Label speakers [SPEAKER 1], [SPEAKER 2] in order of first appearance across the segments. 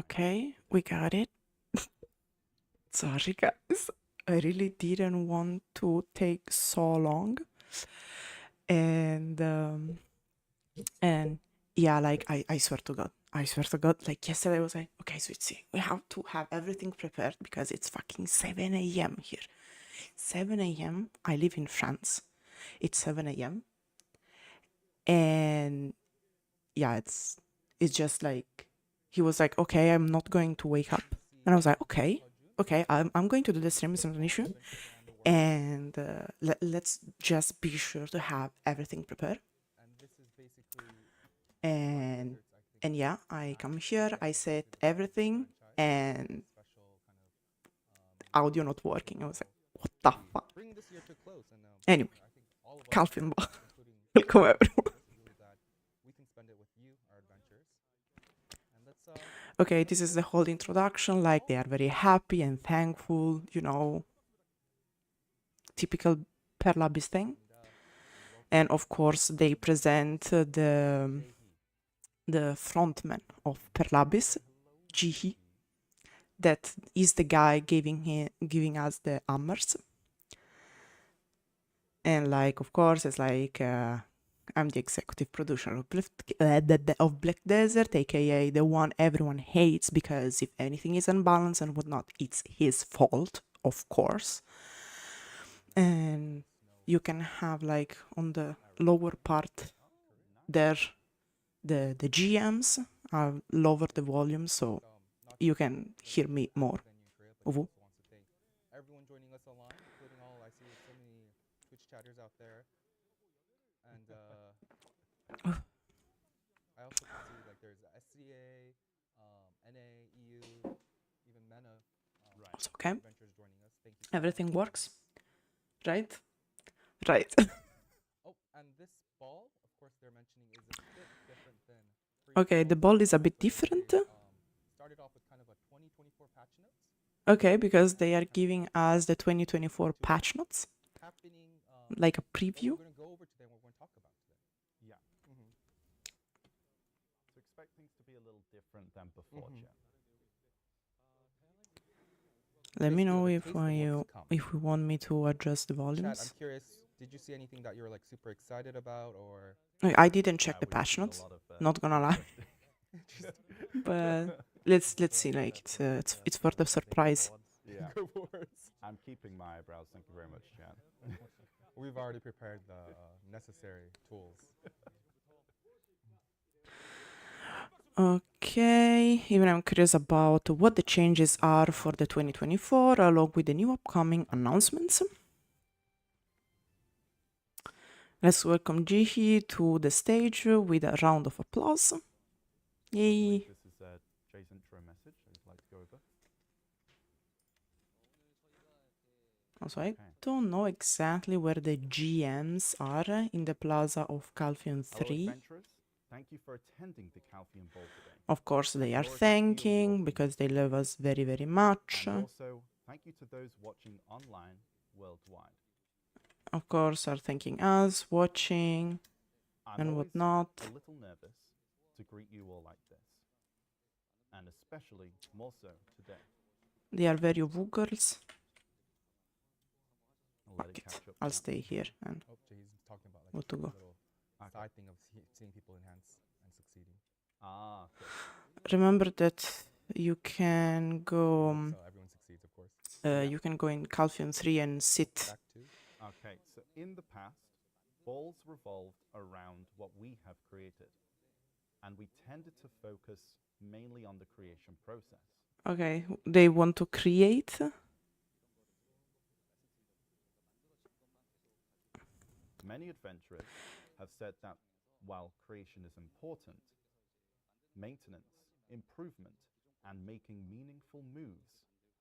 [SPEAKER 1] Okay, we got it. Sorry, guys. I really didn't want to take so long. And yeah, like I swear to God. I swear to God, like yesterday I was like, okay, Switzzy, we have to have everything prepared because it's fucking 7 a.m. here. 7 a.m. I live in France. It's 7 a.m. And yeah, it's just like he was like, okay, I'm not going to wake up. And I was like, okay, I'm going to do the stream, it's not an issue. And let's just be sure to have everything prepared. And yeah, I come here, I set everything, and audio not working. I was like, what the fuck? Anyway, Calpheon, welcome everyone. Okay, this is the whole introduction, like they are very happy and thankful, you know, typical Perlabis thing. And of course, they present the frontman of Perlabis, Jihi, that is the guy giving us the hammers. And like, of course, it's like I'm the executive producer of Black Desert, aka the one everyone hates because if anything is unbalanced and whatnot, it's his fault, of course. And you can have like on the lower part there the GMs lower the volume so you can hear me more. Uvu.
[SPEAKER 2] Everyone joining us online, including all I see so many Twitch chatters out there, and I also can see like there's SCA, NA, EU, even MENA.
[SPEAKER 1] It's okay.
[SPEAKER 2] Adventures joining us. Thank you.
[SPEAKER 1] Everything works, right? Right.
[SPEAKER 2] Oh, and this ball, of course, they're mentioning is a bit different than.
[SPEAKER 1] Okay, the ball is a bit different.
[SPEAKER 2] Started off with kind of a 2024 patch notes.
[SPEAKER 1] Okay, because they are giving us the 2024 patch notes, like a preview.
[SPEAKER 2] We're going to go over to them. We're going to talk about today.
[SPEAKER 3] Yeah. So expect things to be a little different than before, Jen.
[SPEAKER 1] Let me know if we want me to adjust the volumes.
[SPEAKER 2] Chat, I'm curious, did you see anything that you were like super excited about, or?
[SPEAKER 1] I didn't check the patch notes, not gonna lie. But let's see, like it's for the surprise.
[SPEAKER 3] Yeah. I'm keeping my eyebrows. Thank you very much, Jan.
[SPEAKER 2] We've already prepared the necessary tools.
[SPEAKER 1] Okay, even I'm curious about what the changes are for the 2024 along with the new upcoming announcements. Let's welcome Jihi to the stage with a round of applause. Yay!
[SPEAKER 3] This is Jay's intro message I'd like to go over.
[SPEAKER 1] Also, I don't know exactly where the GMs are in the Plaza of Calpheon 3.
[SPEAKER 3] Thank you for attending the Calpheon Ball today.
[SPEAKER 1] Of course, they are thanking because they love us very, very much.
[SPEAKER 3] And also, thank you to those watching online worldwide.
[SPEAKER 1] Of course, are thanking us, watching, and whatnot.
[SPEAKER 3] I'm a little nervous to greet you all like this, and especially more so today.
[SPEAKER 1] They are very girls.
[SPEAKER 3] Fuck it,
[SPEAKER 1] I'll stay here and
[SPEAKER 2] talking about like
[SPEAKER 1] what to go.
[SPEAKER 2] Side thing of seeing people enhance and succeeding.
[SPEAKER 3] Ah, okay.
[SPEAKER 1] Remember that you can go.
[SPEAKER 2] So everyone succeeds, of course.
[SPEAKER 1] You can go in Calpheon 3 and sit.
[SPEAKER 3] Okay, so in the past, balls revolved around what we have created, and we tended to focus mainly on the creation process.
[SPEAKER 1] Okay, they want to create.
[SPEAKER 3] Many adventurers have said that while creation is important, maintenance, improvement, and making meaningful moves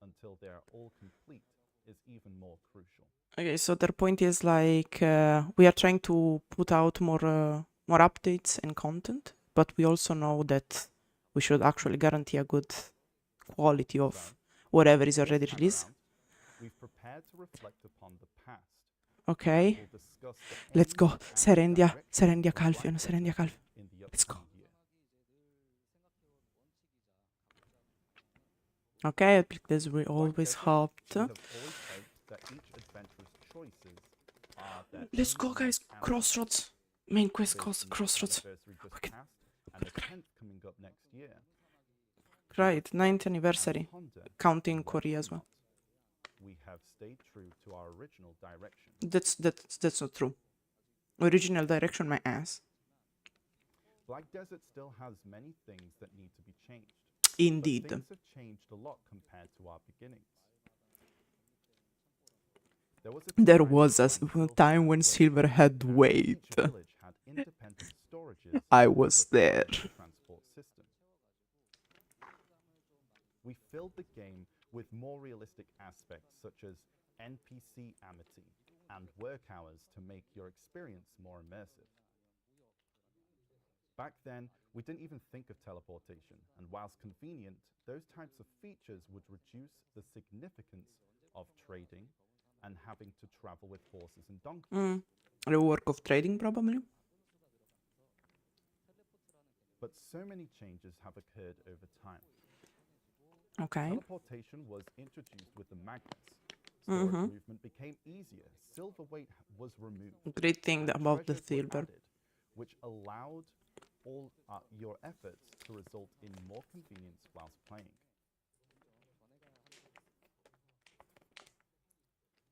[SPEAKER 3] until they are all complete is even more crucial.
[SPEAKER 1] Okay, so their point is like we are trying to put out more updates and content, but we also know that we should actually guarantee a good quality of whatever is already released.
[SPEAKER 3] We've prepared to reflect upon the past.
[SPEAKER 1] Okay, let's go. Serendia Calpheon. Let's go. Okay, I picked this we
[SPEAKER 3] Like
[SPEAKER 1] always
[SPEAKER 3] Desert,
[SPEAKER 1] helped.
[SPEAKER 3] we have always hoped that each adventurer's choices are their
[SPEAKER 1] Let's
[SPEAKER 3] own
[SPEAKER 1] go, guys.
[SPEAKER 3] unique answer.
[SPEAKER 1] Crossroads. Main quest
[SPEAKER 3] There's the 9th
[SPEAKER 1] Crossroads.
[SPEAKER 3] anniversary just
[SPEAKER 1] Okay.
[SPEAKER 3] passed, and the 10th coming up next year.
[SPEAKER 1] Right, 9th
[SPEAKER 3] And
[SPEAKER 1] anniversary.
[SPEAKER 3] ponder
[SPEAKER 1] Counting
[SPEAKER 3] on
[SPEAKER 1] Korea
[SPEAKER 3] whether
[SPEAKER 1] as
[SPEAKER 3] or
[SPEAKER 1] well.
[SPEAKER 3] not we have stayed true to our original direction.
[SPEAKER 1] That's not true. Original direction, my ass.
[SPEAKER 3] Black Desert still has many things that need to be changed.
[SPEAKER 1] Indeed.
[SPEAKER 3] But things have changed a lot compared to our beginnings.
[SPEAKER 1] There was a time when
[SPEAKER 3] weight,
[SPEAKER 1] Silver had
[SPEAKER 3] and
[SPEAKER 1] weight.
[SPEAKER 3] each village had independent storages
[SPEAKER 1] I
[SPEAKER 3] and
[SPEAKER 1] was
[SPEAKER 3] a
[SPEAKER 1] there.
[SPEAKER 3] refined transport system. We filled the game with more realistic aspects such as NPC amity and work hours to make your experience more immersive. Back then, we didn't even think of teleportation, and whilst convenient, those types of features would reduce the significance of trading and having to travel with horses and donkeys.
[SPEAKER 1] Rework of trading, probably.
[SPEAKER 3] But so many changes have occurred over time.
[SPEAKER 1] Okay.
[SPEAKER 3] Teleportation was introduced with the magnets. Storage movement became easier. Silver weight was removed.
[SPEAKER 1] Great thing
[SPEAKER 3] and
[SPEAKER 1] about the
[SPEAKER 3] treasures were
[SPEAKER 1] silver.
[SPEAKER 3] added, which allowed all your efforts to result in more convenience whilst playing.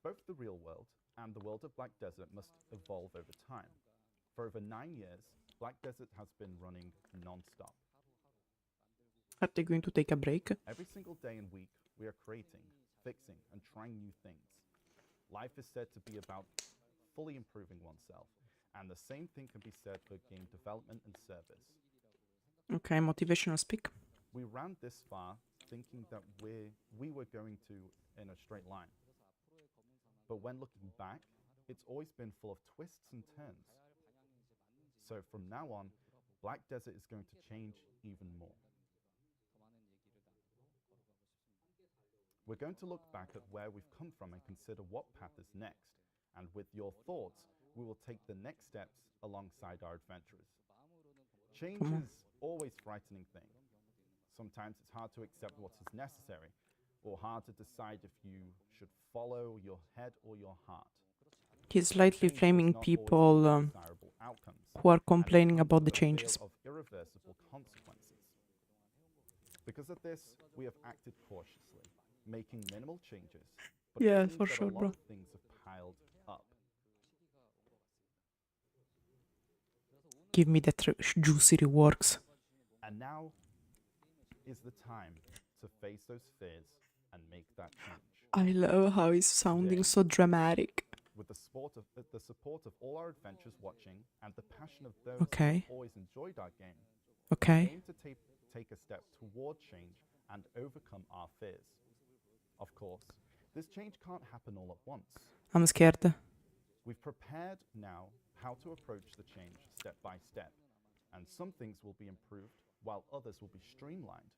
[SPEAKER 3] Both the real world and the world of Black Desert must evolve over time. For over 9 years, Black Desert has been running non-stop.
[SPEAKER 1] Are they going to take a break?
[SPEAKER 3] Every single day and week, we are creating, fixing, and trying new things. Life is said to be about fully improving oneself, and the same thing can be said for game development and service.
[SPEAKER 1] Okay, motivational speak.
[SPEAKER 3] We ran this far thinking that we were going to in a straight line. But when looking back, it's always been full of twists and turns. So from now on, Black Desert is going to change even more. We're going to look back at where we've come from and consider what path is next. And with your thoughts, we will take the next steps alongside our adventurers. Change is always a frightening thing. Sometimes it's hard to accept what is necessary, or hard to decide if you should follow your head or your heart.
[SPEAKER 1] He's slightly flaming people who are complaining about the changes.
[SPEAKER 3] Of irreversible consequences. Because of this, we have acted cautiously, making minimal changes. But
[SPEAKER 1] Yeah,
[SPEAKER 3] it seems
[SPEAKER 1] for
[SPEAKER 3] that
[SPEAKER 1] sure,
[SPEAKER 3] a lot
[SPEAKER 1] bro.
[SPEAKER 3] of things have piled up.
[SPEAKER 1] Give me that juicy reworks.
[SPEAKER 3] And now is the time to face those fears and make that change.
[SPEAKER 1] I love how he's sounding so dramatic.
[SPEAKER 3] With the support of all our adventurers watching and the passion of those
[SPEAKER 1] Okay.
[SPEAKER 3] who always enjoyed our game,
[SPEAKER 1] Okay.
[SPEAKER 3] we aim to take a step toward change and overcome our fears. Of course, this change can't happen all at once.
[SPEAKER 1] I'm scared.
[SPEAKER 3] We've prepared now how to approach the change step by step, and some things will be improved while others will be streamlined.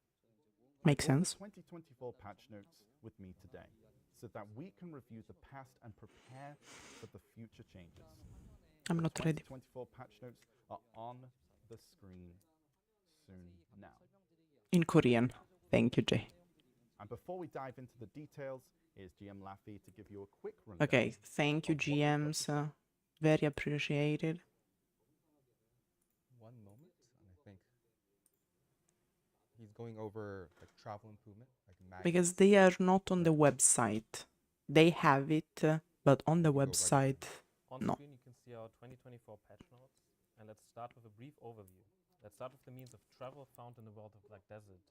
[SPEAKER 1] Makes
[SPEAKER 3] I brought
[SPEAKER 1] sense.
[SPEAKER 3] the 2024 patch notes with me today, so that we can review the past and prepare for the future changes.
[SPEAKER 1] I'm not
[SPEAKER 3] The
[SPEAKER 1] ready.
[SPEAKER 3] 2024 patch notes are on the screen soon now.
[SPEAKER 1] In Korean. Thank you, Jay.
[SPEAKER 3] And before we dive into the details, here's GM Laffy to give you a quick rundown.
[SPEAKER 1] Okay, thank you, GMs. Very appreciated.
[SPEAKER 2] One moment, and I think he's going over like travel improvement, like magnets.
[SPEAKER 1] Because they are not on the website. They have it, but on the website,
[SPEAKER 4] On
[SPEAKER 1] no.
[SPEAKER 4] screen you can see our 2024 patch notes, and let's start with a brief overview. Let's start with the means of travel found in the world of Black Desert.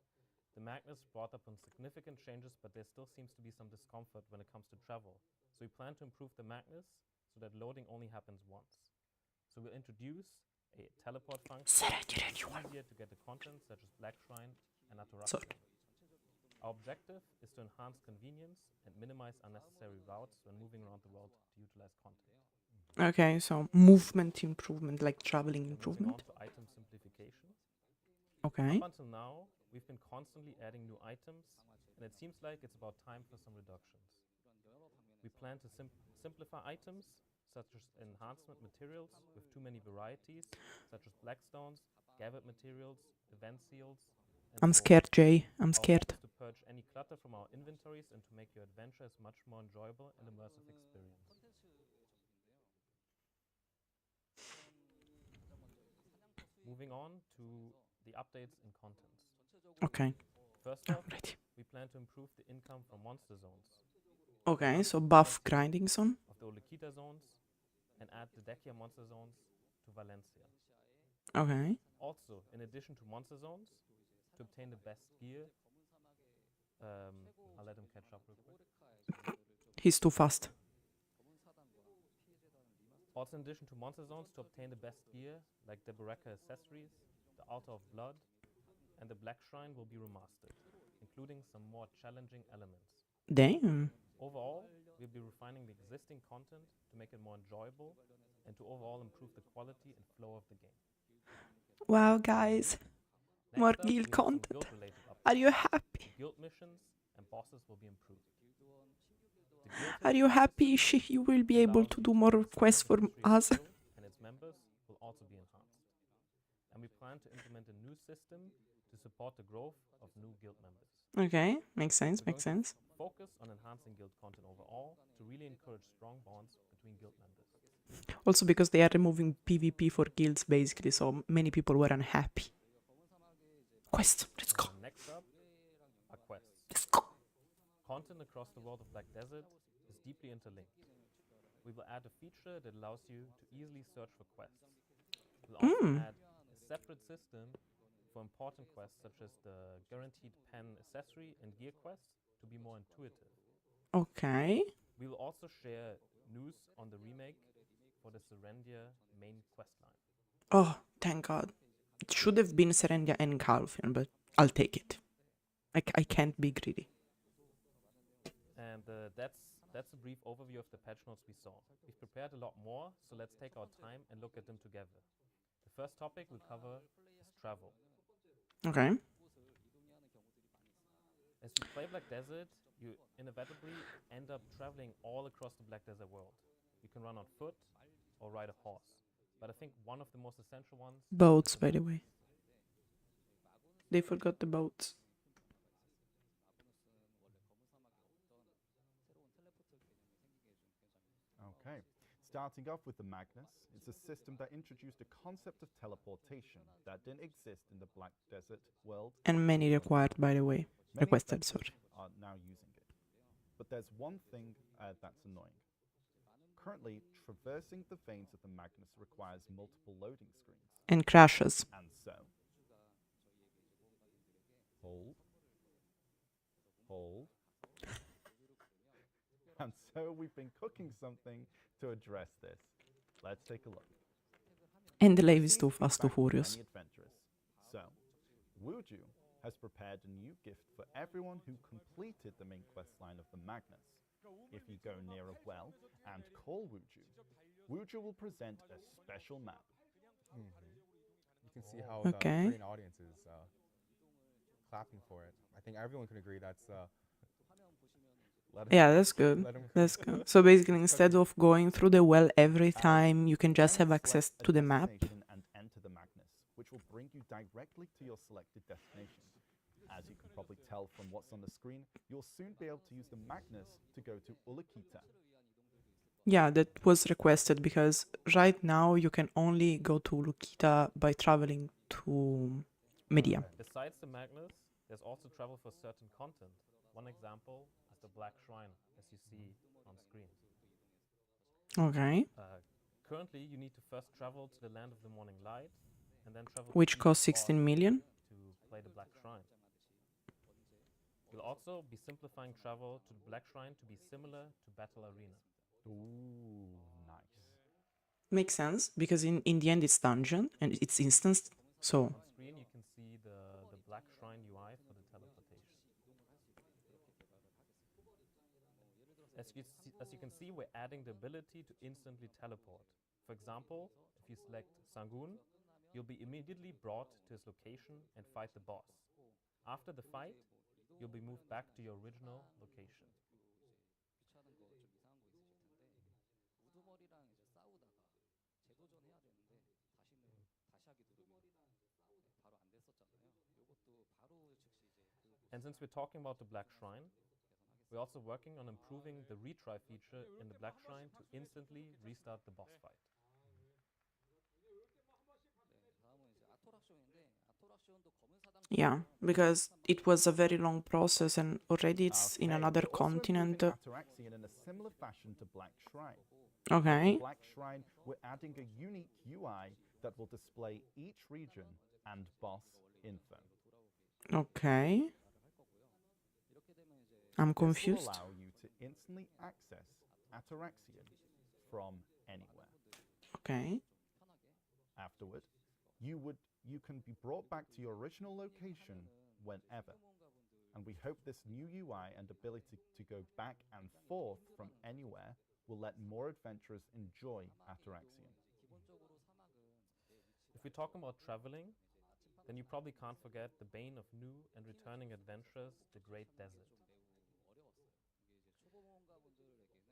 [SPEAKER 4] The Magnus brought up on significant changes, but there still seems to be some discomfort when it comes to travel. So we plan to improve the Magnus so that loading only happens once. So we'll introduce a teleport function so it's easier to get the content such as Black Shrine and Ataraxia. Our objective is to enhance convenience and minimize unnecessary routes when moving around the world to utilize content.
[SPEAKER 1] Okay, so movement improvement, like traveling
[SPEAKER 4] Moving
[SPEAKER 1] improvement.
[SPEAKER 4] on to item simplification.
[SPEAKER 1] Okay.
[SPEAKER 4] Up until now, we've been constantly adding new items, and it seems like it's about time for some reductions. We plan to simplify items, such as enhancement materials with too many varieties, such as blackstones, gathered materials, event seals, and
[SPEAKER 1] I'm
[SPEAKER 4] so on.
[SPEAKER 1] scared, Jay. I'm
[SPEAKER 4] Our
[SPEAKER 1] scared.
[SPEAKER 4] hope is to purge any clutter from our inventories and to make your adventures much more enjoyable and immersive experience. Moving on to the updates and contents.
[SPEAKER 1] Okay,
[SPEAKER 4] First
[SPEAKER 1] I'm
[SPEAKER 4] off,
[SPEAKER 1] ready.
[SPEAKER 4] we plan to improve the income from monster zones
[SPEAKER 1] Okay, so buff grinding zone.
[SPEAKER 4] of the Olekita zones and add the Dekia monster zones to Valencia.
[SPEAKER 1] Okay.
[SPEAKER 4] Also, in addition to monster zones, to obtain the best gear, I'll let him catch up real quick.
[SPEAKER 1] He's too fast.
[SPEAKER 4] Also, in addition to monster zones, to obtain the best gear, like the Bereka accessories, the Altar of Blood, and the Black Shrine will be remastered, including some more challenging elements.
[SPEAKER 1] Damn.
[SPEAKER 4] Overall, we'll be refining the existing content to make it more enjoyable and to overall improve the quality and flow of the game.
[SPEAKER 1] Wow, guys.
[SPEAKER 4] Next
[SPEAKER 1] More
[SPEAKER 4] up, we
[SPEAKER 1] guild
[SPEAKER 4] have some
[SPEAKER 1] content.
[SPEAKER 4] guild-related updates.
[SPEAKER 1] Are you happy?
[SPEAKER 4] Guild missions and bosses will be improved. The guild
[SPEAKER 1] Are you happy you will be able to do more quests for us?
[SPEAKER 4] and its members will also be enhanced. And we plan to implement a new system to support the growth of new guild members.
[SPEAKER 1] Okay, makes sense,
[SPEAKER 4] We're
[SPEAKER 1] makes
[SPEAKER 4] going to
[SPEAKER 1] sense.
[SPEAKER 4] focus on enhancing guild content overall to really encourage strong bonds between guild members.
[SPEAKER 1] Also because they are removing PvP for guilds basically, so many people were unhappy. Quest, let's go,
[SPEAKER 4] Next up are quests.
[SPEAKER 1] let's go.
[SPEAKER 4] Content across the world of Black Desert is deeply interlinked. We will add a feature that allows you to easily search for quests. We'll also add a separate system for important quests such as the guaranteed pen accessory and gear quests to be more intuitive.
[SPEAKER 1] Okay.
[SPEAKER 4] We will also share news on the remake for the Serendia main questline.
[SPEAKER 1] Oh, thank God. It should have been Serendia and Calpheon, but I'll take it. I can't be greedy.
[SPEAKER 4] And that's a brief overview of the patch notes we saw. We've prepared a lot more, so let's take our time and look at them together. The first topic we'll cover is travel.
[SPEAKER 1] Okay.
[SPEAKER 4] As you play Black Desert, you inevitably end up traveling all across the Black Desert world. You can run on foot or ride a horse. But I think one of the most essential ones...
[SPEAKER 1] Boats, by the way. They forgot the boats.
[SPEAKER 3] Okay. Starting off with the Magnus, it's a system that introduced a concept of teleportation that didn't exist in the Black Desert world.
[SPEAKER 1] And many required, by the way.
[SPEAKER 3] Many
[SPEAKER 1] Requested,
[SPEAKER 3] adventurers
[SPEAKER 1] sorry.
[SPEAKER 3] are now using it. But there's one thing that's annoying. Currently, traversing the veins of the Magnus requires multiple loading screens.
[SPEAKER 1] And crashes.
[SPEAKER 3] And so... Hold. Hold. And so we've been cooking something to address this. Let's take a look.
[SPEAKER 1] And the
[SPEAKER 3] There
[SPEAKER 1] lave is
[SPEAKER 3] seems
[SPEAKER 1] too
[SPEAKER 3] to be
[SPEAKER 1] fast, too
[SPEAKER 3] tracks for
[SPEAKER 1] furious.
[SPEAKER 3] many adventurers. So, Wuju has prepared a new gift for everyone who completed the main quest line of the Magnus. If you go near a well and call Wuju, Wuju will present a special map.
[SPEAKER 2] You can see how
[SPEAKER 1] Okay.
[SPEAKER 2] the Korean audience is clapping for it. I think everyone can agree that's
[SPEAKER 1] Yeah, that's good.
[SPEAKER 2] let 'em
[SPEAKER 1] That's good. So basically, instead of going through the well every time, you can just
[SPEAKER 3] Then
[SPEAKER 1] have access
[SPEAKER 3] select a
[SPEAKER 1] to the map.
[SPEAKER 3] destination and enter the Magnus, which will bring you directly to your selected destination. As you can probably tell from what's on the screen, you'll soon be able to use the Magnus to go to Olekita.
[SPEAKER 1] Yeah, that was requested because right now you can only go to Lukita by traveling to Media.
[SPEAKER 4] Besides the Magnus, there's also travel for certain content. One example is the Black Shrine, as you see on screen.
[SPEAKER 1] Okay.
[SPEAKER 4] Currently, you need to first travel to the Land of the Morning Light, and then travel
[SPEAKER 1] Which
[SPEAKER 4] to each
[SPEAKER 1] costs
[SPEAKER 4] boss
[SPEAKER 1] 16 million.
[SPEAKER 4] to play the Black Shrine. We'll also be simplifying travel to the Black Shrine to be similar to Battle Arena.
[SPEAKER 3] Ooh, nice.
[SPEAKER 1] Makes sense because in the end it's dungeon and it's instance. So
[SPEAKER 4] On screen, you can see the Black Shrine UI for the teleportation. As you can see, we're adding the ability to instantly teleport. For example, if you select Sangun, you'll be immediately brought to his location and fight the boss. After the fight, you'll be moved back to your original location. And since we're talking about the Black Shrine, we're also working on improving the retry feature in the Black Shrine to instantly restart the boss fight.
[SPEAKER 1] Yeah, because it was a very long process and already it's in
[SPEAKER 3] Okay,
[SPEAKER 1] another
[SPEAKER 3] we're also improving
[SPEAKER 1] continent.
[SPEAKER 3] Ataraxian in a similar fashion to Black Shrine.
[SPEAKER 1] Okay.
[SPEAKER 3] Black Shrine, we're adding a unique UI that will display each region and boss info.
[SPEAKER 1] Okay. I'm
[SPEAKER 3] This will
[SPEAKER 1] confused.
[SPEAKER 3] allow you to instantly access Ataraxian from anywhere.
[SPEAKER 1] Okay.
[SPEAKER 3] Afterward, you can be brought back to your original location whenever. And we hope this new UI and ability to go back and forth from anywhere will let more adventurers enjoy Ataraxian.
[SPEAKER 4] If we talk about traveling, then you probably can't forget the bane of new and returning adventurers, the Great Desert.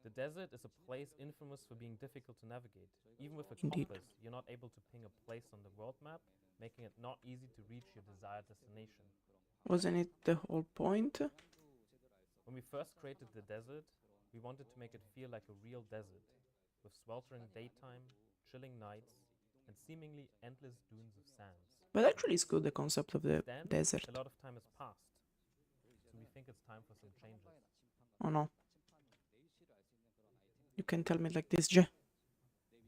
[SPEAKER 4] The desert is a place infamous for being difficult to navigate. Even with a
[SPEAKER 1] Indeed.
[SPEAKER 4] compass, you're not able to ping a place on the world map, making it not easy to reach your desired destination.
[SPEAKER 1] Wasn't it the whole point?
[SPEAKER 4] When we first created the desert, we wanted to make it feel like a real desert, with sweltering daytime, chilling nights, and seemingly endless dunes of sands.
[SPEAKER 1] But actually it's good, the concept of the
[SPEAKER 4] Then,
[SPEAKER 1] desert.
[SPEAKER 4] a lot of time has passed, so we think it's time for some changes.
[SPEAKER 1] Oh no. You can tell me like this, J.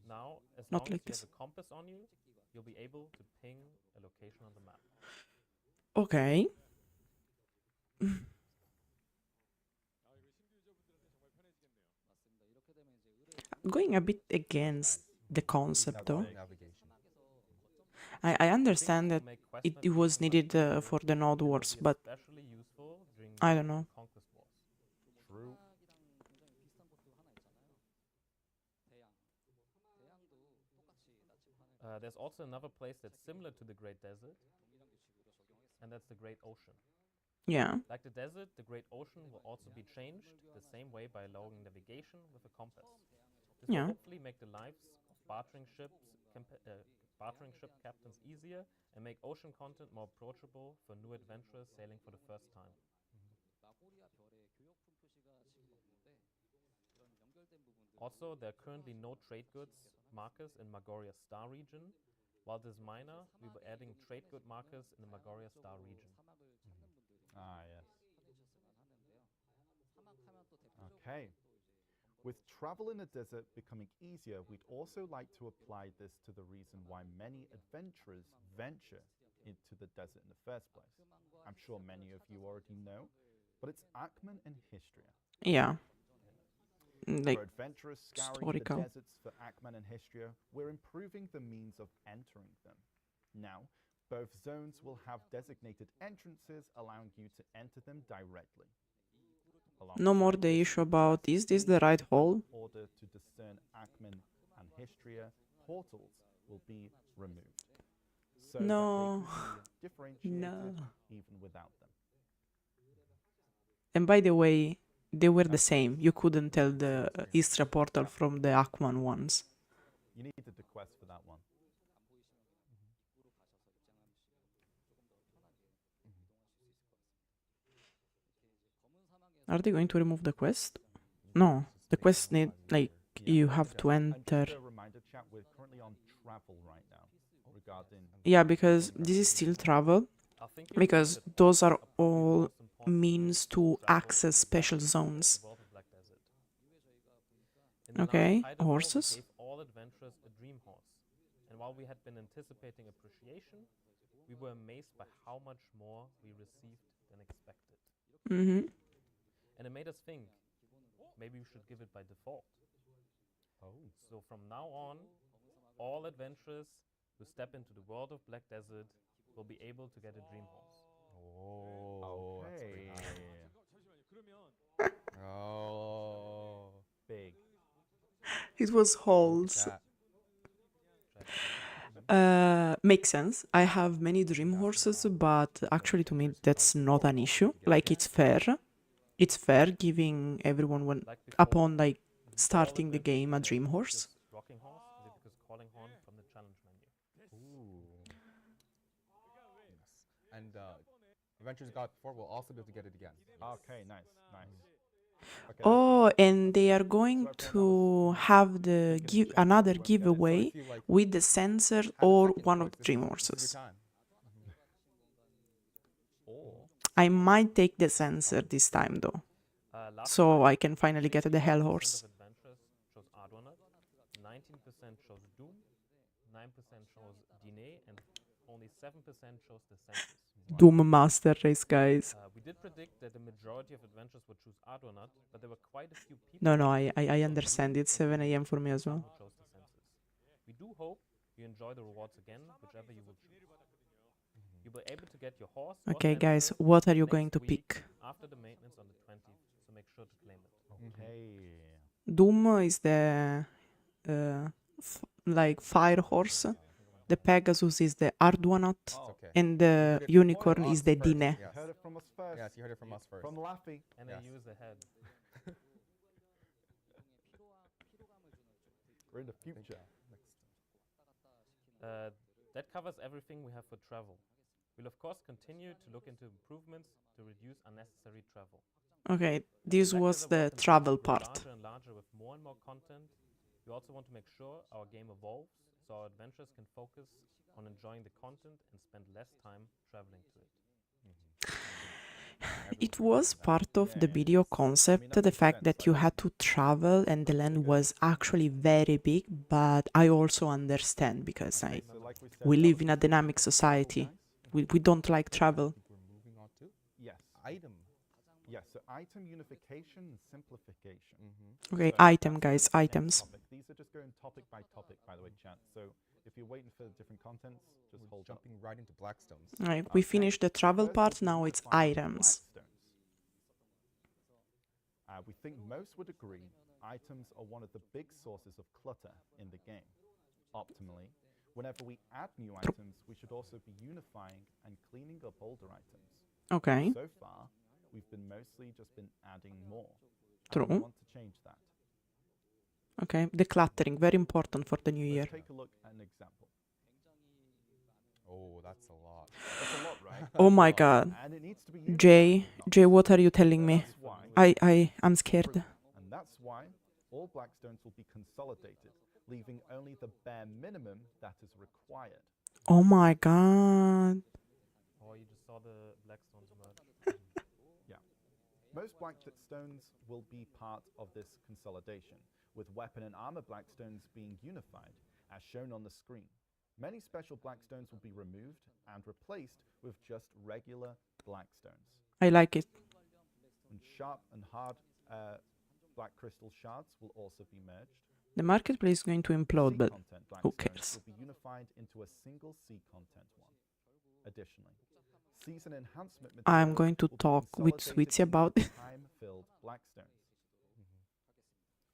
[SPEAKER 4] Now, as
[SPEAKER 1] Not
[SPEAKER 4] long
[SPEAKER 1] like
[SPEAKER 4] as
[SPEAKER 1] this.
[SPEAKER 4] you have a compass on you, you'll be able to ping a location on the map.
[SPEAKER 1] Okay. Going a bit against the concept though.
[SPEAKER 2] Navigation.
[SPEAKER 1] I understand that
[SPEAKER 4] This will make quest
[SPEAKER 1] it was
[SPEAKER 4] navigation
[SPEAKER 1] needed
[SPEAKER 4] much easier,
[SPEAKER 1] for the Node
[SPEAKER 4] and will
[SPEAKER 1] Wars,
[SPEAKER 4] be
[SPEAKER 1] but
[SPEAKER 4] especially useful during
[SPEAKER 1] I
[SPEAKER 4] the
[SPEAKER 1] don't know.
[SPEAKER 4] Conquest Wars.
[SPEAKER 3] True.
[SPEAKER 4] There's also another place that's similar to the Great Desert, and that's the Great Ocean.
[SPEAKER 1] Yeah.
[SPEAKER 4] Like the desert, the Great Ocean will also be changed the same way by allowing navigation with a compass. This
[SPEAKER 1] Yeah.
[SPEAKER 4] will hopefully make the lives of bartering ship captains easier and make ocean content more approachable for new adventurers sailing for the first time. Also, there are currently no trade goods markers in Magoria's Star region. While this is minor, we were adding trade good markers in the Magoria Star region.
[SPEAKER 3] Ah, yes. Okay. With travel in the desert becoming easier, we'd also like to apply this to the reason why many adventurers venture into the desert in the first place. I'm sure many of you already know, but it's Ackman and Histria.
[SPEAKER 1] Yeah. Like
[SPEAKER 3] For adventurers scouring
[SPEAKER 1] historical.
[SPEAKER 3] the deserts for Ackman and Histria, we're improving the means of entering them. Now, both zones will have designated entrances, allowing you to enter them directly.
[SPEAKER 1] No more
[SPEAKER 3] Alongside
[SPEAKER 1] the
[SPEAKER 3] this,
[SPEAKER 1] issue about,
[SPEAKER 3] press
[SPEAKER 1] is this
[SPEAKER 3] E
[SPEAKER 1] the right hole?
[SPEAKER 3] In order to discern Ackman and Histria, portals will be removed, so
[SPEAKER 1] No.
[SPEAKER 3] that they can be differentiated
[SPEAKER 1] No.
[SPEAKER 3] even without them.
[SPEAKER 1] And by the way, they were the same. You couldn't tell the Istra portal from the Aquan ones.
[SPEAKER 3] You needed the quest for that one.
[SPEAKER 1] Are they going to remove the quest? No. The quest need, like, you have to
[SPEAKER 3] And
[SPEAKER 1] enter.
[SPEAKER 3] just a reminder, chat, we're currently on travel right now regarding.
[SPEAKER 1] Yeah, because this is still travel.
[SPEAKER 4] I think
[SPEAKER 1] Because
[SPEAKER 4] that
[SPEAKER 1] those are
[SPEAKER 4] are probably the
[SPEAKER 1] all
[SPEAKER 4] most important
[SPEAKER 1] means
[SPEAKER 4] tools
[SPEAKER 1] to
[SPEAKER 4] travel
[SPEAKER 1] access
[SPEAKER 4] in the
[SPEAKER 1] special
[SPEAKER 4] Black Desert,
[SPEAKER 1] zones.
[SPEAKER 4] the world of Black Desert. In the
[SPEAKER 1] Okay,
[SPEAKER 4] last Hideout War,
[SPEAKER 1] horses.
[SPEAKER 4] we gave all adventurers a dream horse. And while we had been anticipating appreciation, we were amazed by how much more we received than expected.
[SPEAKER 1] Mm-hmm.
[SPEAKER 4] And it made us think, maybe we should give it by default.
[SPEAKER 3] Oh.
[SPEAKER 4] So from now on, all adventurers who step into the world of Black Desert will be able to get a dream horse.
[SPEAKER 2] Oh, that's pretty
[SPEAKER 3] Okay.
[SPEAKER 2] high. Oh,
[SPEAKER 3] Big.
[SPEAKER 1] It was holes.
[SPEAKER 2] that.
[SPEAKER 1] Makes sense. I have many dream horses, but actually to me that's not an issue. Like it's fair. It's fair giving everyone one
[SPEAKER 4] Like before,
[SPEAKER 1] upon like
[SPEAKER 4] all
[SPEAKER 1] starting the
[SPEAKER 4] adventurers
[SPEAKER 1] game a
[SPEAKER 4] get
[SPEAKER 1] dream horse.
[SPEAKER 4] Zivika's rocking horse, Zivika's calling horn from the challenge menu.
[SPEAKER 3] Ooh.
[SPEAKER 2] And Adventurers got it before will also be able to get it again.
[SPEAKER 3] Okay, nice, nice. Okay,
[SPEAKER 1] Oh, and they are going
[SPEAKER 3] So everyone
[SPEAKER 1] to
[SPEAKER 3] else,
[SPEAKER 1] have the
[SPEAKER 3] getting
[SPEAKER 1] give
[SPEAKER 3] checked out
[SPEAKER 1] another
[SPEAKER 3] won't get it. So
[SPEAKER 1] giveaway
[SPEAKER 2] if you like
[SPEAKER 1] with the sensor
[SPEAKER 2] had a
[SPEAKER 1] or
[SPEAKER 2] second
[SPEAKER 1] one of
[SPEAKER 2] choice,
[SPEAKER 1] the dream
[SPEAKER 2] this is
[SPEAKER 1] horses.
[SPEAKER 2] your time.
[SPEAKER 3] Or
[SPEAKER 1] I might take the sensor this time though,
[SPEAKER 4] Last
[SPEAKER 1] so
[SPEAKER 4] slide.
[SPEAKER 1] I can finally get the hell
[SPEAKER 4] 85%
[SPEAKER 1] horse.
[SPEAKER 4] of adventurers chose Ardonat, 19% chose Doom, 9% chose Diné, and only 7% chose the census.
[SPEAKER 1] Doom Master Race, guys.
[SPEAKER 4] We did predict that the majority of adventurers would choose Ardonat, but there were quite a few people
[SPEAKER 1] No,
[SPEAKER 4] who
[SPEAKER 1] I
[SPEAKER 4] chose
[SPEAKER 1] understand.
[SPEAKER 4] Doom
[SPEAKER 1] It's
[SPEAKER 4] and
[SPEAKER 1] 7 a.m. for me as
[SPEAKER 4] some
[SPEAKER 1] well.
[SPEAKER 4] who chose the census. We do hope you enjoy the rewards again, whichever you will choose. You'll be able to get your horse or
[SPEAKER 1] Okay, guys,
[SPEAKER 4] census
[SPEAKER 1] what are you
[SPEAKER 4] next
[SPEAKER 1] going to
[SPEAKER 4] week
[SPEAKER 1] pick?
[SPEAKER 4] after the maintenance on the 20th, so make sure to claim it.
[SPEAKER 3] okay.
[SPEAKER 1] Doom is the like fire horse. The Pegasus is the Arduanot,
[SPEAKER 2] It's okay.
[SPEAKER 1] and the
[SPEAKER 2] You heard it
[SPEAKER 1] unicorn
[SPEAKER 2] from
[SPEAKER 1] is
[SPEAKER 2] us
[SPEAKER 1] the
[SPEAKER 2] first,
[SPEAKER 1] Dine.
[SPEAKER 2] Yes.
[SPEAKER 3] Heard it from us first.
[SPEAKER 2] Yes, you heard it from us first.
[SPEAKER 3] From Laffy.
[SPEAKER 4] And
[SPEAKER 2] Yes.
[SPEAKER 4] then use the head.
[SPEAKER 3] We're in the future.
[SPEAKER 4] That covers everything we have for travel. We'll of course continue to look into improvements to reduce unnecessary travel.
[SPEAKER 1] Okay, this
[SPEAKER 4] Like
[SPEAKER 1] was
[SPEAKER 4] as our
[SPEAKER 1] the
[SPEAKER 4] weapons
[SPEAKER 1] travel
[SPEAKER 4] grow
[SPEAKER 1] part.
[SPEAKER 4] larger and larger with more and more content, we also want to make sure our game evolves so our adventurers can focus on enjoying the content and spend less time traveling to it.
[SPEAKER 1] It was part of the video concept, the fact that you had to travel and the land was actually very big, but I also understand because
[SPEAKER 3] So like we said,
[SPEAKER 1] we
[SPEAKER 3] that
[SPEAKER 1] live
[SPEAKER 3] was
[SPEAKER 1] in a
[SPEAKER 3] just an
[SPEAKER 1] dynamic
[SPEAKER 3] example,
[SPEAKER 1] society.
[SPEAKER 3] guys.
[SPEAKER 1] We don't like travel.
[SPEAKER 2] I think we're moving on to
[SPEAKER 3] Yes.
[SPEAKER 2] item.
[SPEAKER 3] Yes. So item unification and simplification.
[SPEAKER 1] Okay,
[SPEAKER 3] So
[SPEAKER 1] item,
[SPEAKER 3] that's
[SPEAKER 1] guys,
[SPEAKER 3] the next
[SPEAKER 1] items.
[SPEAKER 3] topic. These are just going topic by topic, by the way, chat. So if you're waiting for the different contents, just
[SPEAKER 2] We're
[SPEAKER 3] hold up.
[SPEAKER 2] jumping right into Blackstones.
[SPEAKER 1] Right, we
[SPEAKER 3] Okay.
[SPEAKER 1] finished the travel
[SPEAKER 3] First
[SPEAKER 1] part,
[SPEAKER 3] is
[SPEAKER 1] now it's
[SPEAKER 3] unifying
[SPEAKER 1] items.
[SPEAKER 3] Blackstones. We think most would agree items are one of the big sources of clutter in the game. Optimally, whenever we add new items, we should also be unifying and cleaning up older items.
[SPEAKER 1] Okay,
[SPEAKER 3] So far, we've been mostly just been adding more. And we
[SPEAKER 1] true.
[SPEAKER 3] want to change that.
[SPEAKER 1] Okay, decluttering, very important for the new year.
[SPEAKER 3] Let's take a look at an example.
[SPEAKER 2] Oh, that's a lot.
[SPEAKER 3] That's a lot, right?
[SPEAKER 1] Oh my god.
[SPEAKER 3] And it needs to be
[SPEAKER 1] Jay, what are you telling me?
[SPEAKER 3] That's why.
[SPEAKER 1] I'm scared.
[SPEAKER 3] And that's why all Blackstones will be consolidated, leaving only the bare minimum that is required.
[SPEAKER 1] Oh my god.
[SPEAKER 4] Or you just saw the Blackstones emerge.
[SPEAKER 3] Most Blackstones will be part of this consolidation, with weapon and armor Blackstones being unified, as shown on the screen. Many special Blackstones will be removed and replaced with just regular Blackstones.
[SPEAKER 1] I like it.
[SPEAKER 3] And sharp and hard black crystal shards will also be merged.
[SPEAKER 1] The marketplace is going to implode,
[SPEAKER 3] C
[SPEAKER 1] but
[SPEAKER 3] content
[SPEAKER 1] who
[SPEAKER 3] Blackstones
[SPEAKER 1] cares?
[SPEAKER 3] will be unified into a single C content one. Additionally, season enhancement
[SPEAKER 1] I'm
[SPEAKER 3] materials
[SPEAKER 1] going to
[SPEAKER 3] will be
[SPEAKER 1] talk with
[SPEAKER 3] consolidated
[SPEAKER 1] Switzzy
[SPEAKER 3] into
[SPEAKER 1] about it.
[SPEAKER 3] time-filled Blackstones.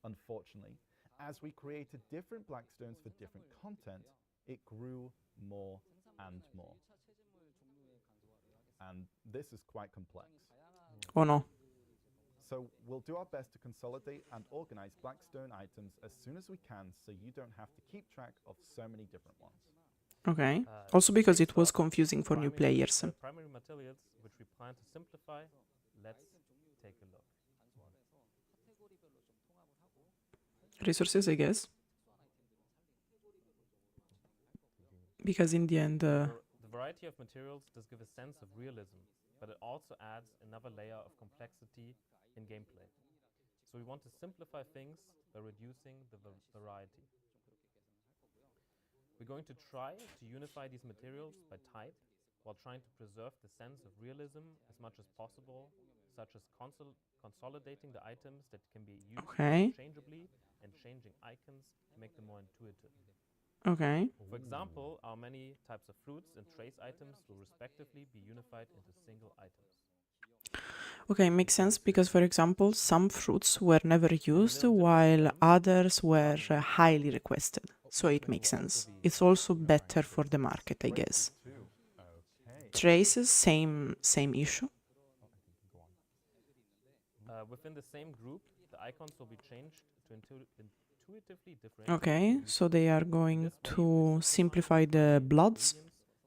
[SPEAKER 3] Unfortunately, as we created different Blackstones for different content, it grew more and more. And this is quite complex.
[SPEAKER 1] Oh no.
[SPEAKER 3] So we'll do our best to consolidate and organize Blackstone items as soon as we can so you don't have to keep track of so many different ones.
[SPEAKER 1] Okay. Also because it
[SPEAKER 4] Next
[SPEAKER 1] was
[SPEAKER 4] up,
[SPEAKER 1] confusing for new players.
[SPEAKER 4] Primary materials, which we plan to simplify. Let's take a look.
[SPEAKER 1] Resources, I guess. Because in the end,
[SPEAKER 4] The variety of materials does give a sense of realism, but it also adds another layer of complexity in gameplay. So we want to simplify things by reducing the variety. We're going to try to unify these materials by type, while trying to preserve the sense of realism as much as possible, such as consolidating the items that can be used
[SPEAKER 1] Okay.
[SPEAKER 4] interchangeably and changing icons to make them more intuitive.
[SPEAKER 1] okay.
[SPEAKER 4] For example, our many types of fruits and trace items will respectively be unified into single items.
[SPEAKER 1] Okay, makes sense because, for example, some fruits were never used while others were highly requested. So it makes sense. It's also better for the market, I guess.
[SPEAKER 3] Okay.
[SPEAKER 1] Traces, same issue.
[SPEAKER 4] Within the same group, the icons will be changed to intuitively different.
[SPEAKER 1] Okay, so they are going to simplify the bloods.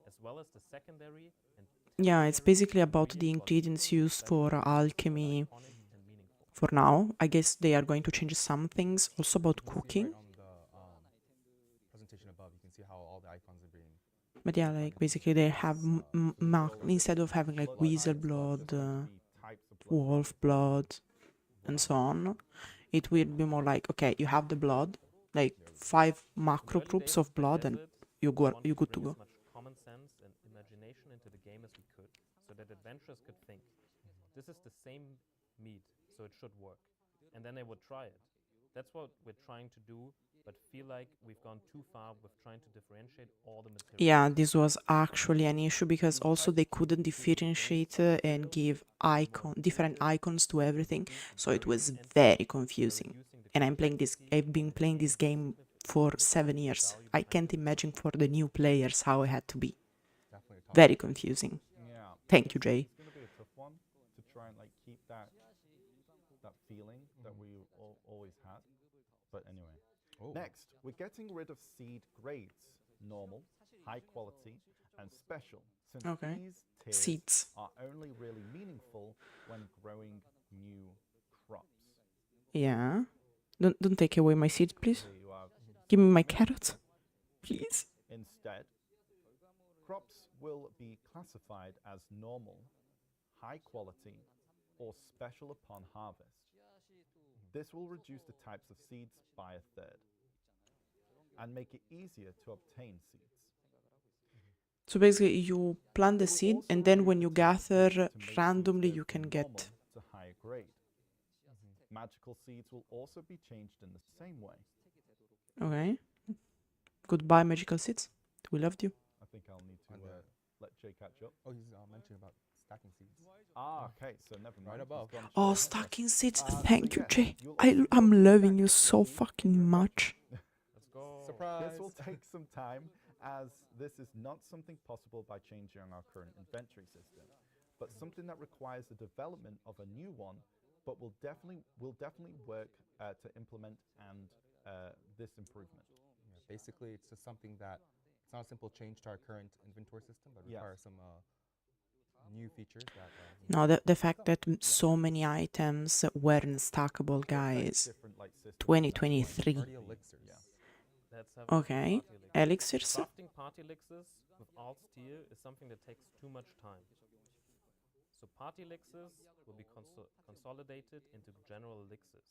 [SPEAKER 4] As well as the secondary and
[SPEAKER 1] Yeah, it's basically about the ingredients used for alchemy
[SPEAKER 4] iconic and meaningful.
[SPEAKER 1] for now. I guess they are going to change some things. Also about
[SPEAKER 2] You can see
[SPEAKER 1] cooking.
[SPEAKER 2] right on the presentation above, you can see how all the icons are being.
[SPEAKER 1] But yeah, like basically they have instead of having like
[SPEAKER 3] Blood
[SPEAKER 1] weasel
[SPEAKER 3] types, not
[SPEAKER 1] blood,
[SPEAKER 3] just going to be types of blood
[SPEAKER 1] wolf
[SPEAKER 3] types.
[SPEAKER 1] blood, and so on, it will be more like, okay, you have the blood, like 5
[SPEAKER 4] In
[SPEAKER 1] macro
[SPEAKER 4] early
[SPEAKER 1] groups
[SPEAKER 4] days
[SPEAKER 1] of
[SPEAKER 4] of Black
[SPEAKER 1] blood, and
[SPEAKER 4] Desert,
[SPEAKER 1] you
[SPEAKER 4] we
[SPEAKER 1] go,
[SPEAKER 4] wanted
[SPEAKER 1] you
[SPEAKER 4] to
[SPEAKER 1] good to
[SPEAKER 4] bring
[SPEAKER 1] go.
[SPEAKER 4] as much common sense and imagination into the game as we could, so that adventurers could think, this is the same meat, so it should work. And then they would try it. That's what we're trying to do, but feel like we've gone too far with trying to differentiate all the materials.
[SPEAKER 1] Yeah, this was actually an issue because also they couldn't differentiate and give different icons to everything, so it was very confusing. And I've been playing this game for 7 years. I can't imagine for the new players how it had to be.
[SPEAKER 2] Definitely a tough
[SPEAKER 1] Very
[SPEAKER 2] one.
[SPEAKER 1] confusing.
[SPEAKER 3] Yeah.
[SPEAKER 1] Thank you, Jay.
[SPEAKER 3] It's going to be a tough one to try and like keep that feeling that we always had. But anyway.
[SPEAKER 2] Oh,
[SPEAKER 3] Next, we're getting rid of seed grades: normal, high quality, and special, since
[SPEAKER 1] Okay.
[SPEAKER 3] these tiers
[SPEAKER 1] Seeds.
[SPEAKER 3] are only really meaningful when growing new crops.
[SPEAKER 1] Yeah. Don't take away my seeds, please.
[SPEAKER 3] Here you are.
[SPEAKER 1] Give me my carrots, please.
[SPEAKER 3] Instead, crops will be classified as normal, high quality, or special upon harvest. This will reduce the types of seeds by a third and make it easier to obtain seeds.
[SPEAKER 1] So basically, you plant the
[SPEAKER 3] It will
[SPEAKER 1] seed,
[SPEAKER 3] also
[SPEAKER 1] and then
[SPEAKER 3] remove
[SPEAKER 1] when
[SPEAKER 3] the
[SPEAKER 1] you
[SPEAKER 3] tax
[SPEAKER 1] gather
[SPEAKER 3] to make seeds
[SPEAKER 1] randomly,
[SPEAKER 3] go
[SPEAKER 1] you
[SPEAKER 3] from
[SPEAKER 1] can
[SPEAKER 3] normal
[SPEAKER 1] get.
[SPEAKER 3] to higher grade. Magical seeds will also be changed in the same way.
[SPEAKER 1] Okay. Goodbye, magical seeds. We loved you.
[SPEAKER 3] I think I'll need to
[SPEAKER 2] And
[SPEAKER 3] let Jay catch up.
[SPEAKER 2] oh, he's mentioning about stacking seeds.
[SPEAKER 3] Okay, so never mind.
[SPEAKER 2] Right above.
[SPEAKER 3] He's gone
[SPEAKER 1] Oh,
[SPEAKER 3] straight ahead.
[SPEAKER 1] stacking seeds.
[SPEAKER 3] So
[SPEAKER 1] Thank you,
[SPEAKER 3] yes,
[SPEAKER 1] Jay.
[SPEAKER 3] you'll also be able
[SPEAKER 1] I'm
[SPEAKER 3] to
[SPEAKER 1] loving
[SPEAKER 3] stack
[SPEAKER 1] you so
[SPEAKER 3] seeds
[SPEAKER 1] fucking
[SPEAKER 3] in your
[SPEAKER 1] much.
[SPEAKER 4] Let's go.
[SPEAKER 2] Surprise!
[SPEAKER 3] This will take some time, as this is not something possible by changing our current inventory system, but something that requires the development of a new one, but will definitely work to implement and this improvement.
[SPEAKER 2] Yeah, basically, it's just something that it's not a simple change to our current inventory system, but
[SPEAKER 3] Yeah.
[SPEAKER 2] requires some new features that.
[SPEAKER 1] No, the fact that so many items weren't stackable, guys.
[SPEAKER 3] Different, like, systems,
[SPEAKER 1] 2023.
[SPEAKER 2] Party elixirs.
[SPEAKER 3] Yeah.
[SPEAKER 4] Let's have a look at
[SPEAKER 1] Okay.
[SPEAKER 4] party elixirs.
[SPEAKER 1] Elixirs.
[SPEAKER 4] Crafting party elixirs with alt tier is something that takes too much time. So party elixirs will be consolidated into general elixirs.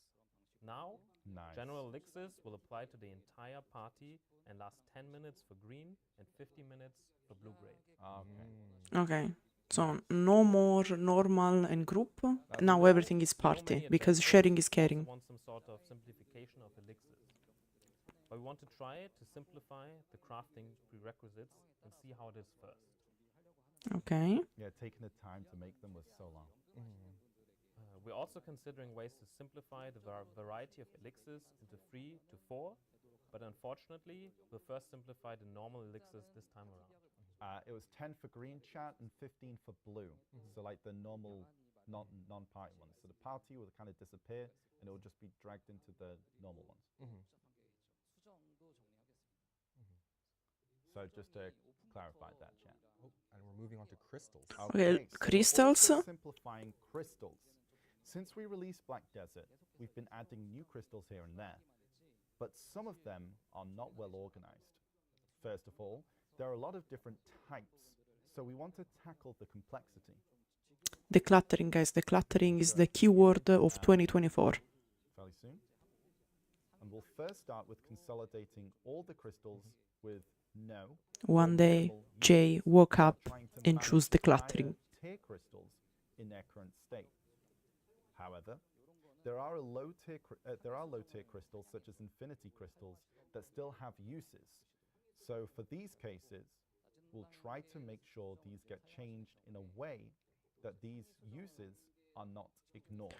[SPEAKER 4] Now,
[SPEAKER 3] Nice.
[SPEAKER 4] general elixirs will apply to the entire party and last 10 minutes for green and 50 minutes for blue grade.
[SPEAKER 3] Okay.
[SPEAKER 1] Okay. So no more normal and group.
[SPEAKER 3] That's
[SPEAKER 1] Now
[SPEAKER 3] good.
[SPEAKER 1] everything is
[SPEAKER 4] We know
[SPEAKER 1] party
[SPEAKER 4] many
[SPEAKER 1] because
[SPEAKER 4] adventurers
[SPEAKER 1] sharing is
[SPEAKER 4] also
[SPEAKER 1] caring.
[SPEAKER 4] want some sort of simplification of elixirs. But we want to try it to simplify the crafting prerequisites and see how it is first.
[SPEAKER 1] Okay.
[SPEAKER 3] Yeah, taking the time to make them was so long.
[SPEAKER 4] We're also considering ways to simplify the variety of elixirs into 3 to 4, but unfortunately, we'll first simplify the normal elixirs this time around.
[SPEAKER 3] It was 10 for green chat and 15 for blue. So like the normal non-party ones. So the party will kind of disappear and it will just be dragged into the normal ones. So just to clarify that, chat.
[SPEAKER 2] Oh, and we're moving on to crystals.
[SPEAKER 1] Okay,
[SPEAKER 3] so we're
[SPEAKER 1] crystals.
[SPEAKER 3] also simplifying crystals. Since we released Black Desert, we've been adding new crystals here and there, but some of them are not well organized. First of all, there are a lot of different types, so we want to tackle the complexity.
[SPEAKER 1] The cluttering, guys. The cluttering is the keyword of 2024.
[SPEAKER 3] Fairly soon. And we'll first start with consolidating all the crystals with no.
[SPEAKER 1] One
[SPEAKER 3] or
[SPEAKER 1] day,
[SPEAKER 3] minimal
[SPEAKER 1] Jay
[SPEAKER 3] uses,
[SPEAKER 1] woke
[SPEAKER 3] while
[SPEAKER 1] up
[SPEAKER 3] trying to
[SPEAKER 1] and
[SPEAKER 3] manage
[SPEAKER 1] chose the
[SPEAKER 3] higher
[SPEAKER 1] cluttering.
[SPEAKER 3] tier crystals in their current state. However, there are low-tier crystals such as infinity crystals that still have uses. So for these cases, we'll try to make sure these get changed in a way that these uses are not ignored.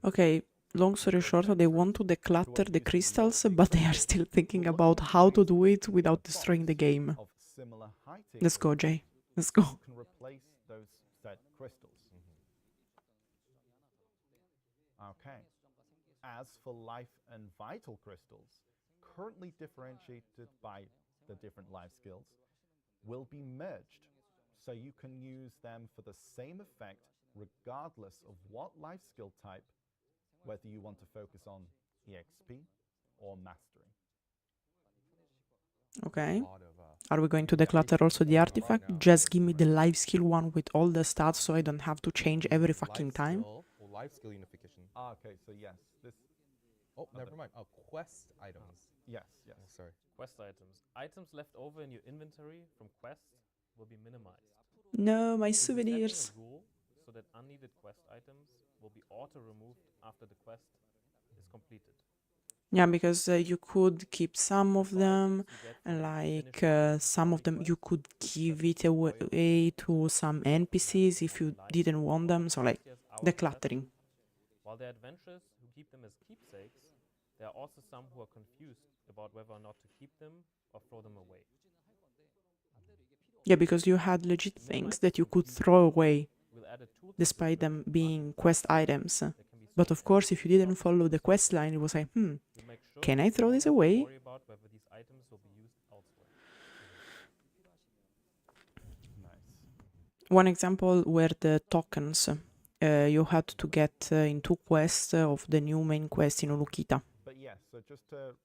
[SPEAKER 1] Okay, long story short, they want to declutter the crystals, but they are still thinking about how to do it without destroying the game.
[SPEAKER 3] Of similar high-tier
[SPEAKER 1] Let's go,
[SPEAKER 3] crystals,
[SPEAKER 1] Jay. Let's go.
[SPEAKER 3] you can replace those said crystals. Okay. As for life and vital crystals, currently differentiated by the different life skills, will be merged. So you can use them for the same effect regardless of what life skill type, whether you want to focus on EXP or mastery.
[SPEAKER 1] Okay.
[SPEAKER 2] A lot of,
[SPEAKER 1] Are we going to declutter also the artifact? Just give me the life skill one with all the stats so I don't have to change every fucking time.
[SPEAKER 2] Life skill unification.
[SPEAKER 3] Ah, okay, so yes, this.
[SPEAKER 2] Oh, never mind. Oh, quest items.
[SPEAKER 3] Yes, yes.
[SPEAKER 2] Oh, sorry.
[SPEAKER 4] Quest items. Items left over in your inventory from quests will be minimized.
[SPEAKER 1] No, my
[SPEAKER 4] We'll be setting
[SPEAKER 1] souvenirs.
[SPEAKER 4] a rule so that unneeded quest items will be auto-removed after the quest is completed.
[SPEAKER 1] Yeah, because you could keep some of
[SPEAKER 4] Info
[SPEAKER 1] them,
[SPEAKER 4] items you get
[SPEAKER 1] and
[SPEAKER 4] from
[SPEAKER 1] like
[SPEAKER 4] finishing
[SPEAKER 1] some of them
[SPEAKER 4] daily
[SPEAKER 1] you
[SPEAKER 4] quests
[SPEAKER 1] could
[SPEAKER 4] will be
[SPEAKER 1] give
[SPEAKER 4] set
[SPEAKER 1] it
[SPEAKER 4] to
[SPEAKER 1] away to some NPCs if you
[SPEAKER 4] life
[SPEAKER 1] didn't
[SPEAKER 4] skill
[SPEAKER 1] want them. So like
[SPEAKER 4] concierge hour
[SPEAKER 1] decluttering.
[SPEAKER 4] While there are adventurers who keep them as keepsakes, there are also some who are confused about whether or not to keep them or throw them away.
[SPEAKER 1] Yeah, because you had legit
[SPEAKER 4] To
[SPEAKER 1] things
[SPEAKER 4] minimize
[SPEAKER 1] that you could
[SPEAKER 4] confusion,
[SPEAKER 1] throw away
[SPEAKER 4] we'll add a tooltip
[SPEAKER 1] despite them
[SPEAKER 4] description
[SPEAKER 1] being
[SPEAKER 4] after
[SPEAKER 1] quest
[SPEAKER 4] each item
[SPEAKER 1] items.
[SPEAKER 4] that can be
[SPEAKER 1] But
[SPEAKER 4] sold
[SPEAKER 1] of course, if you didn't
[SPEAKER 4] without
[SPEAKER 1] follow the
[SPEAKER 4] purchasing
[SPEAKER 1] quest
[SPEAKER 4] them.
[SPEAKER 1] line, it was like,
[SPEAKER 4] We'll make sure
[SPEAKER 1] can
[SPEAKER 4] that
[SPEAKER 1] I throw
[SPEAKER 4] you
[SPEAKER 1] this
[SPEAKER 4] don't have to
[SPEAKER 1] away?
[SPEAKER 4] worry about whether these items will be used elsewhere.
[SPEAKER 3] Nice.
[SPEAKER 1] One example were the tokens. You had to get in 2 quests of the new main quest in Ulukita.
[SPEAKER 3] But yes, so just to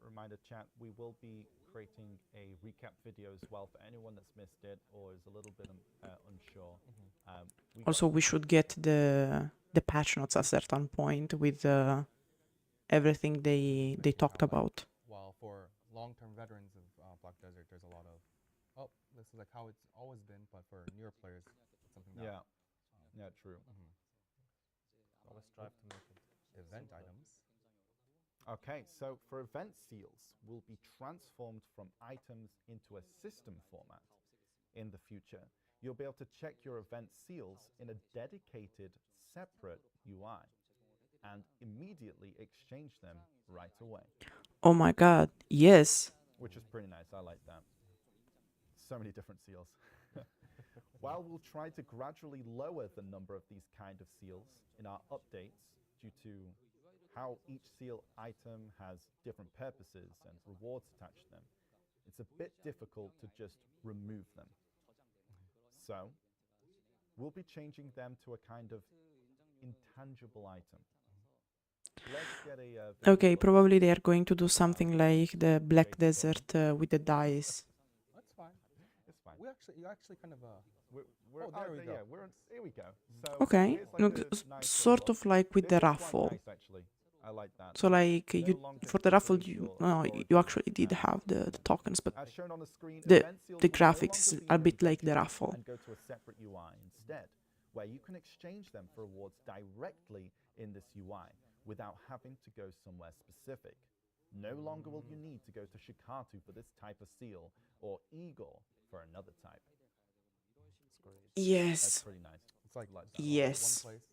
[SPEAKER 3] remind the chat, we will be creating a recap video as well for anyone that's missed it or is a little bit unsure.
[SPEAKER 1] Also, we should get the patch notes at a certain point with everything they talked about.
[SPEAKER 2] While for long-term veterans of Black Desert, there's a lot of, oh, this is like how it's always been, but for newer players, it's something that.
[SPEAKER 3] Yeah, true.
[SPEAKER 4] Always strive to make it
[SPEAKER 2] Event
[SPEAKER 4] simpler.
[SPEAKER 2] items.
[SPEAKER 3] Okay, so for event seals, will be transformed from items into a system format in the future. You'll be able to check your event seals in a dedicated, separate UI and immediately exchange them right away.
[SPEAKER 1] Oh my god, yes.
[SPEAKER 3] Which is pretty nice, I like that. So many different seals. While we'll try to gradually lower the number of these kind of seals in our updates due to how each seal item has different purposes and rewards attached to them, it's a bit difficult to just remove them. So, we'll be changing them to a kind of intangible item. Let's get a
[SPEAKER 1] Okay, probably they are going to do something like the Black Desert with the dice.
[SPEAKER 2] That's fine.
[SPEAKER 3] It's fine.
[SPEAKER 2] You actually kind of
[SPEAKER 3] We're
[SPEAKER 2] there we go.
[SPEAKER 3] Yeah, here we go. So
[SPEAKER 1] Okay,
[SPEAKER 3] here's like
[SPEAKER 1] look,
[SPEAKER 3] a nice
[SPEAKER 1] sort
[SPEAKER 3] little
[SPEAKER 1] of like with
[SPEAKER 3] This
[SPEAKER 1] the
[SPEAKER 3] is quite
[SPEAKER 1] raffle.
[SPEAKER 3] nice, actually. I like that.
[SPEAKER 1] So like
[SPEAKER 3] No
[SPEAKER 1] you
[SPEAKER 3] longer
[SPEAKER 1] for the raffle
[SPEAKER 3] include
[SPEAKER 1] you
[SPEAKER 3] your
[SPEAKER 1] you
[SPEAKER 3] storage
[SPEAKER 1] actually did
[SPEAKER 3] and
[SPEAKER 1] have the tokens, but
[SPEAKER 3] as shown on the screen,
[SPEAKER 1] the
[SPEAKER 3] event seals
[SPEAKER 1] the
[SPEAKER 3] will no
[SPEAKER 1] graphics
[SPEAKER 3] longer be
[SPEAKER 1] are a
[SPEAKER 3] in
[SPEAKER 1] bit
[SPEAKER 3] your
[SPEAKER 1] like the
[SPEAKER 3] inventory
[SPEAKER 1] raffle.
[SPEAKER 3] and go to a separate UI instead, where you can exchange them for rewards directly in this UI without having to go somewhere specific. No longer will you need to go to Shikatu for this type of seal or Igor for another type.
[SPEAKER 4] That's great.
[SPEAKER 1] Yes.
[SPEAKER 3] That's pretty nice.
[SPEAKER 2] It's like
[SPEAKER 1] Yes.
[SPEAKER 2] one place,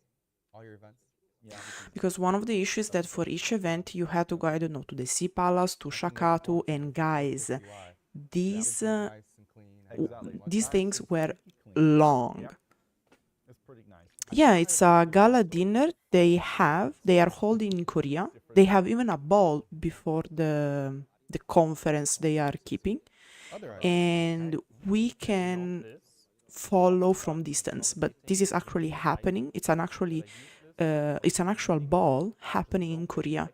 [SPEAKER 2] all your events.
[SPEAKER 3] Yeah.
[SPEAKER 1] Because one of the issues that for each event you had to go, I don't know, to the Sea Palace, to Shakatu, and guys, these
[SPEAKER 2] Nice and clean.
[SPEAKER 3] Exactly.
[SPEAKER 1] these
[SPEAKER 3] Nice
[SPEAKER 1] things
[SPEAKER 3] and
[SPEAKER 1] were
[SPEAKER 3] squeaky clean.
[SPEAKER 1] long.
[SPEAKER 3] Yep. It's pretty nice.
[SPEAKER 1] Yeah, it's a gala dinner they are holding in Korea. They have even a ball before the conference they are keeping, and we can follow from distance. But this is actually happening. It's an actual ball happening in Korea.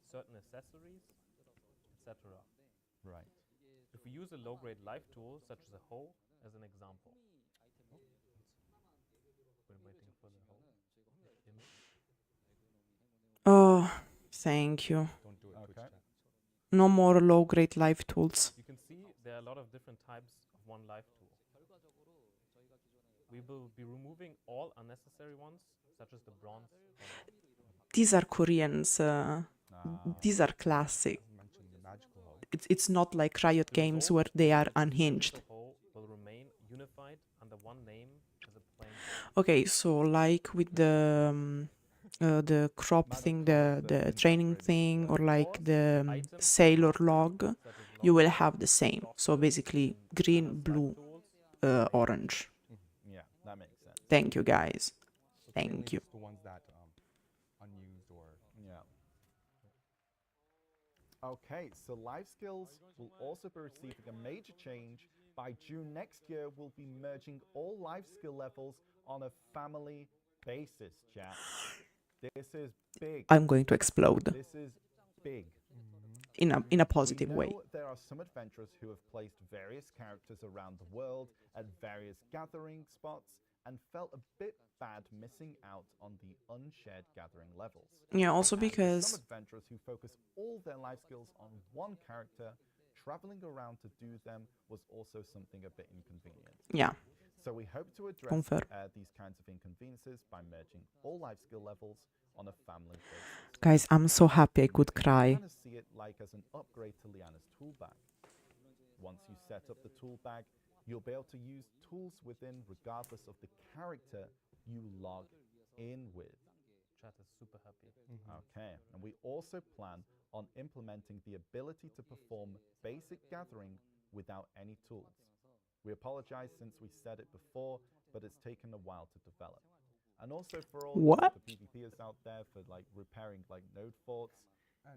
[SPEAKER 4] Certain accessories, etc.
[SPEAKER 3] Right.
[SPEAKER 4] If we use a low-grade life tool, such as a hoe, as an example. We're waiting for the hoe image.
[SPEAKER 1] Oh, thank you.
[SPEAKER 2] Don't do it.
[SPEAKER 3] Okay.
[SPEAKER 1] No more low-grade life tools.
[SPEAKER 4] You can see there are a lot of different types of one life tool. We will be removing all unnecessary ones, such as the bronze.
[SPEAKER 1] These are Koreans. These are classic. It's not like Riot Games where they are unhinged.
[SPEAKER 4] Will remain unified under one name as a plain.
[SPEAKER 1] Okay, so like with the crop thing, the training thing, or like the sailor log, you will have the same. So basically green, blue, orange.
[SPEAKER 3] Yeah, that makes sense.
[SPEAKER 1] Thank you, guys. Thank you.
[SPEAKER 2] The ones that unused or
[SPEAKER 3] Yeah. Okay, so life skills will also be receiving a major change By June next year, we'll be merging all life skill levels on a family basis, chat. This is big.
[SPEAKER 1] I'm going to explode
[SPEAKER 3] This is big.
[SPEAKER 1] in a positive
[SPEAKER 3] we
[SPEAKER 1] way.
[SPEAKER 3] know there are some adventurers who have placed various characters around the world at various gathering spots and felt a bit bad missing out on the unshared gathering levels.
[SPEAKER 1] Yeah, also
[SPEAKER 3] And for
[SPEAKER 1] because
[SPEAKER 3] some adventurers who focus all their life skills on one character, traveling around to do them was also something a bit inconvenient.
[SPEAKER 1] yeah,
[SPEAKER 3] So we hope to address
[SPEAKER 1] Confirm.
[SPEAKER 3] these kinds of inconveniences by merging all life skill levels on a family basis.
[SPEAKER 1] guys, I'm so happy I could cry.
[SPEAKER 3] Kind of see it like as an upgrade to Liana's tool bag. Once you set up the tool bag, you'll be able to use tools within regardless of the character you log in with.
[SPEAKER 4] Chat is super happy.
[SPEAKER 3] Okay, and we also plan on implementing the ability to perform basic gathering without any tools. We apologize since we said it before, but it's taken a while to develop. And also for all
[SPEAKER 1] What?
[SPEAKER 3] the PvPers out there for like repairing like node forts,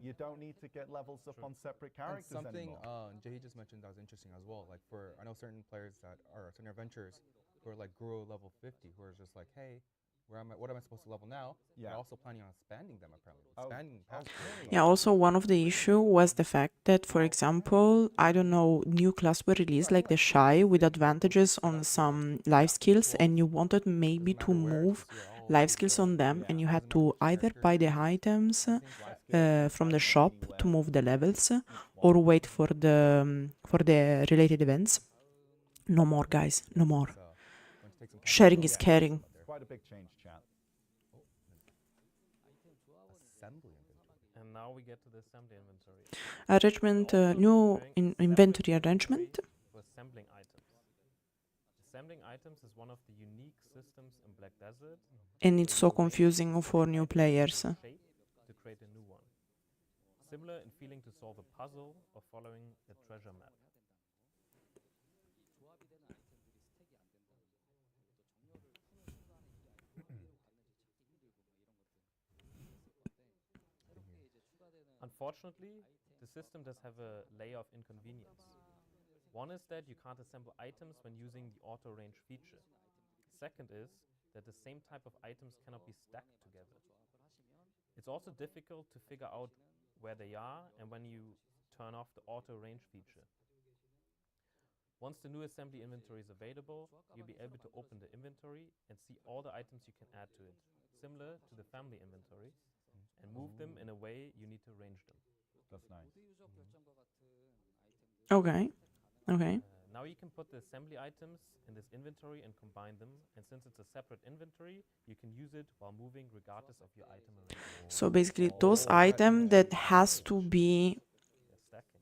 [SPEAKER 3] you don't need to get levels up on separate
[SPEAKER 2] And
[SPEAKER 3] characters
[SPEAKER 2] something
[SPEAKER 3] anymore.
[SPEAKER 2] Jahi just mentioned that was interesting as well. Like for I know certain players that are certain adventurers who are like grew level 50, who are just like, hey, what am I supposed to level now?
[SPEAKER 3] Yeah.
[SPEAKER 2] They're also planning on expanding them apparently.
[SPEAKER 3] Oh,
[SPEAKER 2] Expanding past
[SPEAKER 3] okay.
[SPEAKER 1] Yeah, also one of the issue was the fact that, for example, I don't know, new class were released like the Shy with advantages on some life skills, and you wanted maybe to move life skills on them, and you had to either buy the items from the shop to move the levels, or wait for the related events. No more, guys, no more. Sharing is caring.
[SPEAKER 3] Quite a big change, chat.
[SPEAKER 2] Assembly inventory.
[SPEAKER 4] And now we get to the assembly inventory.
[SPEAKER 1] Arrangement, new inventory arrangement.
[SPEAKER 4] For assembling items. Assembling items is one of the unique systems in Black Desert.
[SPEAKER 1] And it's so confusing for new players.
[SPEAKER 4] Shape to create a new one. Similar in feeling to solve a puzzle or following a treasure map. Unfortunately, the system does have a layer of inconvenience. One is that you can't assemble items when using the auto range feature. Second is that the same type of items cannot be stacked together. It's also difficult to figure out where they are and when you turn off the auto range feature. Once the new assembly inventory is available, you'll be able to open the inventory and see all the items you can add to it, similar to the family inventory, and move them in a way you need to arrange them.
[SPEAKER 3] That's nice.
[SPEAKER 1] Okay, okay.
[SPEAKER 4] Now you can put the assembly items in this inventory and combine them, and since it's a separate inventory, you can use it while moving regardless of your item arrangement.
[SPEAKER 1] So basically, those items that has to be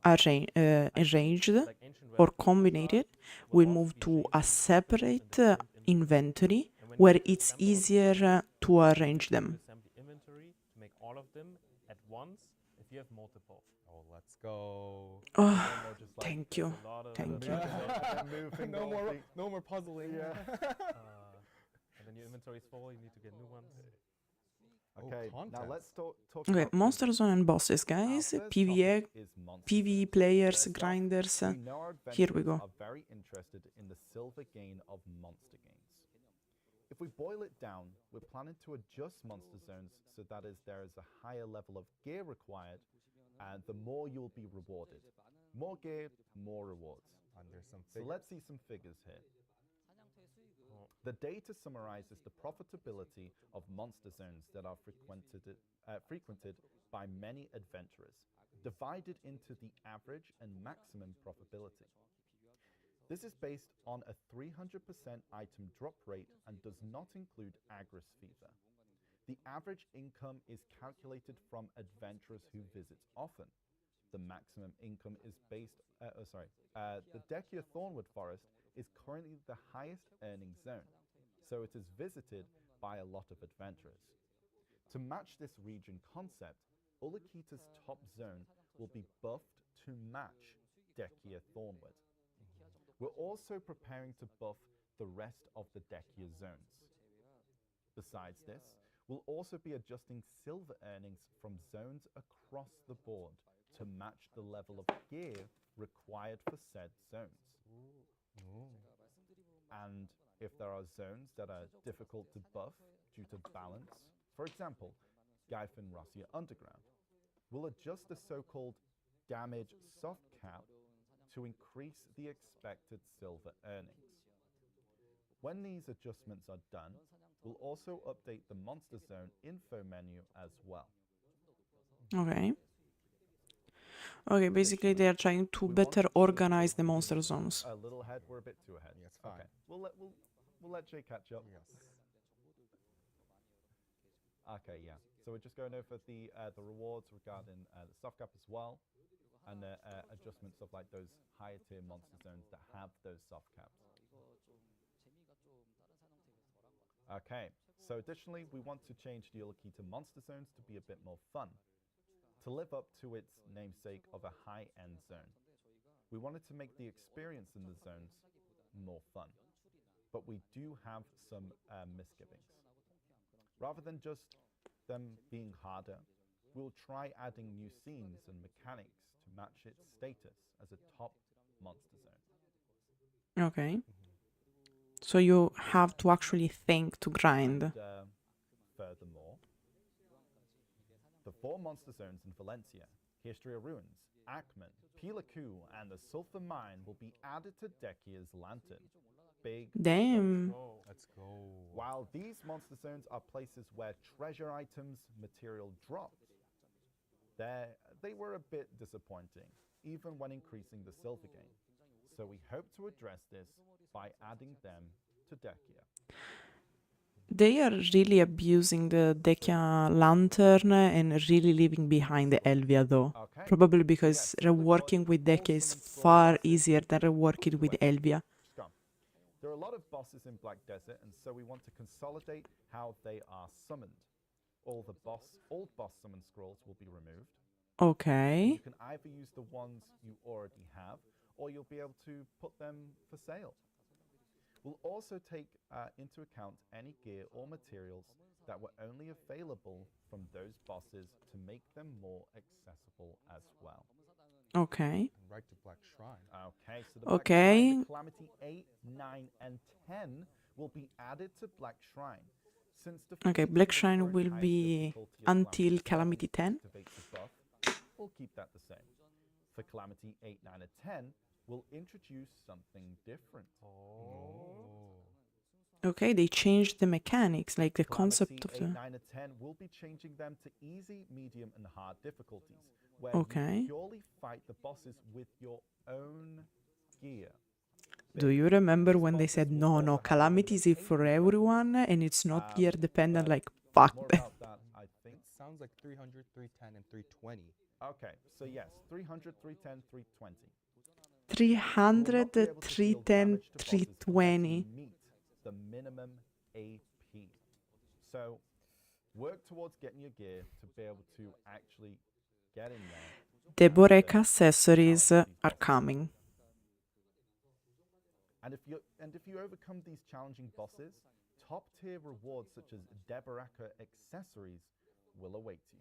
[SPEAKER 1] arranged
[SPEAKER 4] Like ancient
[SPEAKER 1] or
[SPEAKER 4] recipes
[SPEAKER 1] combined will move to a separate inventory
[SPEAKER 4] and when
[SPEAKER 1] where
[SPEAKER 4] you
[SPEAKER 1] it's
[SPEAKER 4] assemble all the
[SPEAKER 1] easier
[SPEAKER 4] items,
[SPEAKER 1] to arrange them.
[SPEAKER 4] assembly inventory to make all of them at once if you have multiple.
[SPEAKER 2] Oh, let's go.
[SPEAKER 1] Oh,
[SPEAKER 3] And they're just like,
[SPEAKER 1] thank you.
[SPEAKER 4] A lot of
[SPEAKER 1] Thank you.
[SPEAKER 3] moving
[SPEAKER 2] no
[SPEAKER 3] all
[SPEAKER 2] more,
[SPEAKER 3] the-
[SPEAKER 2] no more puzzling.
[SPEAKER 3] Yeah.
[SPEAKER 4] And then your inventory is full, you need to get new ones.
[SPEAKER 3] Okay, now
[SPEAKER 2] contents.
[SPEAKER 3] let's talk
[SPEAKER 1] Okay,
[SPEAKER 3] about
[SPEAKER 1] Monster Zone and bosses,
[SPEAKER 3] Our
[SPEAKER 1] guys.
[SPEAKER 3] first
[SPEAKER 1] PvE,
[SPEAKER 3] topic is monster
[SPEAKER 1] PvE
[SPEAKER 3] zones.
[SPEAKER 1] players,
[SPEAKER 3] First off,
[SPEAKER 1] grinders.
[SPEAKER 3] we know our
[SPEAKER 1] Here we
[SPEAKER 3] adventurers
[SPEAKER 1] go.
[SPEAKER 3] are very interested in the silver gain of monster gains. If we boil it down, we're planning to adjust monster zones so that is there is a higher level of gear required, and the more you'll be rewarded. More gear, more rewards.
[SPEAKER 2] And there's some
[SPEAKER 3] So let's see some figures here. The data summarizes the profitability of monster zones that are frequented by many adventurers, divided into the average and maximum profitability. This is based on a 300% item drop rate and does not include Agris fever. The average income is calculated from adventurers who visit often. The maximum income is based, the Dekia Thornwood Forest is currently the highest earning zone, so it is visited by a lot of adventurers. To match this region concept, Ulukita's top zone will be buffed to match Dekia Thornwood. We're also preparing to buff the rest of the Dekia zones. Besides this, we'll also be adjusting silver earnings from zones across the board to match the level of gear required for said zones. And if there are zones that are difficult to buff due to balance, for example, Calpheon Underground, we'll adjust the so-called damage soft cap to increase the expected silver earnings. When these adjustments are done, we'll also update the monster zone info menu as well.
[SPEAKER 1] Okay. Okay, basically they are trying to better organize the monster zones.
[SPEAKER 3] A little ahead, we're a bit too ahead.
[SPEAKER 2] Yeah, it's fine.
[SPEAKER 3] Okay, we'll let Jay catch up.
[SPEAKER 2] Yes.
[SPEAKER 3] Okay, yeah. So we're just going over the rewards regarding the soft cap as well, and the adjustments of like those higher tier monster zones that have those soft caps. Okay, so additionally, we want to change the Yellow Key to monster zones to be a bit more fun, to live up to its namesake of a high-end zone. We wanted to make the experience in the zones more fun, but we do have some misgivings. Rather than just them being harder, we'll try adding new scenes and mechanics to match its status as a top monster zone.
[SPEAKER 1] Okay. So you have to actually think to grind.
[SPEAKER 3] And, furthermore, the 4 monster zones in Valencia, History of Ruins, Ackman, Pilaku, and the Sulphur Mine will be added to Decia's Lantern. Big
[SPEAKER 1] Damn.
[SPEAKER 2] Let's go.
[SPEAKER 3] While these monster zones are places where treasure items material dropped, they were a bit disappointing, even when increasing the silver gain. So we hope to address this by adding them to Decia.
[SPEAKER 1] They are really abusing the Decia lantern and really leaving behind the Elvia though.
[SPEAKER 3] Okay.
[SPEAKER 1] Probably because reworking with Decia is far easier than reworking with Elvia.
[SPEAKER 3] Scum. There are a lot of bosses in Black Desert, and so we want to consolidate how they are summoned. All the old boss summon scrolls will be removed.
[SPEAKER 1] Okay.
[SPEAKER 3] You can either use the ones you already have, or you'll be able to put them for sale. We'll also take into account any gear or materials that were only available from those bosses to make them more accessible as well.
[SPEAKER 1] Okay.
[SPEAKER 2] Right to Black Shrine.
[SPEAKER 3] Okay, so the Black
[SPEAKER 1] Okay.
[SPEAKER 3] Shrine, the Calamity 8, 9, and 10 will be added to Black Shrine. Since
[SPEAKER 1] Okay, Black Shrine will be until Calamity 10.
[SPEAKER 3] activates the buff, we'll keep that the same. For Calamity 8, 9, and 10, we'll introduce something different.
[SPEAKER 1] Okay, they changed the mechanics, like the concept
[SPEAKER 3] Calamity
[SPEAKER 1] of
[SPEAKER 3] 8,
[SPEAKER 1] the...
[SPEAKER 3] 9, and 10, we'll be changing them to easy, medium, and hard difficulties, where
[SPEAKER 1] Okay.
[SPEAKER 3] you purely fight the bosses with your own gear.
[SPEAKER 1] Do you remember when they said, no, Calamity is for everyone and it's not gear dependent? Like, fuck
[SPEAKER 3] More
[SPEAKER 1] them.
[SPEAKER 3] about that, I think.
[SPEAKER 2] Sounds like 300, 310, and 320.
[SPEAKER 3] Okay, so yes, 300, 310, 320.
[SPEAKER 1] 300, 310, 320.
[SPEAKER 3] Meet the minimum AP. So work towards getting your gear to be able to actually get in there.
[SPEAKER 1] The Borek accessories are coming.
[SPEAKER 3] And if you overcome these challenging bosses, top tier rewards such as Deboraka accessories will await you.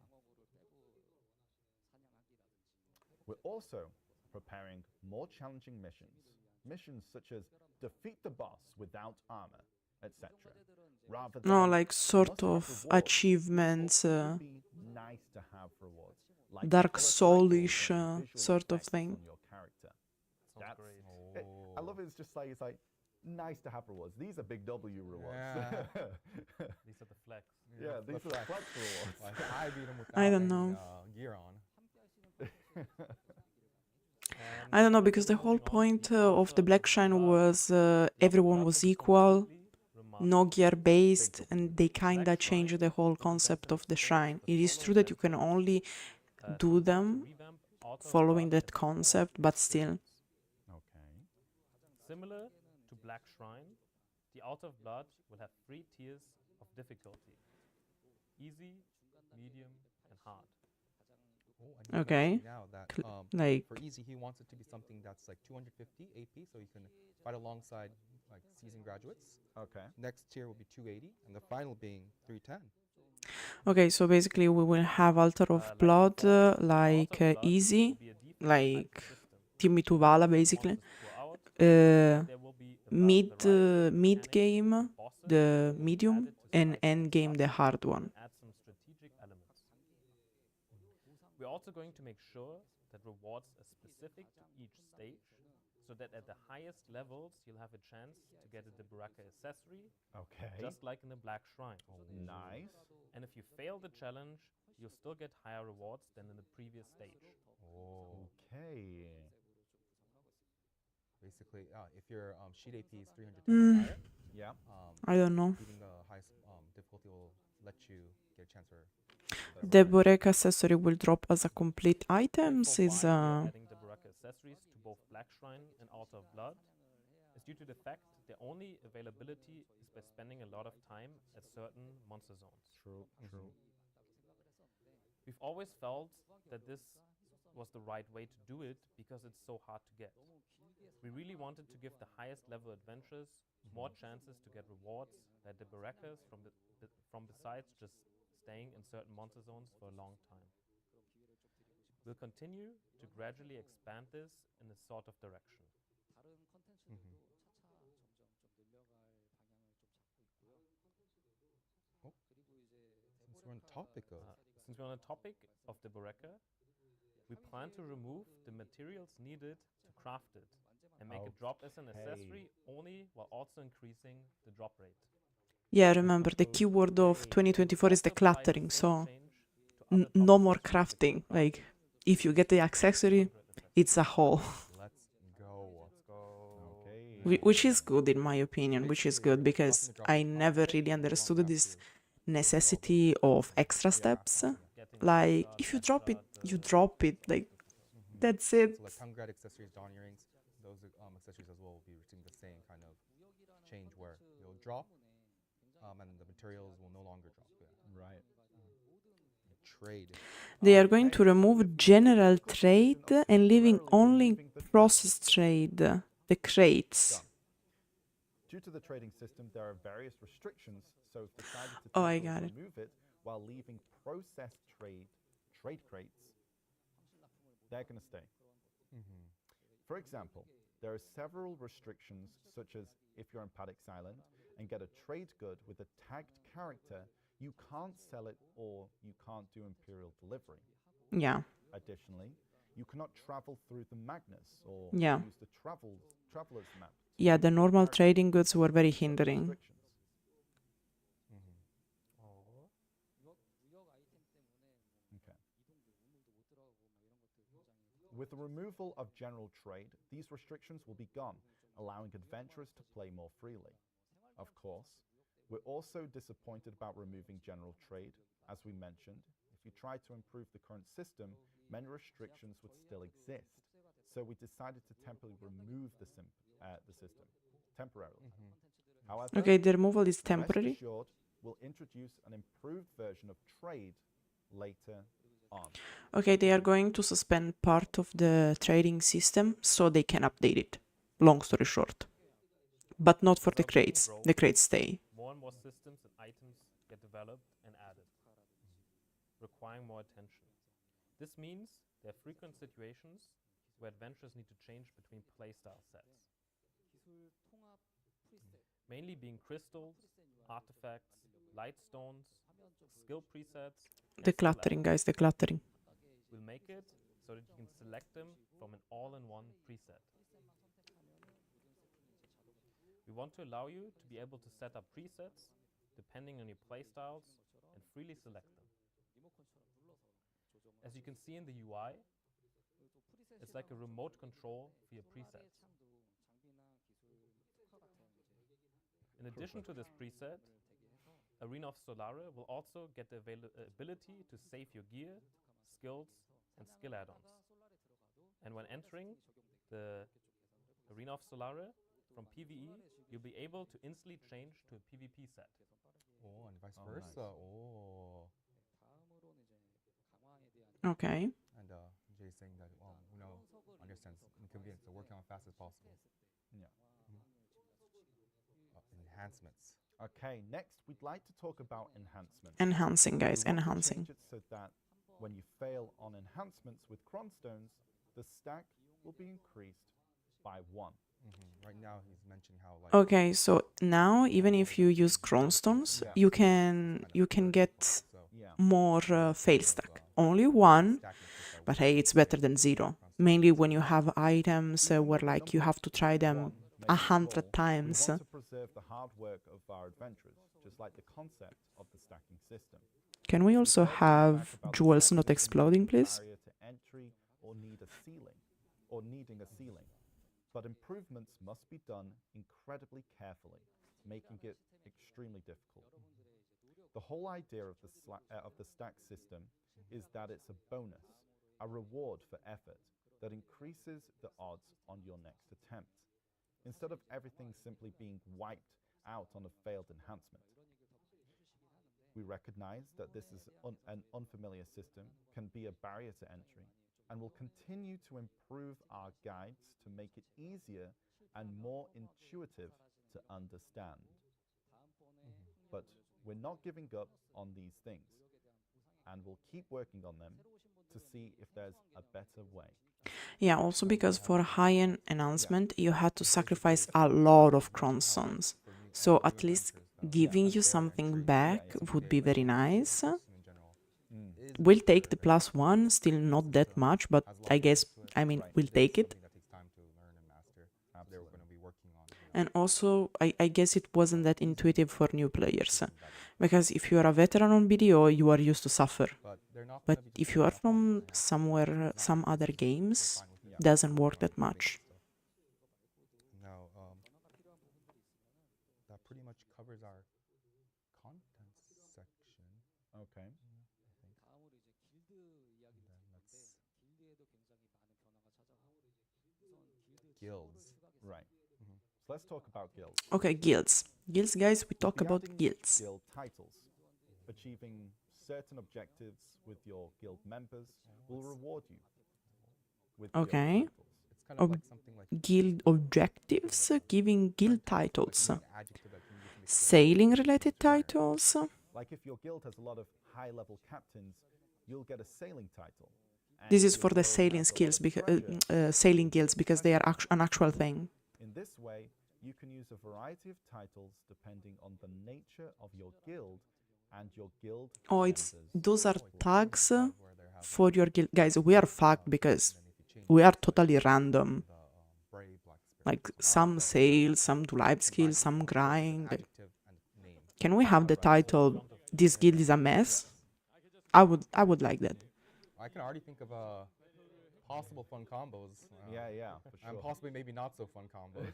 [SPEAKER 3] We're also preparing more challenging missions. Missions such as defeat the boss without armor, etc. Rather than
[SPEAKER 1] No, like sort
[SPEAKER 3] must-have
[SPEAKER 1] of
[SPEAKER 3] rewards,
[SPEAKER 1] achievements,
[SPEAKER 3] would be nice to have rewards, like
[SPEAKER 1] Dark
[SPEAKER 3] color
[SPEAKER 1] Soulish
[SPEAKER 3] cycles and visual
[SPEAKER 1] sort of
[SPEAKER 3] effects
[SPEAKER 1] thing.
[SPEAKER 3] on your character.
[SPEAKER 4] Sounds
[SPEAKER 3] That's-
[SPEAKER 4] great.
[SPEAKER 3] I love it. It's just like nice to have rewards. These are big W rewards.
[SPEAKER 2] Yeah.
[SPEAKER 4] These are the flex.
[SPEAKER 3] Yeah, these are
[SPEAKER 2] flex.
[SPEAKER 3] flex rewards.
[SPEAKER 2] Like, I beat him without
[SPEAKER 1] I don't
[SPEAKER 2] any,
[SPEAKER 1] know.
[SPEAKER 2] Gear on.
[SPEAKER 1] I don't know, because the whole point of the Black Shrine was everyone was equal, no gear based, and they kinda changed the whole concept of the shrine. It is true that you can only do them following that concept, but still.
[SPEAKER 3] Okay.
[SPEAKER 4] Similar to Black Shrine, the Out of Blood will have 3 tiers of difficulty: easy, medium, and hard.
[SPEAKER 2] Oh, I know
[SPEAKER 1] Okay.
[SPEAKER 2] Now that
[SPEAKER 1] Like,
[SPEAKER 2] for easy, he wants it to be something that's like 250 AP, so you can fight alongside like seasoned graduates.
[SPEAKER 3] Okay.
[SPEAKER 2] Next tier will be 280, and the final being 310.
[SPEAKER 1] okay, so basically we will have Altar of Blood, like easy, like Timmy Tuvala basically. mid game, the medium, and end game, the hard one.
[SPEAKER 4] Add some strategic elements. We're also going to make sure that rewards are specific to each stage, so that at the highest levels you'll have a chance to get a De Baraka accessory,
[SPEAKER 3] Okay.
[SPEAKER 4] just like in the Black Shrine.
[SPEAKER 3] Nice.
[SPEAKER 4] And if you fail the challenge, you'll still get higher rewards than in the previous stage.
[SPEAKER 2] Oh.
[SPEAKER 3] Okay.
[SPEAKER 2] Basically, if your sheet AP is 300 times or higher,
[SPEAKER 3] Yeah.
[SPEAKER 1] I don't know.
[SPEAKER 2] beating the highest difficulty will let you get a chance for.
[SPEAKER 1] The Borek accessory will drop as a complete items.
[SPEAKER 4] For
[SPEAKER 1] Is
[SPEAKER 4] why we are adding the Baraka accessories to both Black Shrine and Altar of Blood is due to the fact their only availability is by spending a lot of time at certain monster zones.
[SPEAKER 3] True. True.
[SPEAKER 4] We've always felt that this was the right way to do it because it's so hard to get. We really wanted to give the highest level adventurers more chances to get rewards that the Barakas from besides just staying in certain monster zones for a long time. We'll continue to gradually expand this in a sort of direction.
[SPEAKER 2] Since we're on the topic of
[SPEAKER 4] Since we're on the topic of the Baraka, we plan to remove the materials needed to craft it and make it drop as an accessory only, while also increasing the drop rate.
[SPEAKER 1] yeah, remember the keyword of 2024 is decluttering, so no more crafting. Like, if you get the accessory, it's a haul.
[SPEAKER 2] let's go.
[SPEAKER 3] Okay.
[SPEAKER 1] Which is good in my opinion, which is good because I never really understood this necessity of extra steps. Like, if you drop it, you drop it. Like, that's it.
[SPEAKER 2] So like Congrad accessories, Dawn earrings, those accessories as well will be receiving the same kind of change where you'll drop, and the materials will no longer drop. Yeah.
[SPEAKER 3] Right.
[SPEAKER 2] Trade.
[SPEAKER 1] They are going to remove general trade and leaving only process trade, the crates.
[SPEAKER 3] Due to the trading system, there are various restrictions, so it's decided to
[SPEAKER 1] Oh, I
[SPEAKER 3] temporarily
[SPEAKER 1] got it.
[SPEAKER 3] remove it while leaving processed trade crates. They're going to stay. For example, there are several restrictions, such as if you're on Paddock's Island and get a trade good with a tagged character, you can't sell it or you can't do Imperial delivery.
[SPEAKER 1] Yeah.
[SPEAKER 3] Additionally, you cannot travel through the Magnus or
[SPEAKER 1] Yeah.
[SPEAKER 3] use the traveler's map.
[SPEAKER 1] Yeah, the normal trading goods were very hindering.
[SPEAKER 3] Restrictions. Okay. With the removal of general trade, these restrictions will be gone, allowing adventurers to play more freely. Of course, we're also disappointed about removing general trade. As we mentioned, if you try to improve the current system, many restrictions would still exist. So we decided to temporarily remove the system, temporarily. However,
[SPEAKER 1] Okay, the removal is
[SPEAKER 3] rest
[SPEAKER 1] temporary.
[SPEAKER 3] assured, we'll introduce an improved version of trade later on.
[SPEAKER 1] Okay, they are going to suspend part of the trading system so they can update it. Long story short. But not for the crates. The crates stay.
[SPEAKER 4] More and more systems and items get developed and added, requiring more attention. This means there are frequent situations where adventurers need to change between playstyle sets, mainly being crystals, artifacts, light stones, skill presets. and
[SPEAKER 1] The
[SPEAKER 4] skill
[SPEAKER 1] cluttering,
[SPEAKER 4] add-ons.
[SPEAKER 1] guys, the cluttering.
[SPEAKER 4] We'll make it so that you can select them from an all-in-one preset. We want to allow you to be able to set up presets depending on your playstyles and freely select them. As you can see in the UI, it's like a remote control for your presets. In addition to this preset, Arena of Solare will also get the ability to save your gear, skills, and skill add-ons. And when entering the Arena of Solare from PvE, you'll be able to instantly change to a PvP set.
[SPEAKER 2] Oh, and vice
[SPEAKER 3] Oh,
[SPEAKER 2] versa.
[SPEAKER 3] nice.
[SPEAKER 2] Oh.
[SPEAKER 1] Okay.
[SPEAKER 2] And Jay's saying that, well, understands inconvenience, so working on as fast as possible.
[SPEAKER 3] Yeah.
[SPEAKER 2] Enhancements.
[SPEAKER 3] Okay, next we'd like to talk about enhancements.
[SPEAKER 1] Enhancing, guys,
[SPEAKER 3] We want to
[SPEAKER 1] enhancing.
[SPEAKER 3] change it so that when you fail on enhancements with Cronstones, the stack will be increased by 1.
[SPEAKER 2] Right now, he's mentioning how like
[SPEAKER 1] Okay, so now even if you use chromestones,
[SPEAKER 3] Yeah.
[SPEAKER 1] you can get
[SPEAKER 2] so
[SPEAKER 3] Yeah.
[SPEAKER 1] more fail stack. Only one, but hey, it's better than zero. Mainly when you have items where like you have to try them
[SPEAKER 3] Make
[SPEAKER 1] 100
[SPEAKER 3] it small.
[SPEAKER 1] times.
[SPEAKER 3] We want to preserve the hard work of our adventurers, just like the concept of the stacking system.
[SPEAKER 1] Can we
[SPEAKER 3] We've
[SPEAKER 1] also
[SPEAKER 3] heard feedback
[SPEAKER 1] have
[SPEAKER 3] about the
[SPEAKER 1] jewels
[SPEAKER 3] stacking
[SPEAKER 1] not
[SPEAKER 3] system
[SPEAKER 1] exploding,
[SPEAKER 3] being a
[SPEAKER 1] please?
[SPEAKER 3] barrier to entry or needing a ceiling. But improvements must be done incredibly carefully, making it extremely difficult. The whole idea of the stack system is that it's a bonus, a reward for effort that increases the odds on your next attempt, instead of everything simply being wiped out on a failed enhancement. We recognize that this is an unfamiliar system, can be a barrier to entry, and will continue to improve our guides to make it easier and more intuitive to understand. But we're not giving up on these things, and we'll keep working on them to see if there's a better way.
[SPEAKER 1] Yeah, also because for high-end enhancement, you had to sacrifice a lot of chromosomes. So at least giving you something back would be very nice. We'll take the +1, still not that much, but I guess, I mean, we'll take it. And also, I guess it wasn't that intuitive for new players. Because if you are a veteran on BDO, you are used to suffer. But if you are from somewhere, some other games, doesn't work that much.
[SPEAKER 2] Now, that pretty much covers our content section.
[SPEAKER 3] Okay.
[SPEAKER 2] Guilds.
[SPEAKER 3] Right. So let's talk about guilds.
[SPEAKER 1] Okay, guilds. Guilds, guys, we talk
[SPEAKER 3] Be
[SPEAKER 1] about
[SPEAKER 3] adding
[SPEAKER 1] guilds.
[SPEAKER 3] Guild titles. Achieving certain objectives with your guild members will reward you with
[SPEAKER 1] Okay.
[SPEAKER 3] guild titles.
[SPEAKER 2] It's kind of like something like
[SPEAKER 1] Guild objectives, giving guild titles.
[SPEAKER 2] an adjective that can be used to make
[SPEAKER 1] Sailing related titles.
[SPEAKER 3] Like if your guild has a lot of high-level captains, you'll get a sailing title. And
[SPEAKER 1] This
[SPEAKER 3] if
[SPEAKER 1] is
[SPEAKER 3] your
[SPEAKER 1] for the
[SPEAKER 3] guild
[SPEAKER 1] sailing
[SPEAKER 3] has a lot
[SPEAKER 1] skills,
[SPEAKER 3] of
[SPEAKER 1] because
[SPEAKER 3] treasure,
[SPEAKER 1] sailing guilds, because they are an actual thing.
[SPEAKER 3] in this way, you can use a variety of titles depending on the nature of your guild and your guild
[SPEAKER 1] Oh, it's
[SPEAKER 3] members.
[SPEAKER 1] those are tags for your guild. Guys, we are fucked because we are totally random. Like some sail, some do life skills, some grind. Can we have the title "This guild is a mess"? I would like that.
[SPEAKER 2] I can already think of possible fun combos.
[SPEAKER 3] Yeah, for sure.
[SPEAKER 2] And possibly maybe not so fun combos.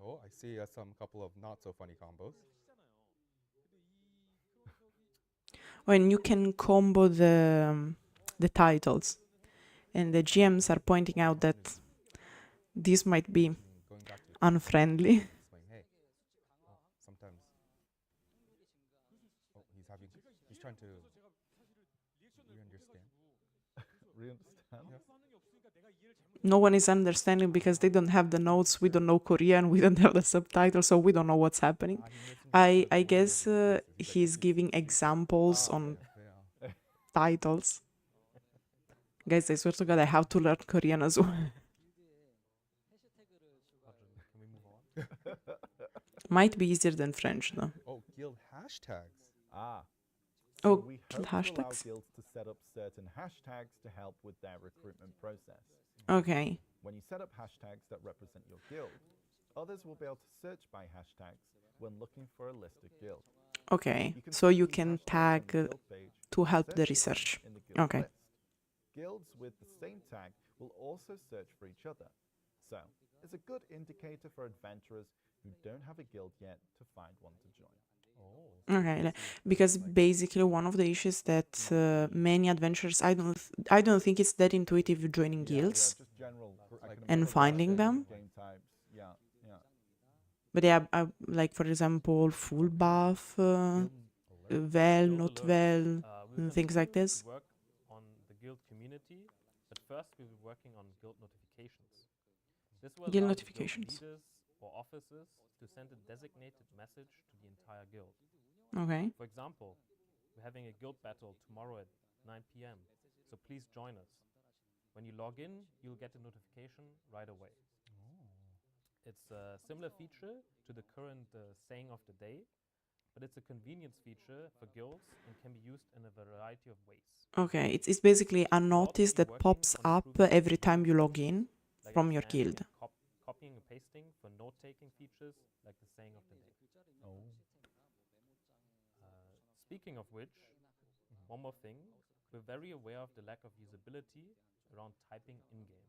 [SPEAKER 2] Oh, I see some couple of not so funny combos.
[SPEAKER 1] When you can combo the titles, and the GMs are pointing out that this might be
[SPEAKER 2] Going back to
[SPEAKER 1] unfriendly.
[SPEAKER 2] swing. Hey, sometimes. Oh, he's trying to re-understand.
[SPEAKER 3] Re-understand?
[SPEAKER 2] Yes.
[SPEAKER 1] No one is understanding because they don't have the notes. We don't know Korean. We don't have the subtitles, so we don't know what's happening. I guess he's giving examples on
[SPEAKER 2] Yeah.
[SPEAKER 1] titles. Guys, I swear to God, I have to learn Korean as well.
[SPEAKER 2] Can we move on?
[SPEAKER 1] Might be easier than French, though.
[SPEAKER 2] Oh, guild hashtags.
[SPEAKER 3] Ah.
[SPEAKER 1] Oh,
[SPEAKER 3] we
[SPEAKER 1] guild
[SPEAKER 3] hope to allow
[SPEAKER 1] hashtags?
[SPEAKER 3] guilds to set up certain hashtags to help with their recruitment process.
[SPEAKER 1] Okay.
[SPEAKER 3] When you set up hashtags that represent your guild, others will be able to search by hashtags when looking for a listed guild.
[SPEAKER 1] Okay.
[SPEAKER 3] You can
[SPEAKER 1] So
[SPEAKER 3] see
[SPEAKER 1] you
[SPEAKER 3] these
[SPEAKER 1] can
[SPEAKER 3] hashtags on
[SPEAKER 1] tag
[SPEAKER 3] the guild page
[SPEAKER 1] to help the
[SPEAKER 3] search
[SPEAKER 1] research.
[SPEAKER 3] in the guild
[SPEAKER 1] Okay.
[SPEAKER 3] list. Guilds with the same tag will also search for each other. So, it's a good indicator for adventurers who don't have a guild yet to find one to join.
[SPEAKER 1] Okay, because basically one of the issues that many adventurers, I don't think it's that intuitive joining guilds.
[SPEAKER 3] Just general
[SPEAKER 1] And finding them.
[SPEAKER 3] Game types. Yeah.
[SPEAKER 1] But yeah, like for example, full buff, well, not well, things like this.
[SPEAKER 4] Work on the guild community, but first we will be working on guild notifications. This will
[SPEAKER 1] Guild
[SPEAKER 4] allow the
[SPEAKER 1] notifications.
[SPEAKER 4] guild leaders or officers to send a designated message to the entire guild.
[SPEAKER 1] Okay.
[SPEAKER 4] For example, we're having a guild battle tomorrow at 9 p.m. so please join us. When you log in, you'll get a notification right away. It's a similar feature to the current saying of the day, but it's a convenience feature for guilds and can be used in a variety of ways.
[SPEAKER 1] Okay, it's basically a notice that
[SPEAKER 4] working
[SPEAKER 1] pops
[SPEAKER 4] on
[SPEAKER 1] up
[SPEAKER 4] improving
[SPEAKER 1] every time you log in
[SPEAKER 4] like
[SPEAKER 1] from your
[SPEAKER 4] scanning
[SPEAKER 1] guild.
[SPEAKER 4] and copying and pasting for note-taking features like the saying of the day.
[SPEAKER 3] Oh.
[SPEAKER 4] Speaking of which, one more thing, we're very aware of the lack of usability around typing in-game.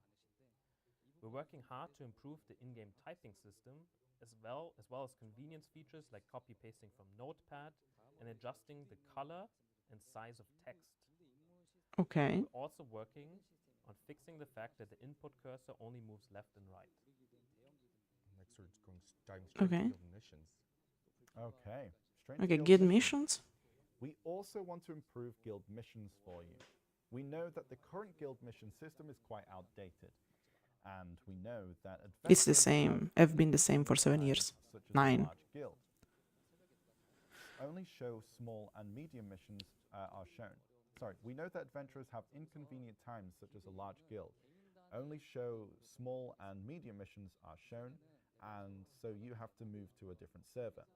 [SPEAKER 4] We're working hard to improve the in-game typing system as well as convenience features like copy-pasting from Notepad and adjusting the color and size of text.
[SPEAKER 1] Okay.
[SPEAKER 4] We're also working on fixing the fact that the input cursor only moves left and right.
[SPEAKER 2] Next, we're just diving straight
[SPEAKER 1] Okay.
[SPEAKER 2] to guild missions.
[SPEAKER 3] Okay. Straight to
[SPEAKER 1] Okay,
[SPEAKER 3] guild
[SPEAKER 1] guild
[SPEAKER 3] missions.
[SPEAKER 1] missions.
[SPEAKER 3] We also want to improve guild missions for you. We know that the current guild mission system is quite outdated, and we know that
[SPEAKER 1] It's the
[SPEAKER 3] adventurers
[SPEAKER 1] same.
[SPEAKER 3] have
[SPEAKER 1] Have been the same for 7
[SPEAKER 3] times,
[SPEAKER 1] years.
[SPEAKER 3] such as
[SPEAKER 1] 9.
[SPEAKER 3] a large guild. Only show small and medium missions are shown. Sorry, we know that adventurers have inconvenient times, such as a large guild. Only show small and medium missions are shown, and so you have to move to a different server.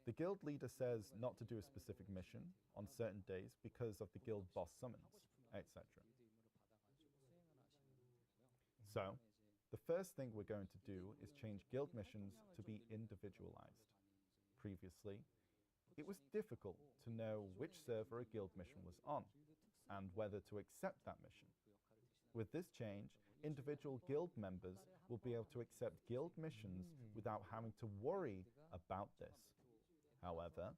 [SPEAKER 3] The guild leader says not to do a specific mission on certain days because of the guild boss summons, etc. So, the first thing we're going to do is change guild missions to be individualized. Previously, it was difficult to know which server a guild mission was on and whether to accept that mission. With this change, individual guild members will be able to accept guild missions without having to worry about this. However,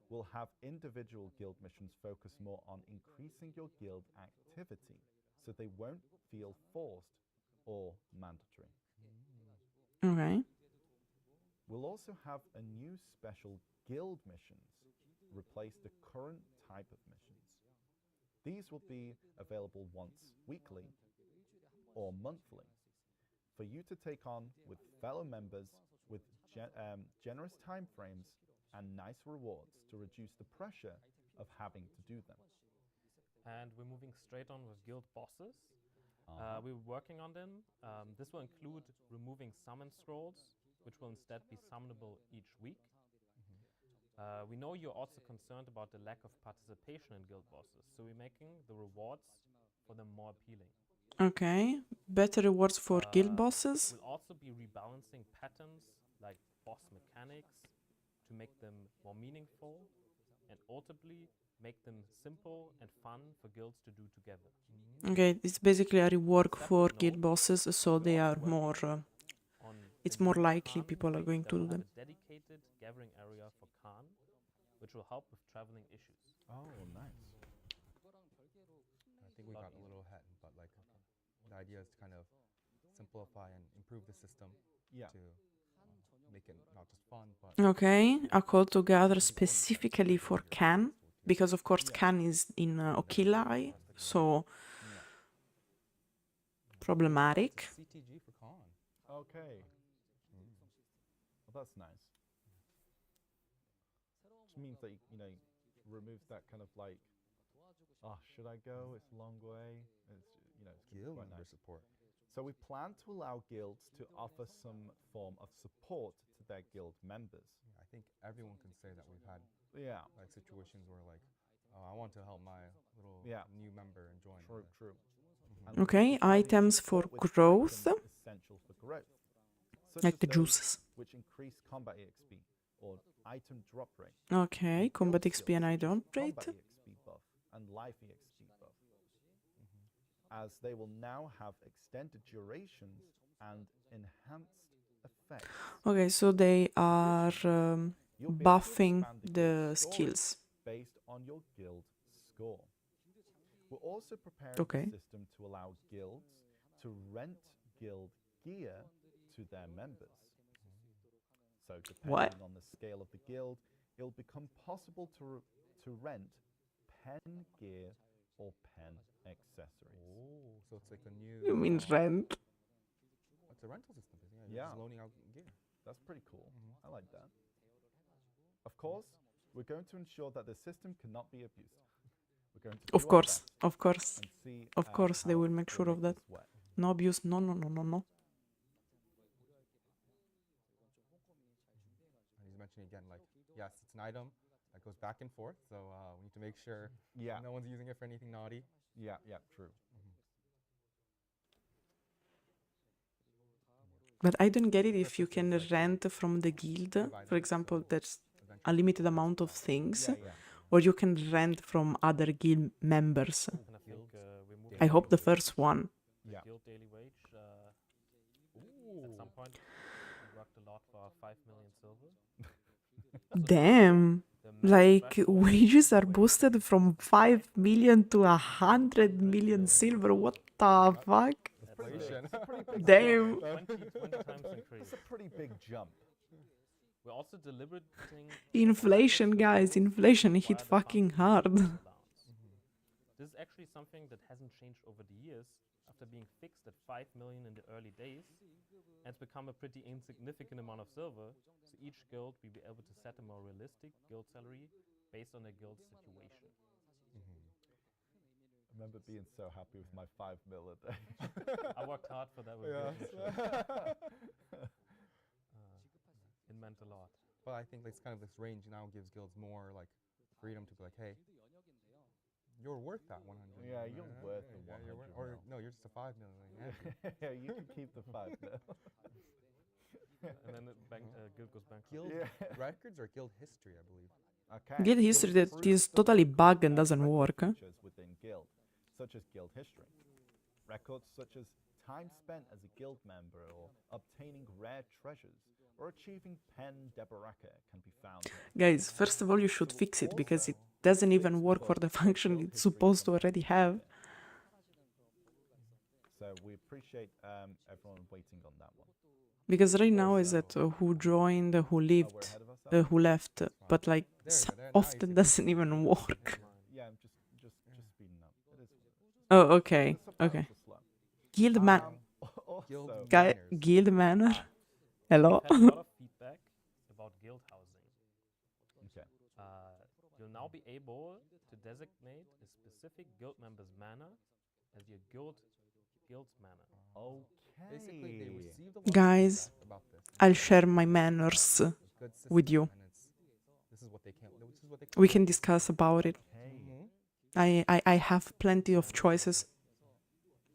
[SPEAKER 3] we'll have individual guild missions focus more on increasing your guild activity, so they won't feel forced or mandatory.
[SPEAKER 1] Okay.
[SPEAKER 3] We'll also have a new special guild missions replace the current type of missions. These will be available once weekly or monthly for you to take on with fellow members with generous time frames and nice rewards to reduce the pressure of having to do them.
[SPEAKER 4] And we're moving straight on with guild bosses. We're working on them. This will include removing summon scrolls, which will instead be summonable each week. We know you're also concerned about the lack of participation in guild bosses, so we're making the rewards for them more appealing.
[SPEAKER 1] Okay. Better rewards for guild bosses.
[SPEAKER 4] We'll also be rebalancing patterns like boss mechanics to make them more meaningful and ultimately make them simple and fun for guilds to do together.
[SPEAKER 1] Okay, it's basically a rework
[SPEAKER 4] Separate
[SPEAKER 1] for
[SPEAKER 4] note,
[SPEAKER 1] guild bosses, so
[SPEAKER 4] we're
[SPEAKER 1] they
[SPEAKER 4] also
[SPEAKER 1] are
[SPEAKER 4] working
[SPEAKER 1] more.
[SPEAKER 4] on
[SPEAKER 1] It's
[SPEAKER 4] a
[SPEAKER 1] more
[SPEAKER 4] new
[SPEAKER 1] likely
[SPEAKER 4] Khan
[SPEAKER 1] people are
[SPEAKER 4] base
[SPEAKER 1] going
[SPEAKER 4] that
[SPEAKER 1] to
[SPEAKER 4] will
[SPEAKER 1] do
[SPEAKER 4] have
[SPEAKER 1] them.
[SPEAKER 4] a dedicated gathering area for Khan, which will help with traveling issues.
[SPEAKER 3] Oh, nice.
[SPEAKER 2] I think we got a little ahead, but like the idea is to kind of simplify and improve the system
[SPEAKER 3] Yeah.
[SPEAKER 2] to make it not just fun, but
[SPEAKER 1] Okay, a call to gather specifically for Khan, because of course
[SPEAKER 3] Yeah.
[SPEAKER 1] Khan is in Okilai, so
[SPEAKER 3] Yeah.
[SPEAKER 1] problematic.
[SPEAKER 2] CTG for Khan.
[SPEAKER 3] Okay. Well, that's nice. Which means that, removes that kind of like, oh, should I go? It's a long way. It's
[SPEAKER 2] Guild
[SPEAKER 3] quite
[SPEAKER 2] member
[SPEAKER 3] nice.
[SPEAKER 2] support.
[SPEAKER 3] So we plan to allow guilds to offer some form of support to their guild members.
[SPEAKER 2] Yeah, I think everyone can say that we've had
[SPEAKER 3] Yeah.
[SPEAKER 2] like situations where like, oh, I want to help my little
[SPEAKER 3] Yeah.
[SPEAKER 2] new member and join.
[SPEAKER 3] True,
[SPEAKER 2] but-
[SPEAKER 3] true.
[SPEAKER 2] Mhm.
[SPEAKER 3] And we'll be
[SPEAKER 1] Okay,
[SPEAKER 3] providing
[SPEAKER 1] items for
[SPEAKER 3] support with
[SPEAKER 1] growth,
[SPEAKER 3] items essential for growth, such
[SPEAKER 1] like
[SPEAKER 3] as
[SPEAKER 1] the
[SPEAKER 3] those
[SPEAKER 1] juices.
[SPEAKER 3] which increase combat EXP or item drop rate.
[SPEAKER 1] Okay,
[SPEAKER 3] and
[SPEAKER 1] combat
[SPEAKER 3] guild
[SPEAKER 1] XP and
[SPEAKER 3] skills,
[SPEAKER 1] item
[SPEAKER 3] such as
[SPEAKER 1] rate.
[SPEAKER 3] combat EXP buff and life EXP buff, as they will now have extended durations and enhanced effects.
[SPEAKER 1] Okay, so they are
[SPEAKER 3] You'll be able to
[SPEAKER 1] buffing
[SPEAKER 3] expand the
[SPEAKER 1] the
[SPEAKER 3] guild scoring
[SPEAKER 1] skills.
[SPEAKER 3] based on your guild score. We're also preparing
[SPEAKER 1] Okay.
[SPEAKER 3] the system to allow guilds to rent guild gear to their members. So depending
[SPEAKER 1] What?
[SPEAKER 3] on the scale of the guild, it'll become possible to rent pen gear or pen accessories.
[SPEAKER 2] Oh, so it's like a new.
[SPEAKER 1] You mean rent?
[SPEAKER 2] It's a rental system. Yeah, you're
[SPEAKER 3] Yeah.
[SPEAKER 2] just loaning out gear.
[SPEAKER 3] That's pretty cool. I like that. Of course, we're going to ensure that the system cannot be abused. We're going to
[SPEAKER 1] Of
[SPEAKER 3] do our
[SPEAKER 1] course,
[SPEAKER 3] best
[SPEAKER 1] of course.
[SPEAKER 3] and see
[SPEAKER 1] Of course, they
[SPEAKER 3] how
[SPEAKER 1] will make
[SPEAKER 3] we
[SPEAKER 1] sure of that.
[SPEAKER 3] this work.
[SPEAKER 1] No abuse. No, no, no, no, no.
[SPEAKER 2] And he's mentioning again, like, yes, it's an item that goes back and forth, so we need to make sure
[SPEAKER 3] Yeah,
[SPEAKER 2] no one's using it for anything naughty.
[SPEAKER 3] yeah, true.
[SPEAKER 1] But I don't get it if you can rent from the guild. For example, there's a limited amount of things,
[SPEAKER 3] Yeah,
[SPEAKER 1] or you can rent from other guild members.
[SPEAKER 4] And I think we're moving
[SPEAKER 1] I hope the
[SPEAKER 4] on to
[SPEAKER 1] first one.
[SPEAKER 3] yeah.
[SPEAKER 4] guild daily wage. At some point, we worked a lot for 5 million silver.
[SPEAKER 1] Damn.
[SPEAKER 4] The max
[SPEAKER 1] Like,
[SPEAKER 4] threshold
[SPEAKER 1] wages are
[SPEAKER 4] wage
[SPEAKER 1] boosted from 5 million to 100 million silver. What the fuck?
[SPEAKER 3] It's pretty big.
[SPEAKER 2] Inflation.
[SPEAKER 3] It's a pretty big
[SPEAKER 1] Damn.
[SPEAKER 3] jump.
[SPEAKER 4] 20 times increase.
[SPEAKER 3] It's a pretty big jump.
[SPEAKER 4] We're also deliberating
[SPEAKER 1] Inflation, guys. Inflation hit fucking hard.
[SPEAKER 4] This is actually something that hasn't changed over the years after being fixed at 5 million in the early days, and it's become a pretty insignificant amount of silver. So each guild will be able to set a more realistic guild salary based on their guild's situation.
[SPEAKER 3] I remember being so happy with my 5 mil a day.
[SPEAKER 4] I worked hard for that with
[SPEAKER 2] Yeah.
[SPEAKER 4] It meant a lot.
[SPEAKER 2] But I think this kind of this range now gives guilds more like freedom to be like, hey, you're worth that 100.
[SPEAKER 3] Yeah, you're worth the
[SPEAKER 2] yeah,
[SPEAKER 3] 100
[SPEAKER 2] or
[SPEAKER 3] mil.
[SPEAKER 2] no, you're just a 5 million.
[SPEAKER 3] Yeah, you can keep the 5 mil.
[SPEAKER 4] And then the guild goes bankrupt.
[SPEAKER 2] Guild
[SPEAKER 3] Yeah.
[SPEAKER 2] records or guild history, I believe.
[SPEAKER 3] Okay.
[SPEAKER 1] Guild
[SPEAKER 3] will
[SPEAKER 1] history that
[SPEAKER 3] improve
[SPEAKER 1] is
[SPEAKER 3] some
[SPEAKER 1] totally
[SPEAKER 3] of
[SPEAKER 1] bugged and
[SPEAKER 3] the
[SPEAKER 1] doesn't
[SPEAKER 3] record
[SPEAKER 1] work.
[SPEAKER 3] features within guild, such as guild history. Records such as time spent as a guild member or obtaining rare treasures or achieving pen de baraka can be found here.
[SPEAKER 1] Guys, first of all, you should fix it because it doesn't even work for the function it's supposed to already have.
[SPEAKER 3] So we appreciate everyone waiting on that one.
[SPEAKER 1] Because right now is that who joined, who
[SPEAKER 3] Oh, we're
[SPEAKER 1] lived,
[SPEAKER 3] ahead of ourselves?
[SPEAKER 1] who left, but like
[SPEAKER 2] There you go, there, now you
[SPEAKER 1] often
[SPEAKER 2] see
[SPEAKER 1] doesn't even work.
[SPEAKER 3] Yeah, I'm just speeding up. It is.
[SPEAKER 1] Oh, okay,
[SPEAKER 3] The subtitles
[SPEAKER 1] okay.
[SPEAKER 3] are slow.
[SPEAKER 1] Guild man,
[SPEAKER 2] Guild
[SPEAKER 3] Also,
[SPEAKER 2] manners.
[SPEAKER 1] guild manner. Hello.
[SPEAKER 4] We've had a lot of feedback about guild housing.
[SPEAKER 3] okay.
[SPEAKER 4] You'll now be able to designate a specific guild member's manor as your guild's manor.
[SPEAKER 2] Basically, they
[SPEAKER 3] Okay.
[SPEAKER 2] received a lot of
[SPEAKER 1] Guys,
[SPEAKER 2] feedback about this.
[SPEAKER 1] I'll share my manners.
[SPEAKER 2] It's a good
[SPEAKER 1] with
[SPEAKER 2] system,
[SPEAKER 1] you.
[SPEAKER 2] and this is what they can. This is what they
[SPEAKER 1] We can discuss about it.
[SPEAKER 3] Okay.
[SPEAKER 1] I have plenty of choices.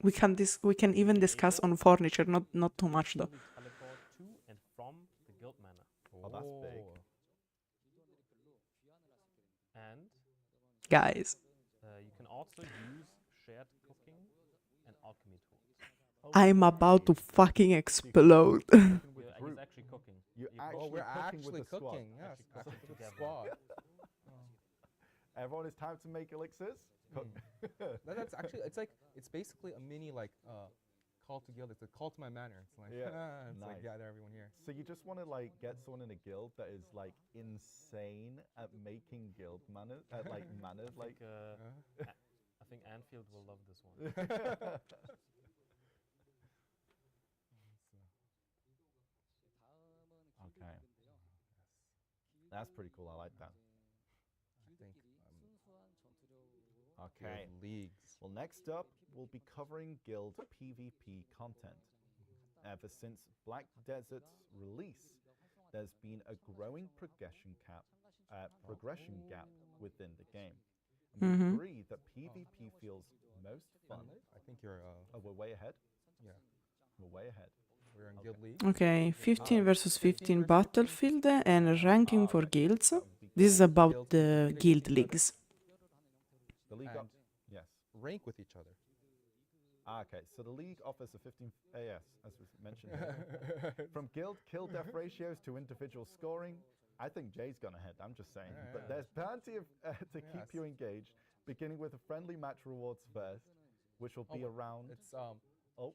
[SPEAKER 1] We can even discuss on furniture, not too much though.
[SPEAKER 4] Only teleport to and from the guild manor.
[SPEAKER 3] Oh, that's big.
[SPEAKER 4] And
[SPEAKER 1] Guys,
[SPEAKER 4] you can also use shared cooking and alchemy tools.
[SPEAKER 1] I'm about to fucking explode.
[SPEAKER 3] With
[SPEAKER 4] He's
[SPEAKER 3] group.
[SPEAKER 4] actually cooking.
[SPEAKER 3] You're
[SPEAKER 4] You
[SPEAKER 3] actually
[SPEAKER 2] Oh, we're
[SPEAKER 3] cooking with
[SPEAKER 2] actually
[SPEAKER 3] the squad.
[SPEAKER 2] cooking. Yes,
[SPEAKER 4] Actually
[SPEAKER 2] actually
[SPEAKER 4] cooking
[SPEAKER 2] with the
[SPEAKER 4] together.
[SPEAKER 2] squad.
[SPEAKER 3] Everyone, it's time to make elixirs. Cook.
[SPEAKER 2] That's actually it's basically a mini like call to guild. It's a call to my manor. It's like
[SPEAKER 3] Yeah,
[SPEAKER 2] it's like
[SPEAKER 3] nice.
[SPEAKER 2] gather everyone here.
[SPEAKER 3] So you just want to like get someone in a guild that is like insane at making guild manners, like manners, like.
[SPEAKER 4] I think Anfield will love this one.
[SPEAKER 3] Okay. That's pretty cool. I like that.
[SPEAKER 2] I think
[SPEAKER 3] Okay.
[SPEAKER 2] guild leagues.
[SPEAKER 3] Well, next up, we'll be covering guild PvP content. Ever since Black Desert's release, there's been a growing progression gap within the game. And we agree that PvP feels most fun.
[SPEAKER 2] I think you're
[SPEAKER 3] Oh, we're way ahead.
[SPEAKER 2] yeah.
[SPEAKER 3] We're way ahead.
[SPEAKER 2] We're in
[SPEAKER 3] Okay.
[SPEAKER 2] guild league.
[SPEAKER 1] Okay, 15 versus 15 battlefield and ranking for guilds. This is about the guild leagues.
[SPEAKER 3] The league
[SPEAKER 2] And
[SPEAKER 3] yes.
[SPEAKER 2] rank with each other.
[SPEAKER 3] Okay, so the league offers a 15 yes, as was mentioned earlier. From guild kill death ratios to individual scoring, I think Jay's gone ahead, I'm just saying.
[SPEAKER 2] Yeah,
[SPEAKER 3] But
[SPEAKER 2] yeah.
[SPEAKER 3] there's plenty of to keep
[SPEAKER 2] Yes.
[SPEAKER 3] you engaged, beginning with the friendly match rewards first, which will be
[SPEAKER 2] Oh,
[SPEAKER 3] around.
[SPEAKER 2] It's
[SPEAKER 3] Oh,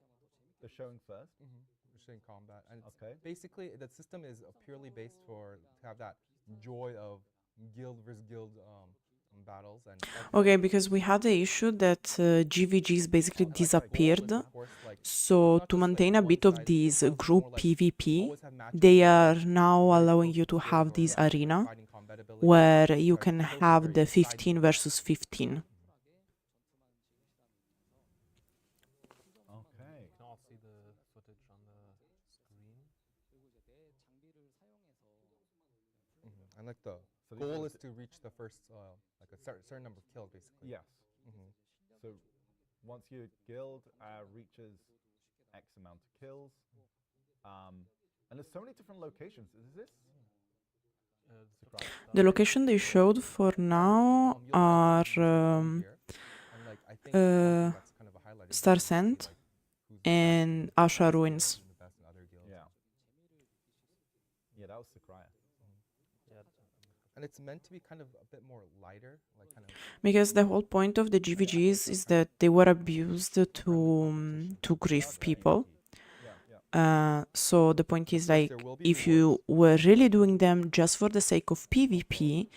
[SPEAKER 3] they're showing first.
[SPEAKER 2] we're saying combat, and it's
[SPEAKER 3] Okay.
[SPEAKER 2] basically the system is purely based for to have that joy of guild versus guild battles and.
[SPEAKER 1] Okay, because we had the issue that GVGs basically disappeared. So to maintain a bit of this group PvP, they are now allowing you to have this arena where you can have the 15 versus 15.
[SPEAKER 2] And like the
[SPEAKER 3] So these
[SPEAKER 2] goal
[SPEAKER 3] are
[SPEAKER 2] is to reach the first, like a certain number of kills, basically.
[SPEAKER 3] Yes.
[SPEAKER 2] Hmm.
[SPEAKER 3] So once your guild reaches X amount of kills, and there's so many different locations. Is this?
[SPEAKER 1] The location they showed for now
[SPEAKER 2] You'll
[SPEAKER 1] are
[SPEAKER 2] see here, and like I think one thing that's kind of a highlight is
[SPEAKER 1] Star
[SPEAKER 2] you can see,
[SPEAKER 1] Sand
[SPEAKER 2] like, who's the best
[SPEAKER 1] and
[SPEAKER 2] in
[SPEAKER 1] Asha
[SPEAKER 2] this guild
[SPEAKER 1] Ruins.
[SPEAKER 2] and the best in other guilds.
[SPEAKER 3] Yeah. Yeah, that was Sakraya.
[SPEAKER 4] Yeah,
[SPEAKER 2] And it's meant to be kind of a bit more lighter, like kind of
[SPEAKER 1] Because the whole point of the GVGs is that they were abused to grief people.
[SPEAKER 3] Yeah, yeah.
[SPEAKER 1] So the point is,
[SPEAKER 2] course,
[SPEAKER 1] like,
[SPEAKER 2] there will be
[SPEAKER 1] if you were really doing them just for the sake of PvP,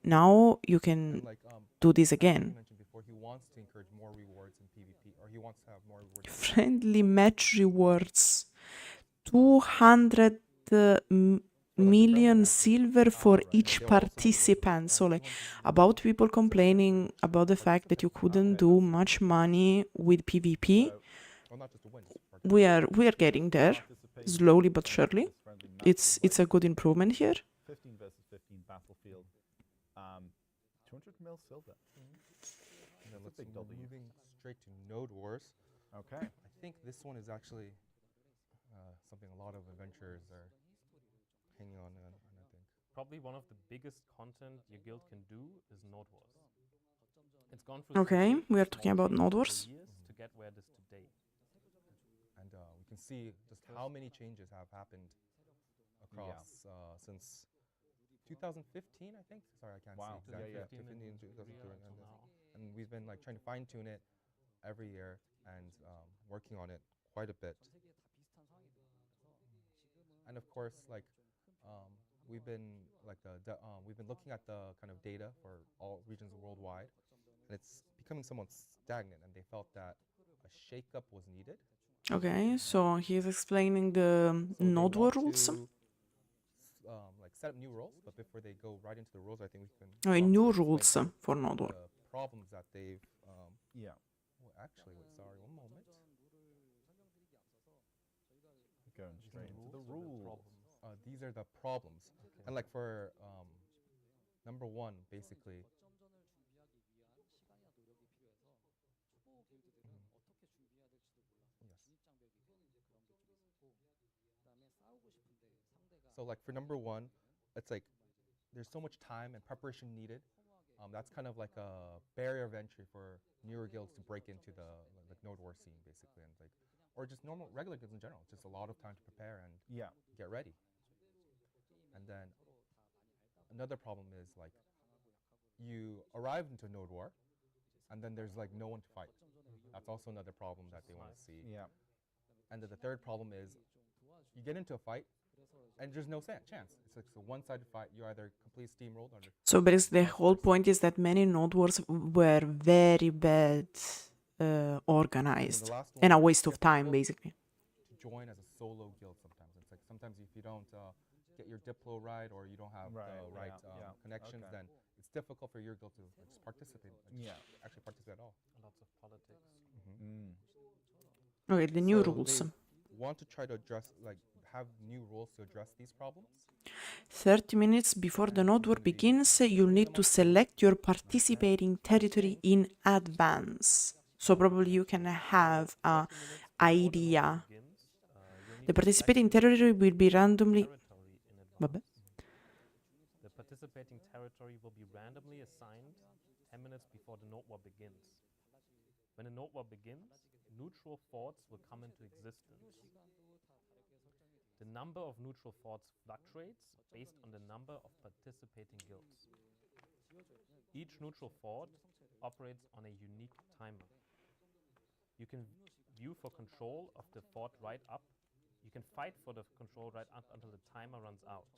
[SPEAKER 1] now you can
[SPEAKER 2] and like
[SPEAKER 1] do this
[SPEAKER 2] he
[SPEAKER 1] again.
[SPEAKER 2] mentioned before, he wants to encourage more rewards in PvP, or he wants to have more rewards.
[SPEAKER 1] Friendly match rewards, 200 million silver for each participant. So, like, about people complaining about the fact that you couldn't do much money with PvP,
[SPEAKER 2] Well, not just to win.
[SPEAKER 1] we are getting there, slowly but surely. It's a good improvement here.
[SPEAKER 3] 15 versus 15 battlefield. 200 mil silver.
[SPEAKER 2] And then let's
[SPEAKER 3] big W.
[SPEAKER 2] moving straight to Node Wars.
[SPEAKER 3] Okay.
[SPEAKER 2] I think this one is actually something a lot of adventurers are hanging on, I think.
[SPEAKER 4] probably one of the biggest content your guild can do is Node Wars. It's gone through
[SPEAKER 1] Okay,
[SPEAKER 4] some big
[SPEAKER 1] we are
[SPEAKER 4] and
[SPEAKER 1] talking
[SPEAKER 4] small
[SPEAKER 1] about
[SPEAKER 4] changes
[SPEAKER 1] Node
[SPEAKER 4] over
[SPEAKER 1] Wars.
[SPEAKER 4] years to get where it is today.
[SPEAKER 2] And we can see just how many changes have happened across since 2015, I think. Sorry, I can't
[SPEAKER 3] Wow.
[SPEAKER 2] see exactly.
[SPEAKER 3] Yeah, yeah.
[SPEAKER 2] 2015 and 2002, and,
[SPEAKER 4] now.
[SPEAKER 2] and we've been like trying to fine tune it every year and working on it quite a bit. And of course, like we've been looking at the kind of data for all regions worldwide, and it's becoming somewhat stagnant. And they felt that a shakeup was needed.
[SPEAKER 1] Okay, so he's explaining the
[SPEAKER 2] So they
[SPEAKER 1] Node War
[SPEAKER 2] want
[SPEAKER 1] rules.
[SPEAKER 2] to, like set up new roles, but before they go right into the rules, I think we can
[SPEAKER 1] New
[SPEAKER 2] explain
[SPEAKER 1] rules
[SPEAKER 2] some of
[SPEAKER 1] for Node War.
[SPEAKER 2] the problems that they've.
[SPEAKER 3] Yeah.
[SPEAKER 2] Well, actually, wait, sorry, one moment.
[SPEAKER 3] Going
[SPEAKER 2] These
[SPEAKER 3] straight
[SPEAKER 2] are
[SPEAKER 3] into the
[SPEAKER 2] rules or
[SPEAKER 3] rules.
[SPEAKER 2] These are the problems, and like for number one, basically. So like for number one, it's like there's so much time and preparation needed. That's kind of like a barrier of entry for newer guilds to break into the like Node War scene, basically, and like, or just normal regular guilds in general. Just a lot of time to prepare and
[SPEAKER 3] Yeah.
[SPEAKER 2] get ready. And then another problem is like you arrive into Node War, and then there's like no one to fight. That's also another problem that they want to see.
[SPEAKER 3] Yeah.
[SPEAKER 2] And then the third problem is you get into a fight, and there's no chance. It's like a one-sided fight. You either completely steamrolled or.
[SPEAKER 1] So basically, the whole point is that many Node Wars were very bad organized and a waste of time, basically.
[SPEAKER 2] To join as a solo guild sometimes. It's like sometimes if you don't get your Diplo right or you don't have the right connections, then it's difficult for your guild to just participate. Actually participate at all.
[SPEAKER 4] Lots of politics.
[SPEAKER 1] Okay, the new
[SPEAKER 2] So
[SPEAKER 1] rules.
[SPEAKER 2] they want to try to address, like, have new rules to address these problems.
[SPEAKER 1] 30 minutes before the Node War begins, you'll need to select your participating territory in advance. So probably you can have an idea. The participating territory will be randomly.
[SPEAKER 4] The participating territory will be randomly assigned 10 minutes before the Node War begins. When the Node War begins, neutral forts will come into existence. The number of neutral forts fluctuates based on the number of participating guilds. Each neutral fort operates on a unique timer. You can view for control of the fort right up. You can fight for the control right up until the timer runs out.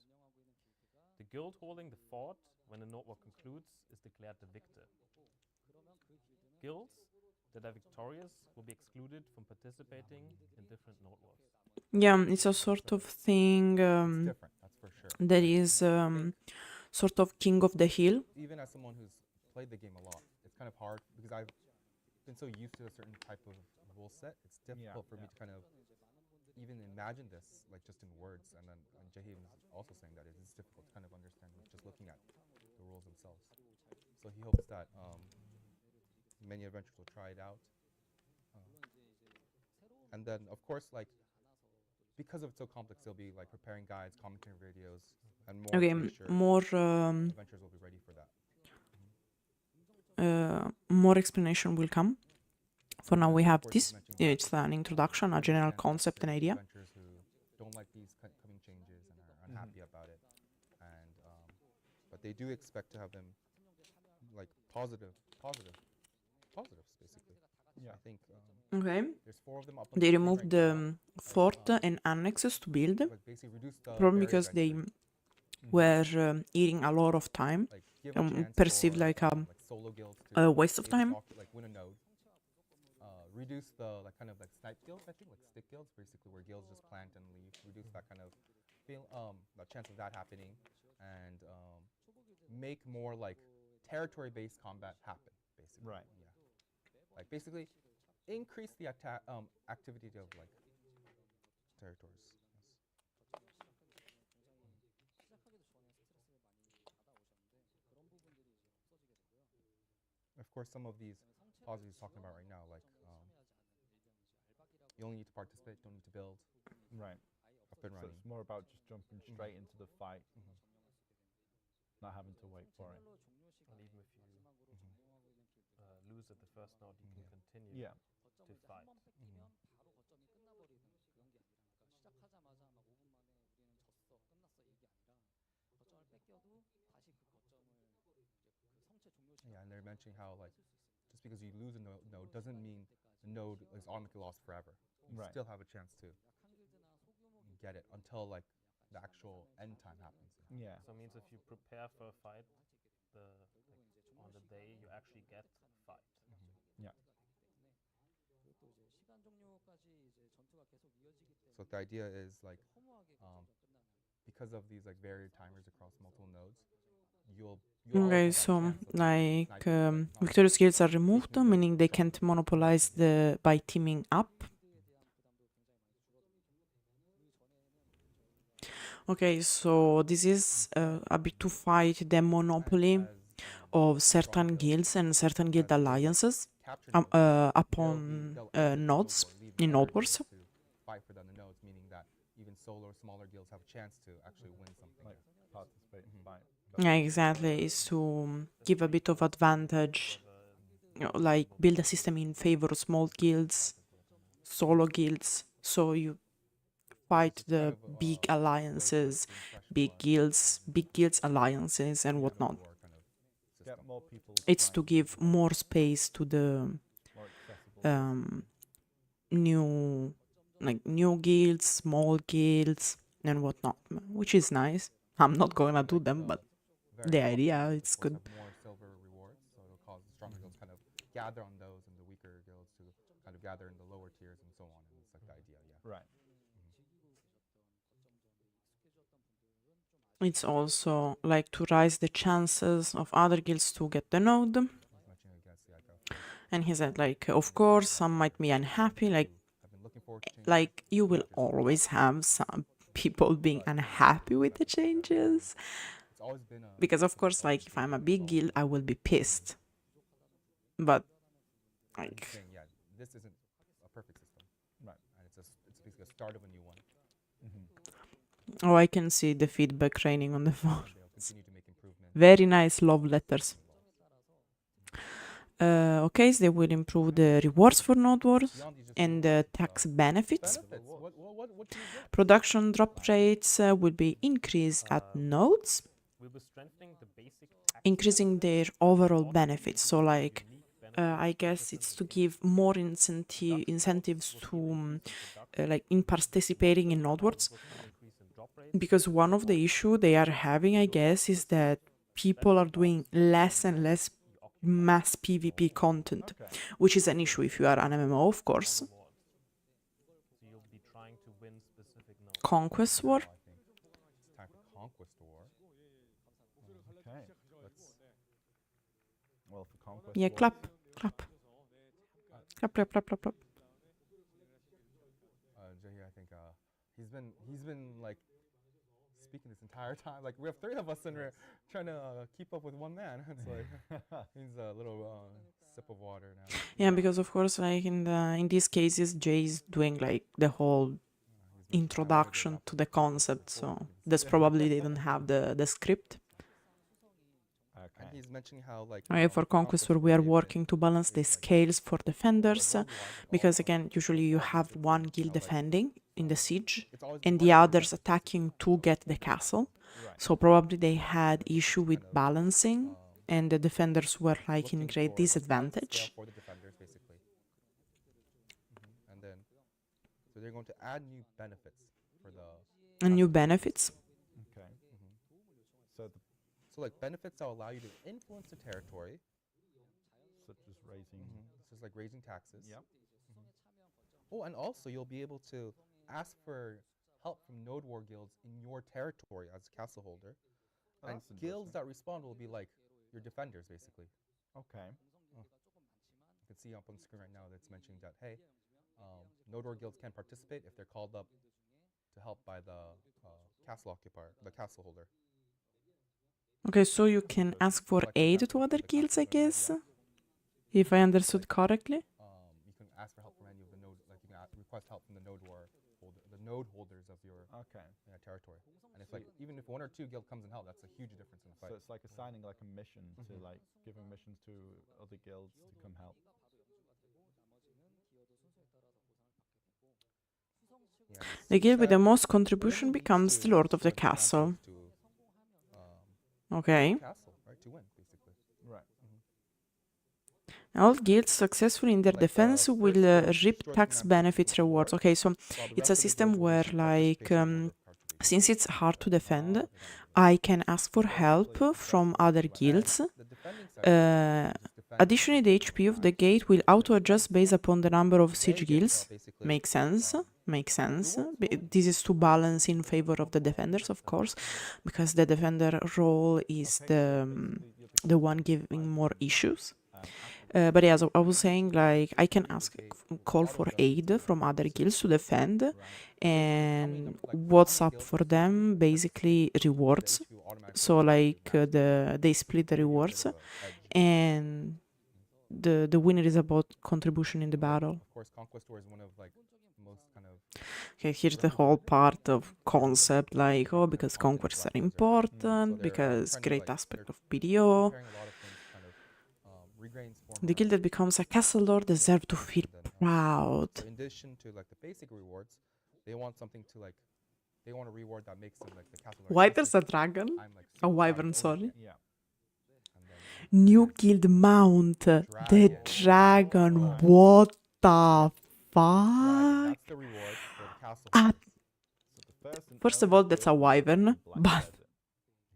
[SPEAKER 4] The guild holding the fort when the Node War concludes is declared the victor. Guilds that are victorious will be excluded from participating in different Node Wars.
[SPEAKER 1] Yeah, it's a sort of thing
[SPEAKER 2] It's different, that's for sure.
[SPEAKER 1] that is sort of king of the hill.
[SPEAKER 2] Even as someone who's played the game a lot, it's kind of hard because I've been so used to a certain type of rule set. It's difficult for me to kind of even imagine this like just in words, and then Jaheim is also saying that it is difficult to kind of understand with just looking at the rules themselves. So he hopes that many adventurers will try it out, and then of course like because of it's so complex, they'll be like preparing guides, commentary videos, and more
[SPEAKER 1] Okay,
[SPEAKER 2] to make sure
[SPEAKER 1] more
[SPEAKER 2] adventurers will be ready for that.
[SPEAKER 1] more explanation will come. For now,
[SPEAKER 2] And
[SPEAKER 1] we
[SPEAKER 2] of
[SPEAKER 1] have
[SPEAKER 2] course,
[SPEAKER 1] this.
[SPEAKER 2] he's mentioning that
[SPEAKER 1] It's an introduction, a
[SPEAKER 2] he
[SPEAKER 1] general
[SPEAKER 2] understands that
[SPEAKER 1] concept and
[SPEAKER 2] there's
[SPEAKER 1] idea.
[SPEAKER 2] adventurers who don't like these coming changes and are unhappy about it, and but they do expect to have them like positives basically.
[SPEAKER 3] Yeah.
[SPEAKER 2] I think
[SPEAKER 1] Okay.
[SPEAKER 2] there's 4 of them up on
[SPEAKER 1] They
[SPEAKER 2] the screen
[SPEAKER 1] removed
[SPEAKER 2] right
[SPEAKER 1] the
[SPEAKER 2] now.
[SPEAKER 1] fort and annexes to build.
[SPEAKER 2] Like basically reduce the
[SPEAKER 1] Probably
[SPEAKER 2] barrier
[SPEAKER 1] because
[SPEAKER 2] of
[SPEAKER 1] they
[SPEAKER 2] entry,
[SPEAKER 1] were eating a lot of time,
[SPEAKER 2] like give a chance
[SPEAKER 1] perceived
[SPEAKER 2] for
[SPEAKER 1] like
[SPEAKER 2] like solo guilds to
[SPEAKER 1] a waste of
[SPEAKER 2] maybe
[SPEAKER 1] time.
[SPEAKER 2] like win a node. Reduce the like kind of like snipe guilds, I think, like stick guilds, basically where guilds just plant and leave. Reduce that kind of the chance of that happening, and make more like territory-based combat happen, basically.
[SPEAKER 3] Right.
[SPEAKER 2] Yeah. Like basically increase the activity of like territories. Yes. Of course, some of these positives he's talking about right now, like you only need to participate, don't need to build.
[SPEAKER 3] Right.
[SPEAKER 2] Up and
[SPEAKER 3] So
[SPEAKER 2] running.
[SPEAKER 3] it's more about just jumping straight into the fight, not having to wait for it.
[SPEAKER 4] And even if you lose at the first node, you can continue
[SPEAKER 3] Yeah.
[SPEAKER 4] to fight.
[SPEAKER 2] Yeah, and they're mentioning how like just because you lose a node doesn't mean the node is automatically lost forever. You
[SPEAKER 3] Right.
[SPEAKER 2] still have a chance to get it until like the actual end time happens.
[SPEAKER 3] Yeah.
[SPEAKER 4] So it means if you prepare for a fight, on the day you actually get a fight.
[SPEAKER 3] Yeah.
[SPEAKER 2] So the idea is like because of these like varied timers across multiple nodes, you'll
[SPEAKER 1] Okay,
[SPEAKER 2] always have
[SPEAKER 1] so
[SPEAKER 2] that chance of
[SPEAKER 1] like
[SPEAKER 2] sniping, not
[SPEAKER 1] victory skills are removed,
[SPEAKER 2] taking the
[SPEAKER 1] meaning they
[SPEAKER 2] shot.
[SPEAKER 1] can't monopolize the by teaming up. Okay, so this is a bit to fight the monopoly of certain guilds and certain guild alliances upon nodes in node wars.
[SPEAKER 2] Fight for the nodes, meaning that even solo or smaller guilds have a chance to actually win something.
[SPEAKER 3] Like participate in fight.
[SPEAKER 1] Yeah, exactly. Is to give a bit of advantage, like build a system in favor of small guilds, solo guilds, so you fight the big alliances, big guilds alliances and whatnot.
[SPEAKER 3] Get more people.
[SPEAKER 1] It's to give more space to the
[SPEAKER 3] more accessible.
[SPEAKER 1] new guilds, small guilds and whatnot, which is nice. I'm not gonna do them, but the idea, it's good.
[SPEAKER 2] More silver rewards, so it'll cause the stronger guilds kind of gather on those, and the weaker guilds to kind of gather in the lower tiers and so on. And it's like the idea, yeah.
[SPEAKER 3] Right.
[SPEAKER 1] It's also like to raise the chances of other guilds to get the node. And he said, like, of course, some might be unhappy, like you will always have some people being unhappy with the changes. Because of course, like if I'm a big guild, I will be pissed. But like,
[SPEAKER 2] yeah, this isn't a perfect system, right? And it's basically a start of a new one.
[SPEAKER 1] Oh, I can see the feedback raining on the phone. Very nice love letters. Okay, so they will improve the rewards for node wars and the tax benefits. Production drop rates will be increased at nodes, increasing their overall benefits. So like, I guess it's to give more incentives to like in participating in node wars. Because one of the issue they are having, I guess, is that people are doing less and less mass PvP content, which is an issue if you are an MMO, of course. Conquest War.
[SPEAKER 3] Okay. Well, for conquest.
[SPEAKER 1] Yeah, clap.
[SPEAKER 2] Jahi, I think he's been like speaking this entire time. Like we have 3 of us in here trying to keep up with one man. It's like he's a little sip of water now.
[SPEAKER 1] Yeah, because of course, like in these cases, Jay is doing like the whole introduction to the concept, so that's probably they don't have the script.
[SPEAKER 2] And he's mentioning how like
[SPEAKER 1] For Conquestor, we are working to balance the scales for defenders, because again, usually you have one guild defending in the siege, and the others attacking to get the castle. So probably they had issue with balancing, and the defenders were like in great disadvantage.
[SPEAKER 2] for the defenders, basically. And then, so they're going to add new benefits for the.
[SPEAKER 1] And new benefits.
[SPEAKER 3] Okay. So, the,
[SPEAKER 2] So like benefits that allow you to influence the territory,
[SPEAKER 3] such as raising.
[SPEAKER 2] This is like raising taxes.
[SPEAKER 3] Yep.
[SPEAKER 2] Oh, and also you'll be able to ask for help from node war guilds in your territory as a castle holder.
[SPEAKER 3] Oh,
[SPEAKER 2] And
[SPEAKER 3] that's
[SPEAKER 2] guilds
[SPEAKER 3] interesting.
[SPEAKER 2] that respond will be like your defenders, basically.
[SPEAKER 3] Okay.
[SPEAKER 2] You can see up on the screen right now that's mentioning that, hey, node war guilds can participate if they're called up to help by the castle occupier, the castle holder.
[SPEAKER 1] Okay, so you can ask for aid to other guilds, I guess, if I understood correctly.
[SPEAKER 2] You can ask for help from any of the node, like you can request help from the node war holder, the node holders of your
[SPEAKER 3] Okay.
[SPEAKER 2] territory. And it's like even if 1 or 2 guild comes in help, that's a huge difference in the fight.
[SPEAKER 3] So it's like assigning like a mission to like giving missions to other guilds to come help.
[SPEAKER 2] Yeah,
[SPEAKER 1] The guild with the
[SPEAKER 2] siege
[SPEAKER 1] most
[SPEAKER 2] tab,
[SPEAKER 1] contribution
[SPEAKER 2] everyone
[SPEAKER 1] becomes
[SPEAKER 2] needs
[SPEAKER 1] the
[SPEAKER 2] to
[SPEAKER 1] lord of the
[SPEAKER 2] select
[SPEAKER 1] castle.
[SPEAKER 2] advantage to,
[SPEAKER 1] Okay.
[SPEAKER 2] castle, right, to win, basically.
[SPEAKER 3] Right.
[SPEAKER 1] All guilds successful in their
[SPEAKER 2] Like,
[SPEAKER 1] defense
[SPEAKER 2] first
[SPEAKER 1] will
[SPEAKER 2] guild
[SPEAKER 1] reap
[SPEAKER 2] destroys
[SPEAKER 1] tax
[SPEAKER 2] command
[SPEAKER 1] benefits
[SPEAKER 2] posts with
[SPEAKER 1] rewards.
[SPEAKER 2] war,
[SPEAKER 1] Okay, so
[SPEAKER 2] while the
[SPEAKER 1] it's
[SPEAKER 2] rest
[SPEAKER 1] a
[SPEAKER 2] of the
[SPEAKER 1] system
[SPEAKER 2] guilds will
[SPEAKER 1] where
[SPEAKER 2] receive
[SPEAKER 1] like
[SPEAKER 2] participation reward cartridges.
[SPEAKER 1] since it's hard to defend,
[SPEAKER 2] they don't
[SPEAKER 1] I can ask for help from other guilds.
[SPEAKER 2] And the defending section, just defend
[SPEAKER 1] Additionally, the HP of the gate will auto-adjust based upon the number of siege
[SPEAKER 2] they get,
[SPEAKER 1] guilds.
[SPEAKER 2] basically,
[SPEAKER 1] Makes sense. Makes sense. This is to balance in favor of the defenders, of course, because the defender role is the one giving more issues. But yeah, so I was saying like I can ask, call for aid from other guilds to defend, and what's up for them basically rewards. So like they split the rewards, and the winner is about contribution in the battle.
[SPEAKER 2] Of course, Conquestor is one of like the most kind of
[SPEAKER 1] Okay, here's the whole part of concept, like, oh, because conquests are important, because great aspect of PDO.
[SPEAKER 2] preparing a lot of things, kind of regains form.
[SPEAKER 1] The guild that becomes a castle lord deserve to feel proud.
[SPEAKER 2] So in addition to like the basic rewards, they want something to like, they want a reward that makes them like the castle lord.
[SPEAKER 1] Why there's a dragon?
[SPEAKER 2] I'm like
[SPEAKER 1] A
[SPEAKER 2] super
[SPEAKER 1] wyvern,
[SPEAKER 2] proud of
[SPEAKER 1] sorry.
[SPEAKER 2] it.
[SPEAKER 3] Yeah.
[SPEAKER 2] And then
[SPEAKER 1] New guild mount, the dragon. What the
[SPEAKER 2] dragon,
[SPEAKER 1] fuck?
[SPEAKER 2] that's the reward for the castle.
[SPEAKER 1] Ah,
[SPEAKER 2] holders.
[SPEAKER 3] So the first and
[SPEAKER 1] First of
[SPEAKER 3] only
[SPEAKER 1] all, that's a
[SPEAKER 3] guild
[SPEAKER 1] wyvern,
[SPEAKER 3] in Black
[SPEAKER 1] but
[SPEAKER 3] Desert.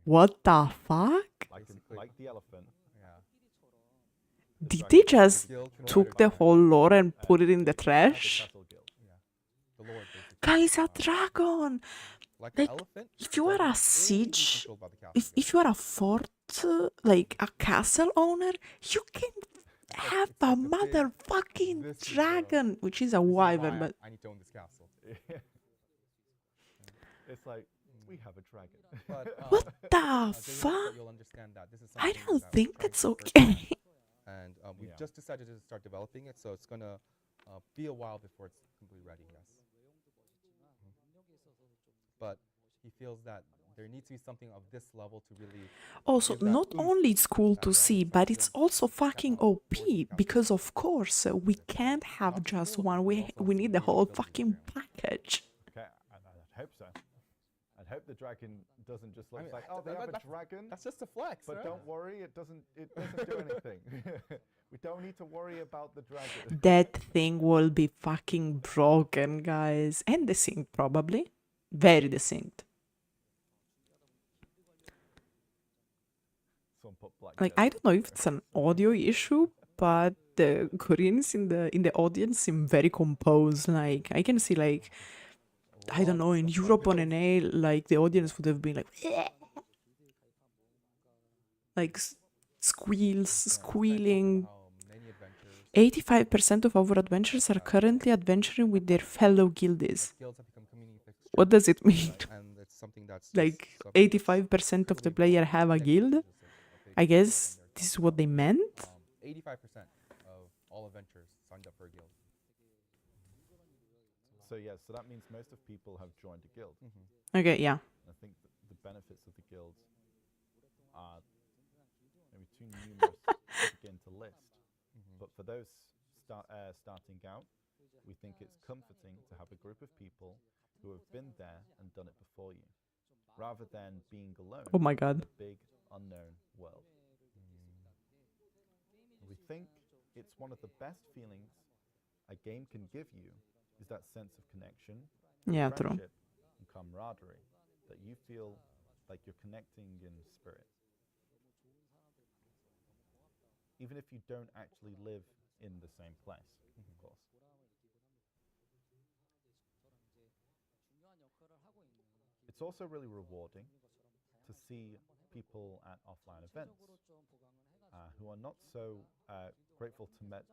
[SPEAKER 1] what the fuck?
[SPEAKER 2] Basically.
[SPEAKER 3] Like the elephant.
[SPEAKER 2] Yeah.
[SPEAKER 3] the
[SPEAKER 1] Did
[SPEAKER 3] dragon
[SPEAKER 1] they
[SPEAKER 3] is
[SPEAKER 1] just
[SPEAKER 2] The guild can
[SPEAKER 1] took
[SPEAKER 2] provide
[SPEAKER 1] the
[SPEAKER 2] a-
[SPEAKER 1] whole lore and put it in the
[SPEAKER 3] the
[SPEAKER 1] trash?
[SPEAKER 3] castle guild.
[SPEAKER 2] Yeah. The lord, basically.
[SPEAKER 1] Guys, a dragon!
[SPEAKER 2] Like
[SPEAKER 1] like,
[SPEAKER 2] an elephant.
[SPEAKER 1] if you are a
[SPEAKER 2] dragon is only
[SPEAKER 1] siege,
[SPEAKER 2] controlled by the castle
[SPEAKER 1] If you are a fort, like a castle owner, you can have
[SPEAKER 2] it's like
[SPEAKER 1] a
[SPEAKER 2] the big-
[SPEAKER 1] motherfucking
[SPEAKER 2] this is the-
[SPEAKER 1] dragon, which is a
[SPEAKER 2] This is why
[SPEAKER 1] wyvern, but
[SPEAKER 2] I need to own this castle.
[SPEAKER 3] It's like we have a dragon.
[SPEAKER 2] But,
[SPEAKER 1] what the
[SPEAKER 2] David,
[SPEAKER 1] fuck?
[SPEAKER 2] you'll understand that this is
[SPEAKER 1] I
[SPEAKER 2] something
[SPEAKER 1] don't
[SPEAKER 2] that we're
[SPEAKER 1] think
[SPEAKER 2] trying
[SPEAKER 1] that's
[SPEAKER 2] for the first time,
[SPEAKER 1] okay.
[SPEAKER 2] And we've
[SPEAKER 3] Yeah.
[SPEAKER 2] just decided to start developing it, so it's gonna be a while before it's completely ready. Yes. But he feels that there needs to be something of this level to really.
[SPEAKER 1] Also,
[SPEAKER 2] give that
[SPEAKER 1] not
[SPEAKER 2] oomph
[SPEAKER 1] only it's cool
[SPEAKER 2] that
[SPEAKER 1] to
[SPEAKER 2] dragon
[SPEAKER 1] see,
[SPEAKER 2] starts
[SPEAKER 1] but
[SPEAKER 2] to
[SPEAKER 1] it's also fucking
[SPEAKER 2] power
[SPEAKER 1] OP,
[SPEAKER 2] towards the castle.
[SPEAKER 1] because of course we can't have
[SPEAKER 2] Not
[SPEAKER 1] just
[SPEAKER 2] cool,
[SPEAKER 1] one,
[SPEAKER 2] but
[SPEAKER 1] we
[SPEAKER 2] also has
[SPEAKER 1] we
[SPEAKER 2] to
[SPEAKER 1] need
[SPEAKER 2] be
[SPEAKER 1] the whole
[SPEAKER 2] ability to
[SPEAKER 1] fucking
[SPEAKER 2] jam.
[SPEAKER 1] package.
[SPEAKER 3] Okay, I'd hope so. I'd hope the dragon doesn't just look
[SPEAKER 2] mean,
[SPEAKER 3] like, oh, they
[SPEAKER 2] that-
[SPEAKER 3] have a
[SPEAKER 2] that's-
[SPEAKER 3] dragon,
[SPEAKER 2] That's just a flex,
[SPEAKER 3] but
[SPEAKER 2] right?
[SPEAKER 3] don't worry, it doesn't do anything. We don't need to worry about the dragon.
[SPEAKER 1] That thing will be fucking broken, guys, and desynced probably, very desynced.
[SPEAKER 3] Someone put Black
[SPEAKER 1] Like,
[SPEAKER 3] Desert
[SPEAKER 1] I don't know if
[SPEAKER 3] there.
[SPEAKER 1] it's an audio issue, but the Koreans in the audience seem very composed. Like, I can see, like, I don't know, in Europe on an A, like the audience would have been like, like squeals, squealing.
[SPEAKER 2] How many adventures
[SPEAKER 1] 85% of our adventurers are currently adventuring with their fellow guildies.
[SPEAKER 2] guilds have become community fixed
[SPEAKER 1] What does it mean?
[SPEAKER 2] right? And it's something that's just
[SPEAKER 1] Like
[SPEAKER 2] something that's
[SPEAKER 1] 85% of the
[SPEAKER 2] purely
[SPEAKER 1] player
[SPEAKER 2] bought
[SPEAKER 1] have a
[SPEAKER 2] and
[SPEAKER 1] guild?
[SPEAKER 2] just a big
[SPEAKER 1] I
[SPEAKER 2] chunk
[SPEAKER 1] guess
[SPEAKER 2] of their
[SPEAKER 1] this is
[SPEAKER 2] company.
[SPEAKER 1] what they meant.
[SPEAKER 2] 85% of all adventurers signed up for a guild.
[SPEAKER 3] So yeah, so that means most of people have joined a guild.
[SPEAKER 1] Okay, yeah.
[SPEAKER 3] I think the benefits of the guild are maybe too numerous to begin to list. But for those starting out, we think it's comforting to have a group of people who have been there and done it before you, rather than being alone
[SPEAKER 1] Oh my
[SPEAKER 3] in
[SPEAKER 1] god.
[SPEAKER 3] a big unknown world. We think it's one of the best feelings a game can give you is that sense of connection,
[SPEAKER 1] Yeah, true.
[SPEAKER 3] friendship, and camaraderie, that you feel like you're connecting in spirit. Even if you don't actually live in the same place, of course. It's also really rewarding to see people at offline events who are not so grateful to met,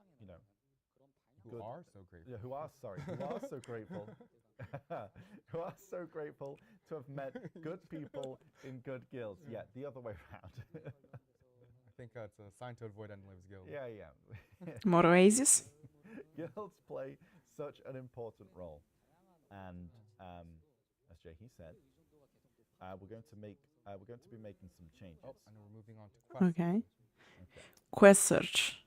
[SPEAKER 2] Who are so grateful.
[SPEAKER 3] Yeah, who are so grateful, who are so grateful to have met good people in good guilds. Yeah, the other way around.
[SPEAKER 2] I think it's a sign to avoid endless guild.
[SPEAKER 3] Yeah.
[SPEAKER 1] More Oasis?
[SPEAKER 3] Guilds play such an important role, and as Jahi said, we're going to be making some changes.
[SPEAKER 2] Oh, and we're moving on to quests.
[SPEAKER 1] Okay.
[SPEAKER 3] Okay.
[SPEAKER 1] Quest search.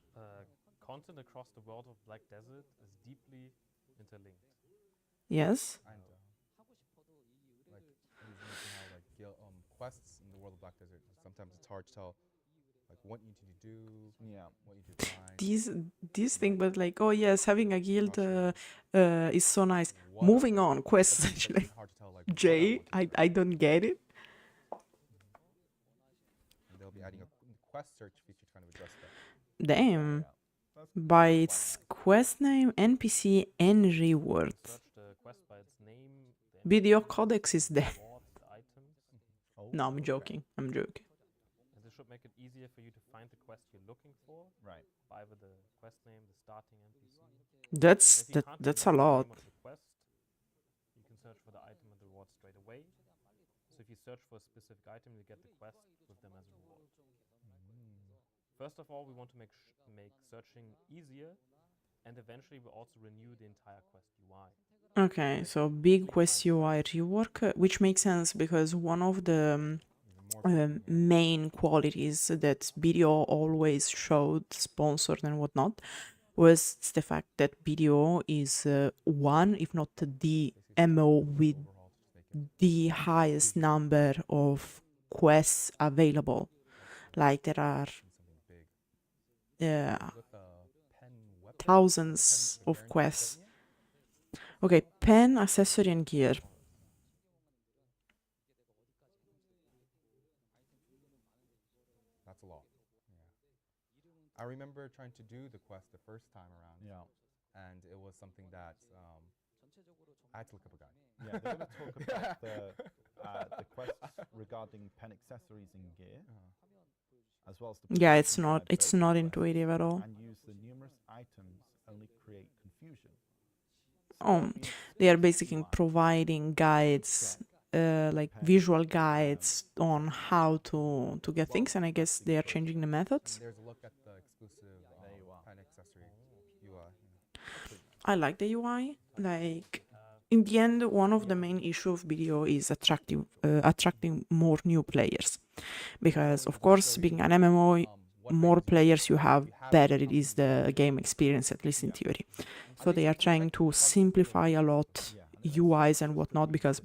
[SPEAKER 4] Content across the world of Black Desert is deeply interlinked.
[SPEAKER 1] Yes.
[SPEAKER 2] And like he's mentioning how like quests in the world of Black Desert, sometimes it's hard to tell like what you need to do, what you need to find.
[SPEAKER 1] These thing, but like, oh yes, having a guild is so nice.
[SPEAKER 2] What
[SPEAKER 1] Moving
[SPEAKER 2] are-
[SPEAKER 1] on, quest
[SPEAKER 2] sometimes it's
[SPEAKER 1] search.
[SPEAKER 2] even
[SPEAKER 1] Like,
[SPEAKER 2] hard to tell like what
[SPEAKER 1] Jay,
[SPEAKER 2] want to do.
[SPEAKER 1] I don't get it.
[SPEAKER 2] And they'll be adding a quest search feature to kind of address that.
[SPEAKER 1] Damn.
[SPEAKER 3] That's
[SPEAKER 1] By
[SPEAKER 3] quite
[SPEAKER 1] its
[SPEAKER 3] nice.
[SPEAKER 1] quest name, NPC, and reward.
[SPEAKER 4] Search the quest by its name. the
[SPEAKER 1] Video
[SPEAKER 4] NPC,
[SPEAKER 1] codex is there.
[SPEAKER 4] rewards, the items.
[SPEAKER 3] Oh,
[SPEAKER 1] No, I'm
[SPEAKER 3] okay.
[SPEAKER 1] joking. I'm joking.
[SPEAKER 4] And this should make it easier for you to find the quest you're looking for
[SPEAKER 3] Right.
[SPEAKER 4] by the quest name, the starting NPC.
[SPEAKER 1] That's
[SPEAKER 4] If you can't
[SPEAKER 1] that's a
[SPEAKER 4] remember the
[SPEAKER 1] lot.
[SPEAKER 4] name of the quest, you can search for the item and the reward straight away. So if you search for a specific item, you get the quest with them as a reward. First of all, we want to make searching easier, and eventually we'll also renew the entire quest UI.
[SPEAKER 1] Okay, so big quest UI rework, which makes sense because one of the main qualities that BDO always showed, sponsored and whatnot, was the fact that BDO is one, if not the MO with the highest number of quests available. Like there are thousands of quests. Okay, pen, accessory, and gear.
[SPEAKER 2] That's a lot. Yeah. I remember trying to do the quest the first time around.
[SPEAKER 3] Yeah.
[SPEAKER 2] And it was something that I had to look up a guide.
[SPEAKER 3] Yeah, they're going to talk about the quests regarding pen accessories and gear, as well as the
[SPEAKER 1] Yeah,
[SPEAKER 3] position
[SPEAKER 1] it's
[SPEAKER 3] of
[SPEAKER 1] not
[SPEAKER 3] those
[SPEAKER 1] intuitive at all.
[SPEAKER 3] quests, and use the numerous items only create confusion. So
[SPEAKER 1] Oh,
[SPEAKER 3] that means
[SPEAKER 1] they are
[SPEAKER 3] it's
[SPEAKER 1] basically
[SPEAKER 3] UI.
[SPEAKER 1] providing guides, like visual guides on how to get things, and I guess they are changing the methods.
[SPEAKER 2] And there's a look at the exclusive
[SPEAKER 3] There you are.
[SPEAKER 2] pen accessory UI.
[SPEAKER 1] I like the UI. Like, in the end, one of the main issue of video is attracting more new players, because of course, being an MMO, more players you have, better it is the game experience, at least in theory. So they are trying to simplify a lot UIs and whatnot, because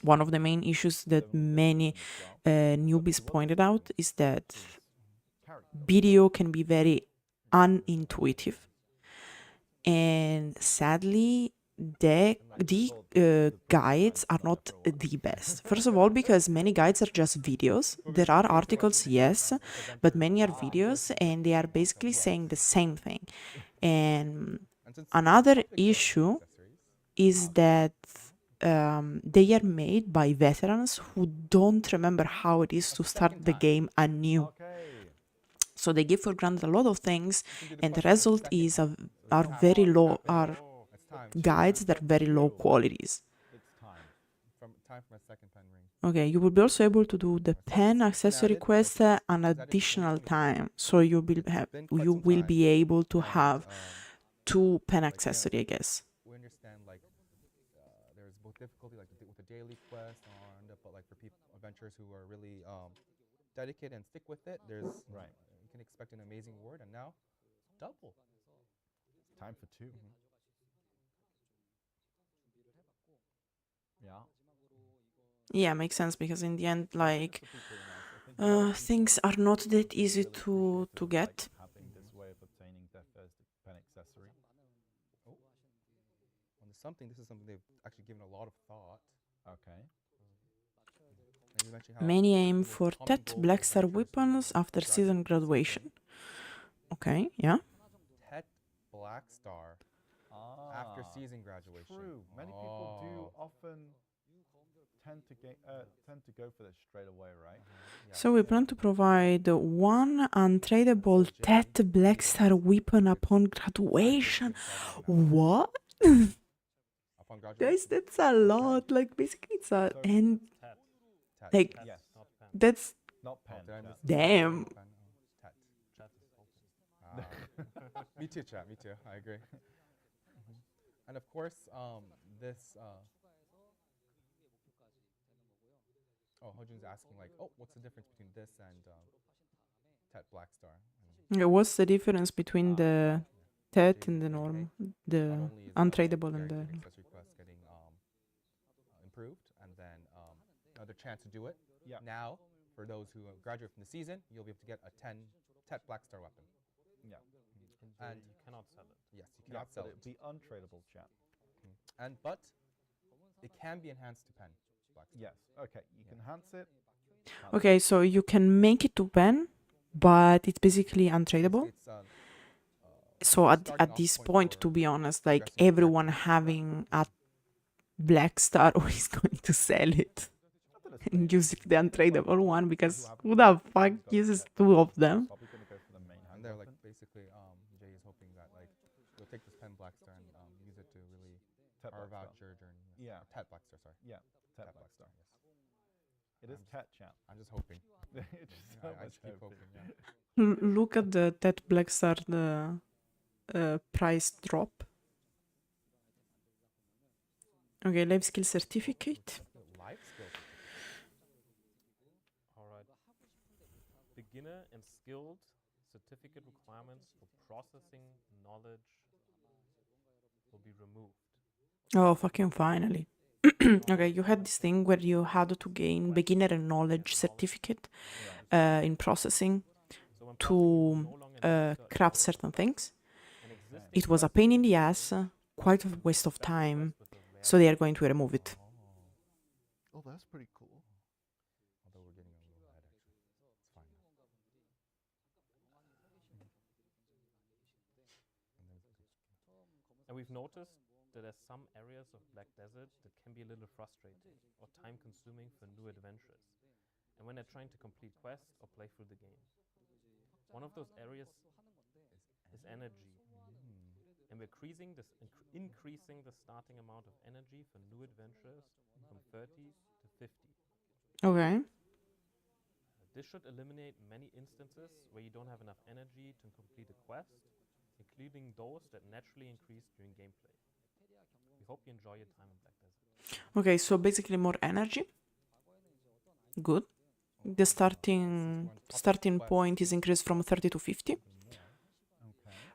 [SPEAKER 1] one of the main issues that many newbies pointed out is that video can be very unintuitive, and sadly the guides are not the best. First of all, because many guides are just videos. There are articles, yes, but many are videos, and they are basically saying the same thing. And another issue is that they are made by veterans who don't remember how it is to start the game anew. So they give for granted a lot of things, and the result is are guides that are very low qualities.
[SPEAKER 2] time for my second pen ring.
[SPEAKER 1] Okay, you will be also able to do the
[SPEAKER 2] So
[SPEAKER 1] pen
[SPEAKER 2] it's been
[SPEAKER 1] accessory
[SPEAKER 2] added,
[SPEAKER 1] quest
[SPEAKER 2] but
[SPEAKER 1] an
[SPEAKER 2] it's added in
[SPEAKER 1] additional
[SPEAKER 2] 2023.
[SPEAKER 1] time. So you will have
[SPEAKER 2] Been quite
[SPEAKER 1] you
[SPEAKER 2] some
[SPEAKER 1] will
[SPEAKER 2] time,
[SPEAKER 1] be able to
[SPEAKER 2] and
[SPEAKER 1] have 2 pen
[SPEAKER 2] like,
[SPEAKER 1] accessory, I guess.
[SPEAKER 2] we understand like there's both difficulty like with the daily quest on, but like for people adventurers who are really dedicated and stick with it, there's
[SPEAKER 3] Right.
[SPEAKER 2] you can expect an amazing reward, and now double.
[SPEAKER 3] Time for 2. Yeah.
[SPEAKER 1] Yeah, makes sense because in the end, like,
[SPEAKER 3] This would be pretty nice. I think a lot of
[SPEAKER 1] things
[SPEAKER 3] people
[SPEAKER 1] are not that
[SPEAKER 3] would
[SPEAKER 1] easy
[SPEAKER 3] really
[SPEAKER 1] to
[SPEAKER 3] appreciate
[SPEAKER 1] get.
[SPEAKER 3] like having this way of obtaining their first pen accessory.
[SPEAKER 2] Oh, on the something. This is something they've actually given a lot of thought.
[SPEAKER 3] Okay.
[SPEAKER 2] And you mentioned how
[SPEAKER 1] Many aim
[SPEAKER 2] the most
[SPEAKER 1] for
[SPEAKER 2] common
[SPEAKER 1] TET
[SPEAKER 2] goal for
[SPEAKER 1] Black Star
[SPEAKER 2] adventurers who
[SPEAKER 1] weapons after
[SPEAKER 2] graduate
[SPEAKER 1] season
[SPEAKER 2] from the
[SPEAKER 1] graduation. Okay, yeah.
[SPEAKER 2] TET Black Star after season graduation.
[SPEAKER 3] True. Many people do often tend to go for this straight away, right?
[SPEAKER 2] Yeah.
[SPEAKER 1] So we plan to provide 1 untradeable TET Black Star weapon upon graduation. What?
[SPEAKER 2] Upon
[SPEAKER 1] Guys,
[SPEAKER 2] graduation.
[SPEAKER 1] that's a lot. Like, basically, it's a
[SPEAKER 3] So-
[SPEAKER 1] and
[SPEAKER 4] TED.
[SPEAKER 2] TET.
[SPEAKER 1] like
[SPEAKER 4] TED,
[SPEAKER 3] Yes.
[SPEAKER 4] not pen.
[SPEAKER 1] that's
[SPEAKER 3] Not
[SPEAKER 2] Oh,
[SPEAKER 3] pen.
[SPEAKER 2] did I
[SPEAKER 3] chat.
[SPEAKER 2] miss
[SPEAKER 1] Damn.
[SPEAKER 2] TET.
[SPEAKER 4] Chat is open.
[SPEAKER 2] Me too, chat. Me too. I agree. And of course, this. Hojun's asking like, oh, what's the difference between this and TET Black Star?
[SPEAKER 1] yeah, what's the difference between the TET and the
[SPEAKER 2] Not
[SPEAKER 1] normal, the
[SPEAKER 2] only is
[SPEAKER 1] untradeable and the
[SPEAKER 2] guaranteed accessory quest getting improved, and then another chance to do it.
[SPEAKER 3] Yeah.
[SPEAKER 2] Now, for those who graduate from the season, you'll be able to get a 10 TET Black Star weapon.
[SPEAKER 3] Yeah.
[SPEAKER 2] And
[SPEAKER 4] You cannot sell it.
[SPEAKER 2] yes, you
[SPEAKER 3] Yeah,
[SPEAKER 2] cannot sell
[SPEAKER 3] but
[SPEAKER 2] it.
[SPEAKER 3] it'd be untradeable, chat.
[SPEAKER 2] But it can be enhanced to pen. Black Star.
[SPEAKER 3] Yes. Okay. You can enhance it.
[SPEAKER 1] Okay, so you can make it to pen, but it's basically untradeable.
[SPEAKER 2] It's,
[SPEAKER 1] So at
[SPEAKER 2] starting off
[SPEAKER 1] this
[SPEAKER 2] point
[SPEAKER 1] point,
[SPEAKER 2] for
[SPEAKER 1] to be honest, like
[SPEAKER 2] progressing
[SPEAKER 1] everyone
[SPEAKER 2] characters.
[SPEAKER 1] having a Black Star is going to sell it and use the untradeable one because who the fuck uses 2 of them?
[SPEAKER 3] Probably gonna go for the main
[SPEAKER 2] And
[SPEAKER 3] hand
[SPEAKER 2] they're like
[SPEAKER 3] weapon.
[SPEAKER 2] basically, Jay is hoping that like you'll take this pen Black Star and use it to really
[SPEAKER 3] TET
[SPEAKER 2] carve
[SPEAKER 3] Black
[SPEAKER 2] out
[SPEAKER 3] Star.
[SPEAKER 2] your journey.
[SPEAKER 3] Yeah.
[SPEAKER 2] TET Black Star, sorry.
[SPEAKER 3] Yeah. TET
[SPEAKER 2] TET
[SPEAKER 3] Black Star.
[SPEAKER 2] yes.
[SPEAKER 3] It is TET, chat.
[SPEAKER 2] I'm just hoping.
[SPEAKER 3] It's just so
[SPEAKER 2] I
[SPEAKER 3] much
[SPEAKER 2] just keep
[SPEAKER 3] hoping.
[SPEAKER 2] hoping. Yeah.
[SPEAKER 1] Look at the TET Black Star price drop. Okay, life skill certificate.
[SPEAKER 2] Life skill.
[SPEAKER 4] Alright. Beginner and skilled certificate requirements for processing knowledge will be removed.
[SPEAKER 1] Oh, fucking finally. Okay, you had this thing where you had to gain beginner and knowledge certificate in processing
[SPEAKER 4] So when
[SPEAKER 1] to
[SPEAKER 4] processing, you no longer need certain
[SPEAKER 1] craft
[SPEAKER 4] skills.
[SPEAKER 1] certain things.
[SPEAKER 4] An existing
[SPEAKER 1] It was a
[SPEAKER 4] quest
[SPEAKER 1] pain in
[SPEAKER 4] will
[SPEAKER 1] the
[SPEAKER 4] be
[SPEAKER 1] ass,
[SPEAKER 4] removed.
[SPEAKER 1] quite a waste of
[SPEAKER 4] Special
[SPEAKER 1] time,
[SPEAKER 4] quest with a rare
[SPEAKER 1] so they are going to remove it.
[SPEAKER 3] Oh, that's pretty cool.
[SPEAKER 2] Although we're getting a little ahead actually. It's fine now.
[SPEAKER 4] And we've noticed that there's some areas of Black Desert that can be a little frustrating or time consuming for new adventurers, and when they're trying to complete quests or play through the game. One of those areas is energy, and we're increasing the starting amount of energy for new adventurers from 30 to 50.
[SPEAKER 1] Okay.
[SPEAKER 4] This should eliminate many instances where you don't have enough energy to complete a quest, including those that naturally increase during gameplay. We hope you enjoy your time in Black Desert.
[SPEAKER 1] Okay, so basically more energy. Good. The starting point is increased from 30 to 50.
[SPEAKER 3] Okay.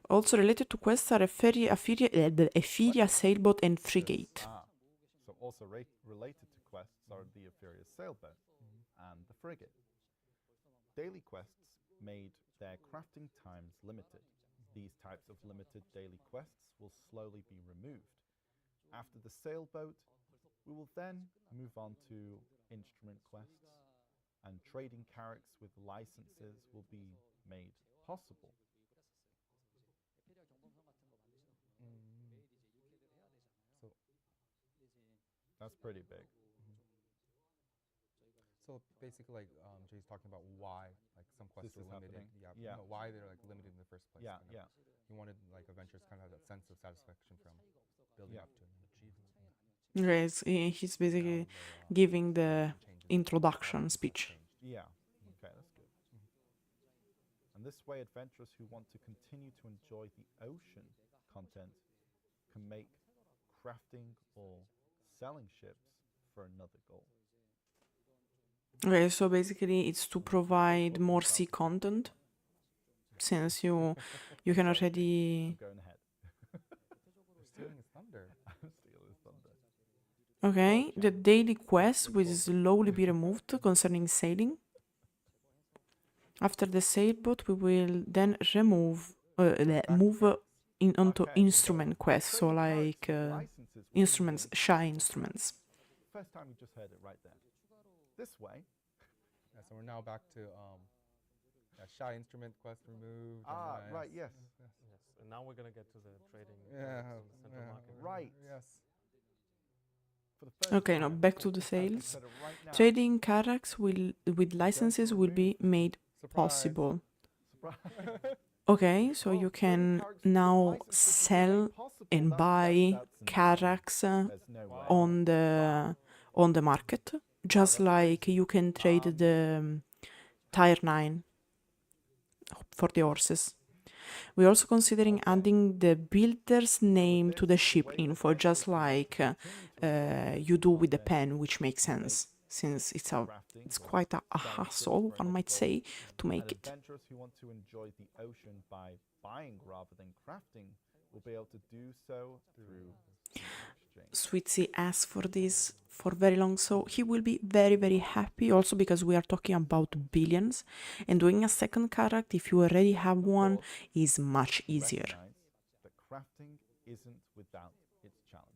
[SPEAKER 1] Also related to quests are Ephiria Sailboat and Frigate.
[SPEAKER 3] So also related to quests are the Ephiria Sailboat and the Frigate. Daily quests made their crafting times limited. These types of limited daily quests will slowly be removed. After the sailboat, we will then move on to instrument quests, and trading carracks with licenses will be made possible.
[SPEAKER 2] So
[SPEAKER 3] That's pretty big.
[SPEAKER 2] So basically, like Jay's talking about why like some quests
[SPEAKER 3] This
[SPEAKER 2] are
[SPEAKER 3] is
[SPEAKER 2] limited.
[SPEAKER 3] happening.
[SPEAKER 2] Yeah.
[SPEAKER 3] Yeah.
[SPEAKER 2] No, why they're like limited in the first place.
[SPEAKER 3] Yeah,
[SPEAKER 2] kind of.
[SPEAKER 3] yeah.
[SPEAKER 2] He wanted like adventurers kind of have that sense of satisfaction from building
[SPEAKER 3] Yeah.
[SPEAKER 2] up to an achievement.
[SPEAKER 1] Okay, he's basically giving the introduction speech.
[SPEAKER 3] Yeah. Okay, that's good. And this way, adventurers who want to continue to enjoy the ocean content can make crafting or selling ships for another goal.
[SPEAKER 1] Okay, so basically it's to provide more sea content, since you can already.
[SPEAKER 3] I'm going ahead.
[SPEAKER 2] You're stealing his thunder.
[SPEAKER 3] I'm stealing his thunder.
[SPEAKER 1] Okay, the daily quest will slowly be removed concerning sailing. After the sailboat, we will then move onto
[SPEAKER 3] Okay,
[SPEAKER 1] instrument quest, so
[SPEAKER 3] trading cards
[SPEAKER 1] like
[SPEAKER 3] and licenses will be
[SPEAKER 1] instruments,
[SPEAKER 3] removed.
[SPEAKER 1] shy instruments.
[SPEAKER 3] First time you just heard it right there. This way.
[SPEAKER 2] Yeah, so we're now back to shy instrument quest removed. and,
[SPEAKER 3] Right, yes.
[SPEAKER 2] yes.
[SPEAKER 4] Yes, and now we're gonna get to the trading
[SPEAKER 2] Yeah,
[SPEAKER 4] cards in the central
[SPEAKER 2] yeah.
[SPEAKER 4] market.
[SPEAKER 3] Right.
[SPEAKER 2] Yes.
[SPEAKER 3] For the first
[SPEAKER 1] Okay, now
[SPEAKER 3] time,
[SPEAKER 1] back to the
[SPEAKER 3] as we
[SPEAKER 1] sales.
[SPEAKER 3] said it right now,
[SPEAKER 1] Trading cards with licenses will be made
[SPEAKER 2] Surprise.
[SPEAKER 1] possible.
[SPEAKER 3] surprise.
[SPEAKER 1] Okay, so
[SPEAKER 3] Oh,
[SPEAKER 1] you
[SPEAKER 3] trading
[SPEAKER 1] can
[SPEAKER 3] cards with
[SPEAKER 1] now
[SPEAKER 3] licenses will be made
[SPEAKER 1] sell
[SPEAKER 3] possible.
[SPEAKER 1] and buy
[SPEAKER 3] That's
[SPEAKER 1] cards
[SPEAKER 3] There's no way.
[SPEAKER 1] on the market, just
[SPEAKER 3] that's
[SPEAKER 1] like you can trade the Tier 9 for the horses. We're also considering
[SPEAKER 3] Okay.
[SPEAKER 1] adding the builder's name to the
[SPEAKER 3] this
[SPEAKER 1] ship
[SPEAKER 3] way the
[SPEAKER 1] info, just
[SPEAKER 3] adventurers who
[SPEAKER 1] like
[SPEAKER 3] want to continue to enjoy
[SPEAKER 1] you do with the
[SPEAKER 3] content
[SPEAKER 1] pen, which makes
[SPEAKER 3] can make
[SPEAKER 1] sense, since it's
[SPEAKER 3] crafting
[SPEAKER 1] it's
[SPEAKER 3] or
[SPEAKER 1] quite a
[SPEAKER 3] selling ships
[SPEAKER 1] hassle,
[SPEAKER 3] for
[SPEAKER 1] one
[SPEAKER 3] another
[SPEAKER 1] might
[SPEAKER 3] goal.
[SPEAKER 1] say, to
[SPEAKER 3] And
[SPEAKER 1] make it.
[SPEAKER 3] adventurers who want to enjoy the ocean by buying rather than crafting will be able to do so through exchange.
[SPEAKER 1] Swittzy asked for this for very long, so he will be very, very happy. Also because we are talking about billions, and doing a second character, if you already have
[SPEAKER 3] Of
[SPEAKER 1] one,
[SPEAKER 3] course,
[SPEAKER 1] is much easier.
[SPEAKER 3] recognize that crafting isn't without its challenges.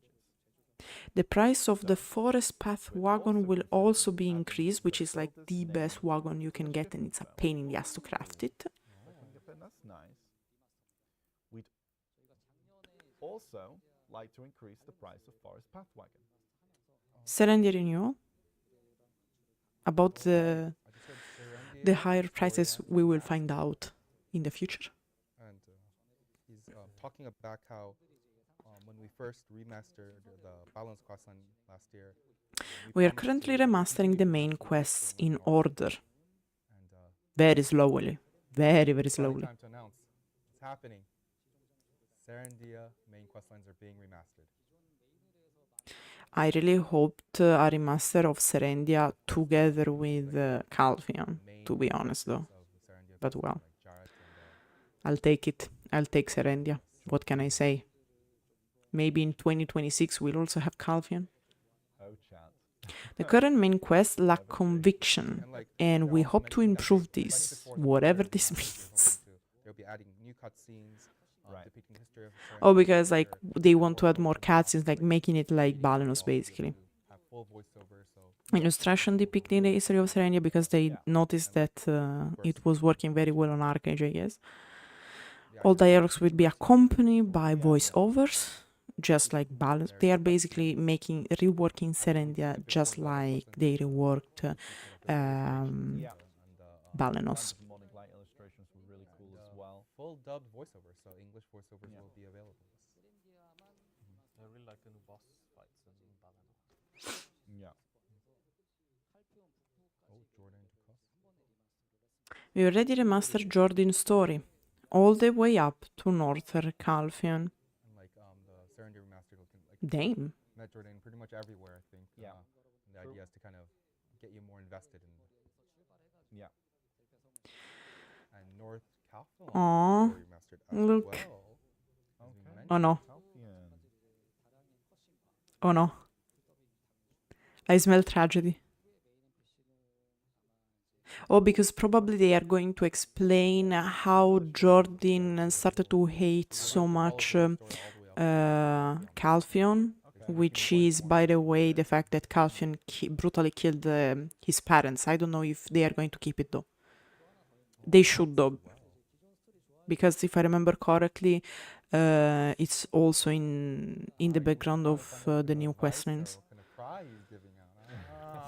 [SPEAKER 1] The price of the
[SPEAKER 3] So,
[SPEAKER 1] forest path
[SPEAKER 3] we're
[SPEAKER 1] wagon
[SPEAKER 3] also
[SPEAKER 1] will also
[SPEAKER 3] considering
[SPEAKER 1] be
[SPEAKER 3] adding
[SPEAKER 1] increased, which
[SPEAKER 3] the
[SPEAKER 1] is like
[SPEAKER 3] builder's
[SPEAKER 1] the
[SPEAKER 3] name
[SPEAKER 1] best wagon you
[SPEAKER 3] to
[SPEAKER 1] can
[SPEAKER 3] the
[SPEAKER 1] get,
[SPEAKER 3] ship
[SPEAKER 1] and it's a
[SPEAKER 3] info.
[SPEAKER 1] pain in the ass to craft it.
[SPEAKER 3] That's nice. We'd also like to increase the price of forest path wagon.
[SPEAKER 1] Serendia renewal. About
[SPEAKER 2] I just heard Serendia,
[SPEAKER 1] the higher prices,
[SPEAKER 2] Victoria,
[SPEAKER 1] we will find out in the future.
[SPEAKER 2] and he's talking about how when we first remastered the balance quest line last year,
[SPEAKER 1] We are
[SPEAKER 2] promised
[SPEAKER 1] currently
[SPEAKER 2] to
[SPEAKER 1] remastering the
[SPEAKER 2] continue
[SPEAKER 1] main
[SPEAKER 2] remaster
[SPEAKER 1] quests
[SPEAKER 2] where we
[SPEAKER 1] in
[SPEAKER 2] are.
[SPEAKER 1] order,
[SPEAKER 2] And
[SPEAKER 1] very slowly, very, very
[SPEAKER 2] exciting
[SPEAKER 1] slowly.
[SPEAKER 2] time to announce it's happening. Serendia main quest lines are being remastered.
[SPEAKER 1] I really hoped a remaster of Serendia together with Calpheon,
[SPEAKER 2] Main
[SPEAKER 1] to be honest though.
[SPEAKER 2] characters of Serendia
[SPEAKER 1] But
[SPEAKER 2] quest
[SPEAKER 1] well,
[SPEAKER 2] line, like Jarrett and,
[SPEAKER 1] I'll take it. I'll take Serendia. What can I say? Maybe in 2026 we'll also have Calpheon.
[SPEAKER 3] Oh, chat.
[SPEAKER 1] The current main quests lack
[SPEAKER 3] Never say.
[SPEAKER 1] conviction,
[SPEAKER 2] and like
[SPEAKER 1] and
[SPEAKER 2] they're
[SPEAKER 1] we
[SPEAKER 2] also
[SPEAKER 1] hope to
[SPEAKER 2] mentioning that
[SPEAKER 1] improve
[SPEAKER 2] like
[SPEAKER 1] this,
[SPEAKER 2] before the
[SPEAKER 1] whatever
[SPEAKER 2] Serendia
[SPEAKER 1] this
[SPEAKER 2] remaster,
[SPEAKER 1] means.
[SPEAKER 2] they'll be adding new cutscenes
[SPEAKER 3] Right.
[SPEAKER 2] depicting the history of
[SPEAKER 1] Oh,
[SPEAKER 2] Serendia
[SPEAKER 1] because like
[SPEAKER 2] character,
[SPEAKER 1] they
[SPEAKER 2] and
[SPEAKER 1] want to add
[SPEAKER 2] also
[SPEAKER 1] more
[SPEAKER 2] opening up,
[SPEAKER 1] cutscenes, like making it like
[SPEAKER 2] they'll
[SPEAKER 1] Balanos
[SPEAKER 2] also be able
[SPEAKER 1] basically.
[SPEAKER 2] to have full voiceover, so
[SPEAKER 1] Illustration depicting the history of Serendia, because they
[SPEAKER 3] Yeah.
[SPEAKER 1] noticed that it was working very well on Arcade, I guess.
[SPEAKER 2] yeah,
[SPEAKER 1] All
[SPEAKER 2] I guess
[SPEAKER 1] dialogues will be accompanied by
[SPEAKER 3] Yeah.
[SPEAKER 1] voiceovers, just like Balance. They are basically making reworking
[SPEAKER 2] I think
[SPEAKER 1] Serendia
[SPEAKER 2] typical
[SPEAKER 1] just
[SPEAKER 2] Zelda
[SPEAKER 1] like
[SPEAKER 2] quest
[SPEAKER 1] they
[SPEAKER 2] lines
[SPEAKER 1] reworked
[SPEAKER 2] feature a bit of illustrations
[SPEAKER 3] Yeah.
[SPEAKER 2] and
[SPEAKER 1] Balanos.
[SPEAKER 3] Lands of Morning Light illustrations were really cool as well.
[SPEAKER 2] full dubbed voiceovers, so English voiceovers
[SPEAKER 3] Yeah.
[SPEAKER 2] will be available.
[SPEAKER 4] I really like the new boss fights in Balana.
[SPEAKER 3] Yeah.
[SPEAKER 2] Oh, Jordan Ducos.
[SPEAKER 1] We already remastered Jordan's story, all the way up to Northern Calpheon.
[SPEAKER 2] And like the Serendia remastered, like
[SPEAKER 1] Damn.
[SPEAKER 2] Metroid in pretty much everywhere, I think.
[SPEAKER 3] Yeah.
[SPEAKER 2] And the
[SPEAKER 3] True.
[SPEAKER 2] idea is to kind of get you more invested in.
[SPEAKER 3] Yeah.
[SPEAKER 2] And North Calpheon
[SPEAKER 1] Aw,
[SPEAKER 2] story remastered as
[SPEAKER 1] look.
[SPEAKER 2] well. as we
[SPEAKER 3] Okay.
[SPEAKER 1] Oh no,
[SPEAKER 3] Calpheon.
[SPEAKER 1] oh no. I smell tragedy. Oh, because probably they are going to explain how Jordan started to hate so much Calpheon, which is, by the way, the fact that Calpheon brutally killed his parents. I don't know if they are going to keep it though. They should though, because if I remember correctly, it's also in the background of the new questions.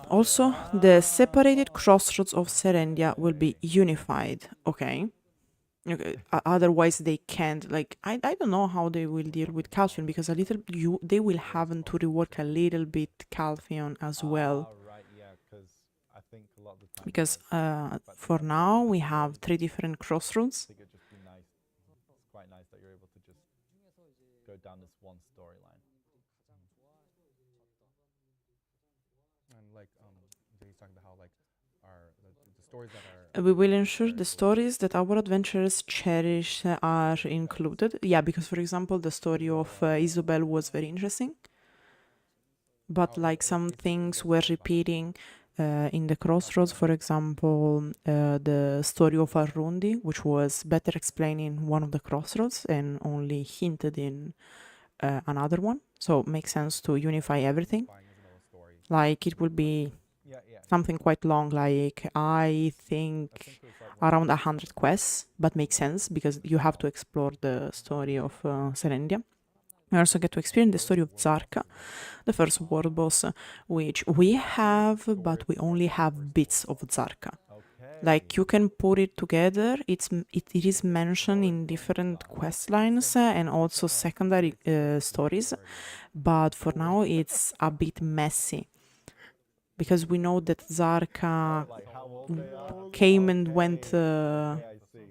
[SPEAKER 1] Also, the separated crossroads of Serendia will be unified. Okay. Okay, otherwise they can't. Like I don't know how they will deal with Calpheon, because they will have to rework a little bit Calpheon as well,
[SPEAKER 3] Right, yeah, because I think a lot of the time,
[SPEAKER 1] because
[SPEAKER 3] like,
[SPEAKER 1] for now we have 3 different crossroads.
[SPEAKER 3] I think it'd just be nice. It's quite nice that you're able to just go down this one storyline.
[SPEAKER 2] And like Jay's talking about how like the stories that are
[SPEAKER 1] We will ensure
[SPEAKER 2] very
[SPEAKER 1] the
[SPEAKER 2] close.
[SPEAKER 1] stories that our adventurers cherish are included. Yeah, because for example, the story of Isabel was very interesting, but
[SPEAKER 2] Oh,
[SPEAKER 1] like some
[SPEAKER 2] basically
[SPEAKER 1] things
[SPEAKER 2] gets
[SPEAKER 1] were
[SPEAKER 2] behind.
[SPEAKER 1] repeating in the crossroads. For example, the story of Arundi, which was better explained in one of the crossroads and only hinted in another one. So it makes sense to unify everything.
[SPEAKER 2] Unifying Isabella's story.
[SPEAKER 1] Like it will be
[SPEAKER 3] Yeah, yeah.
[SPEAKER 1] something quite long, like I think
[SPEAKER 3] I think it was like
[SPEAKER 1] around 100 quests, but makes sense because you have to explore the story of Serendia. We also get to experience the story of Zarka, the first world boss, which we have, but we only have bits of Zarka.
[SPEAKER 3] okay.
[SPEAKER 1] Like you can put it together. It is mentioned in different quest lines and also secondary stories, but for now it's a bit messy because we know that Zarka
[SPEAKER 3] Like how old they are.
[SPEAKER 1] came and went
[SPEAKER 3] Okay, I see.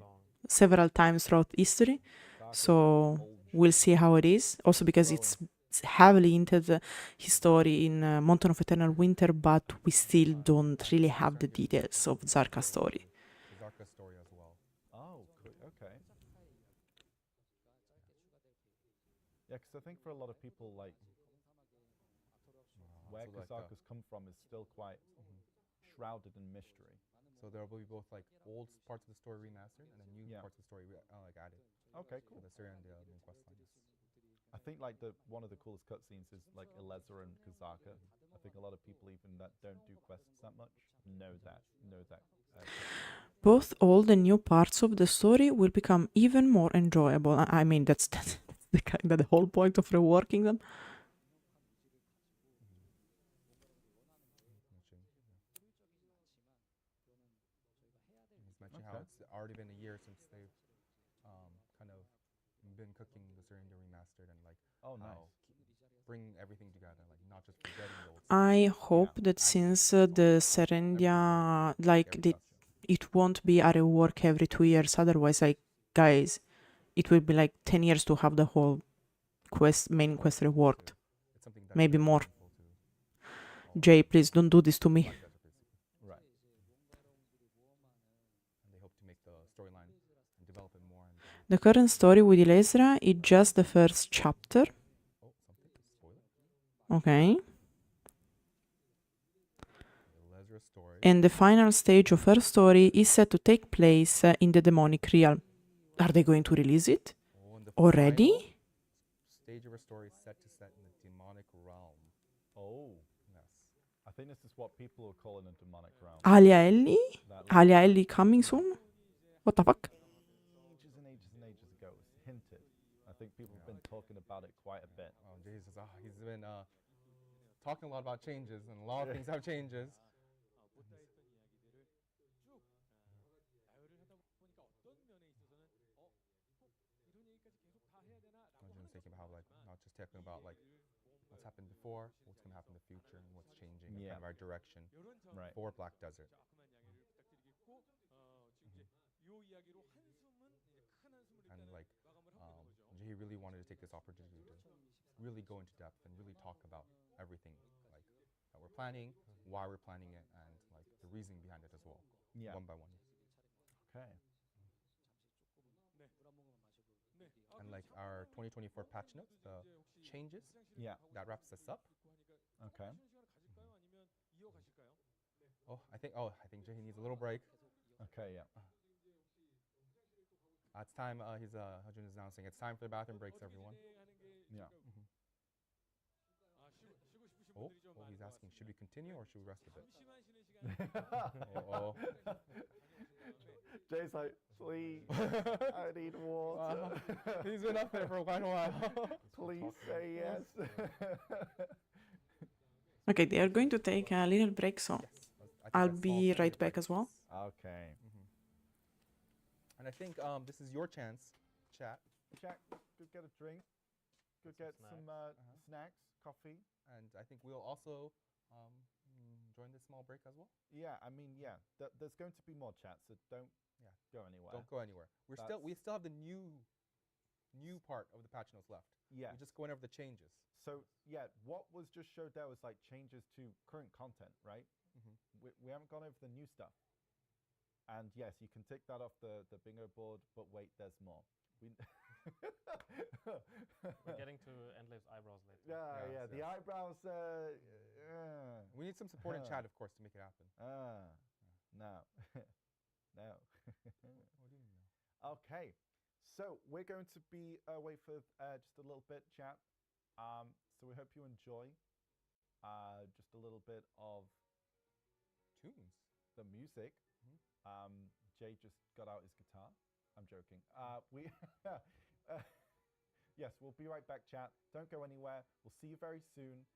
[SPEAKER 1] several times throughout history.
[SPEAKER 3] Dark
[SPEAKER 1] So
[SPEAKER 3] old
[SPEAKER 1] we'll see how it is. Also because it's heavily hinted his story in Mountain of Eternal Winter, but we still don't really have the details of Zarka's story.
[SPEAKER 2] The Zarka story as well.
[SPEAKER 3] Oh, okay. Yeah, because I think for a lot of people, like where
[SPEAKER 2] So like
[SPEAKER 3] Kazaka's come from is still quite shrouded in mystery.
[SPEAKER 2] So there will be both like old parts of the story remastered and then new
[SPEAKER 3] Yeah.
[SPEAKER 2] parts of the story like added.
[SPEAKER 3] Okay,
[SPEAKER 2] So
[SPEAKER 3] cool.
[SPEAKER 2] the story and the new quest lines.
[SPEAKER 3] I think like one of the coolest cutscenes is like Eleza and Kazaka. I think a lot of people even that don't do quests that much know that.
[SPEAKER 1] Both old and new parts of the story will become even more enjoyable. I mean, that's the whole point of reworking them.
[SPEAKER 2] He's mentioning how it's already been a year since they've kind of been cooking the Serendia remastered and like bring everything together, like not just forgetting the old stuff.
[SPEAKER 1] I hope that since the Serendia, like it won't be a rework every 2 years. Otherwise, like guys, it will be like 10 years to have the whole main quest reworked. Maybe more. Jay, please don't do this to me.
[SPEAKER 3] Right.
[SPEAKER 2] And they hope to make the storyline and develop it more.
[SPEAKER 1] The current story with Elezra is just the first chapter.
[SPEAKER 2] Oh, something? Spoiler?
[SPEAKER 1] Okay.
[SPEAKER 2] Elezra's story.
[SPEAKER 1] And the final stage of her story is set to take place in the demonic realm. Are they going to release it already?
[SPEAKER 2] Stage of her story set in the demonic realm.
[SPEAKER 3] Oh. Yes. I think this is what people are calling a demonic realm.
[SPEAKER 1] Alia Ellie? Alia Ellie coming soon? What the fuck?
[SPEAKER 3] Ages and ages and ages ago, it was hinted. I think people have been talking about it quite a bit.
[SPEAKER 2] Oh, Jesus. He's been talking a lot about changes, and a lot of things have changes. I'm thinking about how, like, not just talking about like what's happened before, what's going to happen in the future, and what's changing, and kind of our direction for Black Desert. And like, he really wanted to take this opportunity to really go into depth and really talk about everything, like that we're planning, why we're planning it, and like the reasoning behind it as well.
[SPEAKER 3] Yeah.
[SPEAKER 2] One by one.
[SPEAKER 3] Okay.
[SPEAKER 2] And like our 2024 patch notes, the changes.
[SPEAKER 3] Yeah.
[SPEAKER 2] That wraps us up.
[SPEAKER 3] Okay.
[SPEAKER 2] I think Jay needs a little break.
[SPEAKER 3] Okay. Yeah.
[SPEAKER 2] It's time. Hajun is announcing it's time for the bathroom breaks, everyone.
[SPEAKER 3] Yeah.
[SPEAKER 2] He's asking, should we continue or should we rest a bit?
[SPEAKER 3] Jay's like, please, I need water.
[SPEAKER 2] He's been up there for quite a while.
[SPEAKER 3] Please say yes.
[SPEAKER 1] Okay, they are going to take a little break, so I'll be right back as well.
[SPEAKER 3] Okay.
[SPEAKER 2] And And I think this is your chance, chat.
[SPEAKER 3] Jack, go get a drink. Go get some snacks, coffee.
[SPEAKER 2] And I think we'll also join this small break as well.
[SPEAKER 3] Yeah, I mean, yeah. There's going to be more chat, so don't go anywhere.
[SPEAKER 2] Don't go anywhere. We still have the new part of the patch notes left.
[SPEAKER 3] Yeah.
[SPEAKER 2] We're just going over the changes.
[SPEAKER 3] So yeah, what was just showed there was like changes to current content, right? We haven't gone over the new stuff. And yes, you can tick that off the bingo board, but wait, there's more.
[SPEAKER 4] We're getting to Endlave's eyebrows later.
[SPEAKER 3] Yeah, the eyebrows.
[SPEAKER 2] We need some support in chat, of course, to make it happen.
[SPEAKER 3] No. No.
[SPEAKER 2] What do you mean no?
[SPEAKER 3] Okay, so we're going to be away for just a little bit, chat. So we hope you enjoy just a little bit of
[SPEAKER 2] Tunes.
[SPEAKER 3] the music. Jay just got out his guitar. I'm joking. Yes, we'll be right back, chat. Don't go anywhere. We'll see you very soon.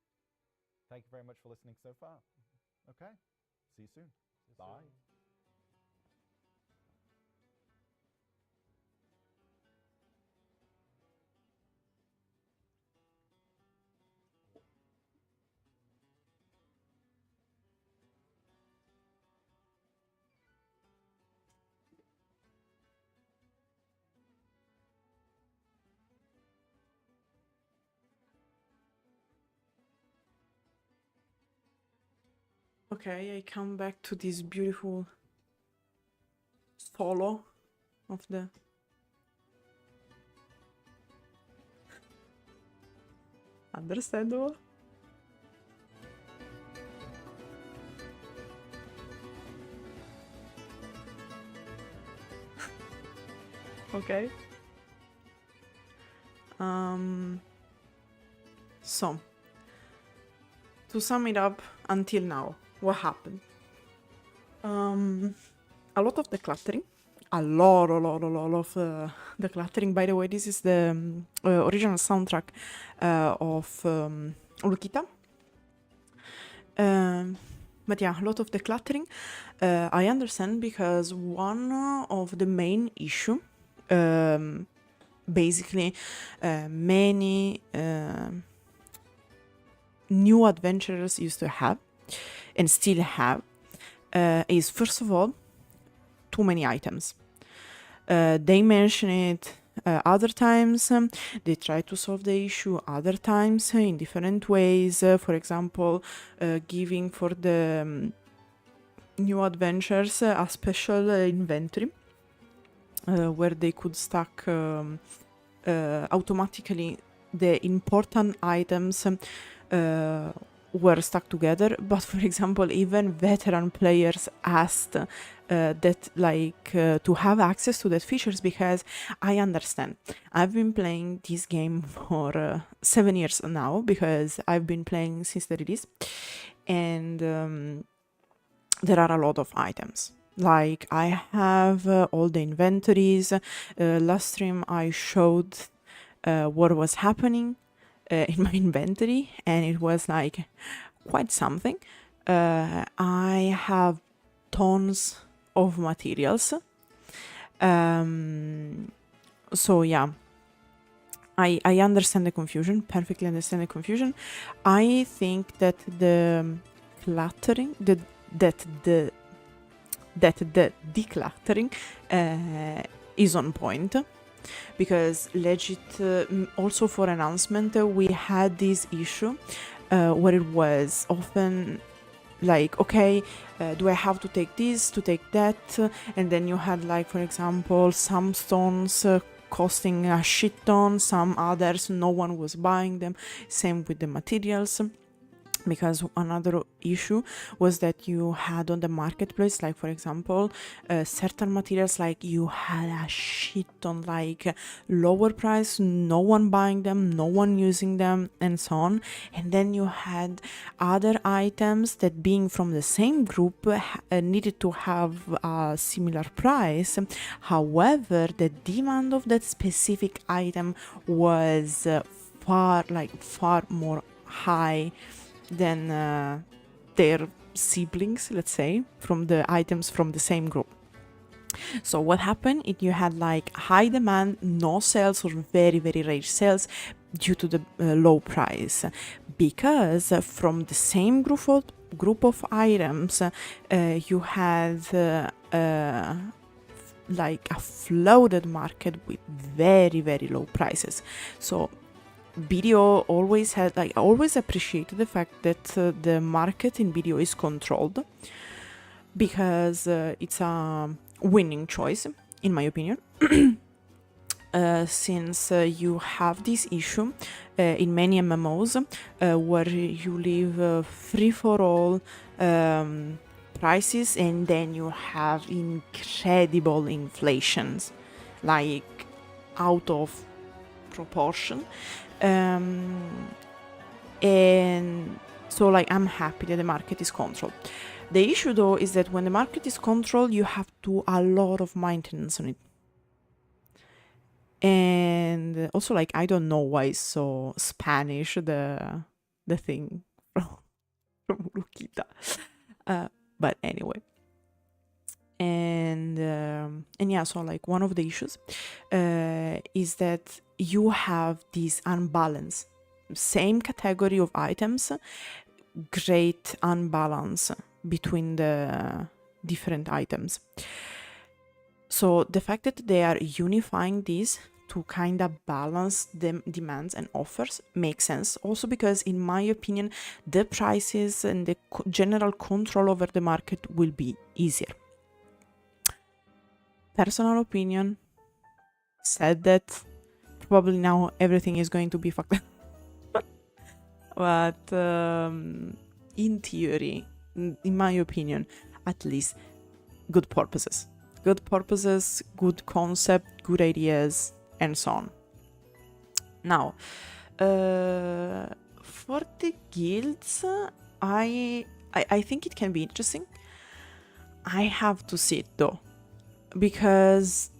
[SPEAKER 3] Thank you very much for listening so far. Okay, see you soon. Bye.
[SPEAKER 1] Okay, I come back to this beautiful solo of the understandable. Okay. So to sum it up, until now, what happened? A lot of decluttering, a lot of decluttering. By the way, this is the original soundtrack of Lukita. But yeah, a lot of decluttering. I understand, because one of the main issue, basically, many new adventurers used to have, and still have, is first of all, too many items. They mention it other times, they try to solve the issue other times in different ways. For example, giving for the new adventures a special inventory where they could stack automatically the important items were stuck together. But for example, even veteran players asked that to have access to that features, because I understand. I've been playing this game for 7 years now, because I've been playing since the release, and there are a lot of items. Like, I have all the inventories. Last stream I showed what was happening in my inventory, and it was like quite something. I have tons of materials. So yeah, I understand the confusion, perfectly understand the confusion. I think that the cluttering, that the decluttering is on point, because legit, also for announcement, we had this issue where it was often like, okay, do I have to take this, to take that? And then you had, like, for example, some stones costing a shit ton, some others no one was buying them. Same with the materials, because another issue was that you had on the marketplace, like, for example, certain materials, like, you had a shit ton, like, lower price, no one buying them, no one using them, and so on. And then you had other items that, being from the same group, needed to have a similar price. However, the demand of that specific item was far more high than their siblings, let's say, from the items from the same group. So what happened? You had like high demand, no sales, or very very rare sales due to the low price, because from the same group of items, you had like a flooded market with very very low prices. So video always had, like, I always appreciated the fact that the market in video is controlled, because it's a winning choice, in my opinion. Since you have this issue in many MMOs, where you leave free for all prices, and then you have incredible inflations, like out of proportion. And so, like, I'm happy that the market is controlled. The issue, though, is that when the market is controlled, you have to do a lot of maintenance on it. And also, like, I don't know why it's so Spanish, the thing from Lukita. But anyway. And yeah, so like one of the issues is that you have this unbalance. Same category of items, great unbalance between the different items. So the fact that they are unifying this to kind of balance the demands and offers makes sense. Also because, in my opinion, the prices and the general control over the market will be easier. Personal opinion, said that probably now everything is going to be fucked up. But in theory, in my opinion, at least, good purposes. Good purposes, good concept, good ideas, and so on. Now, for the guilds, I think it can be interesting. I have to see it though, because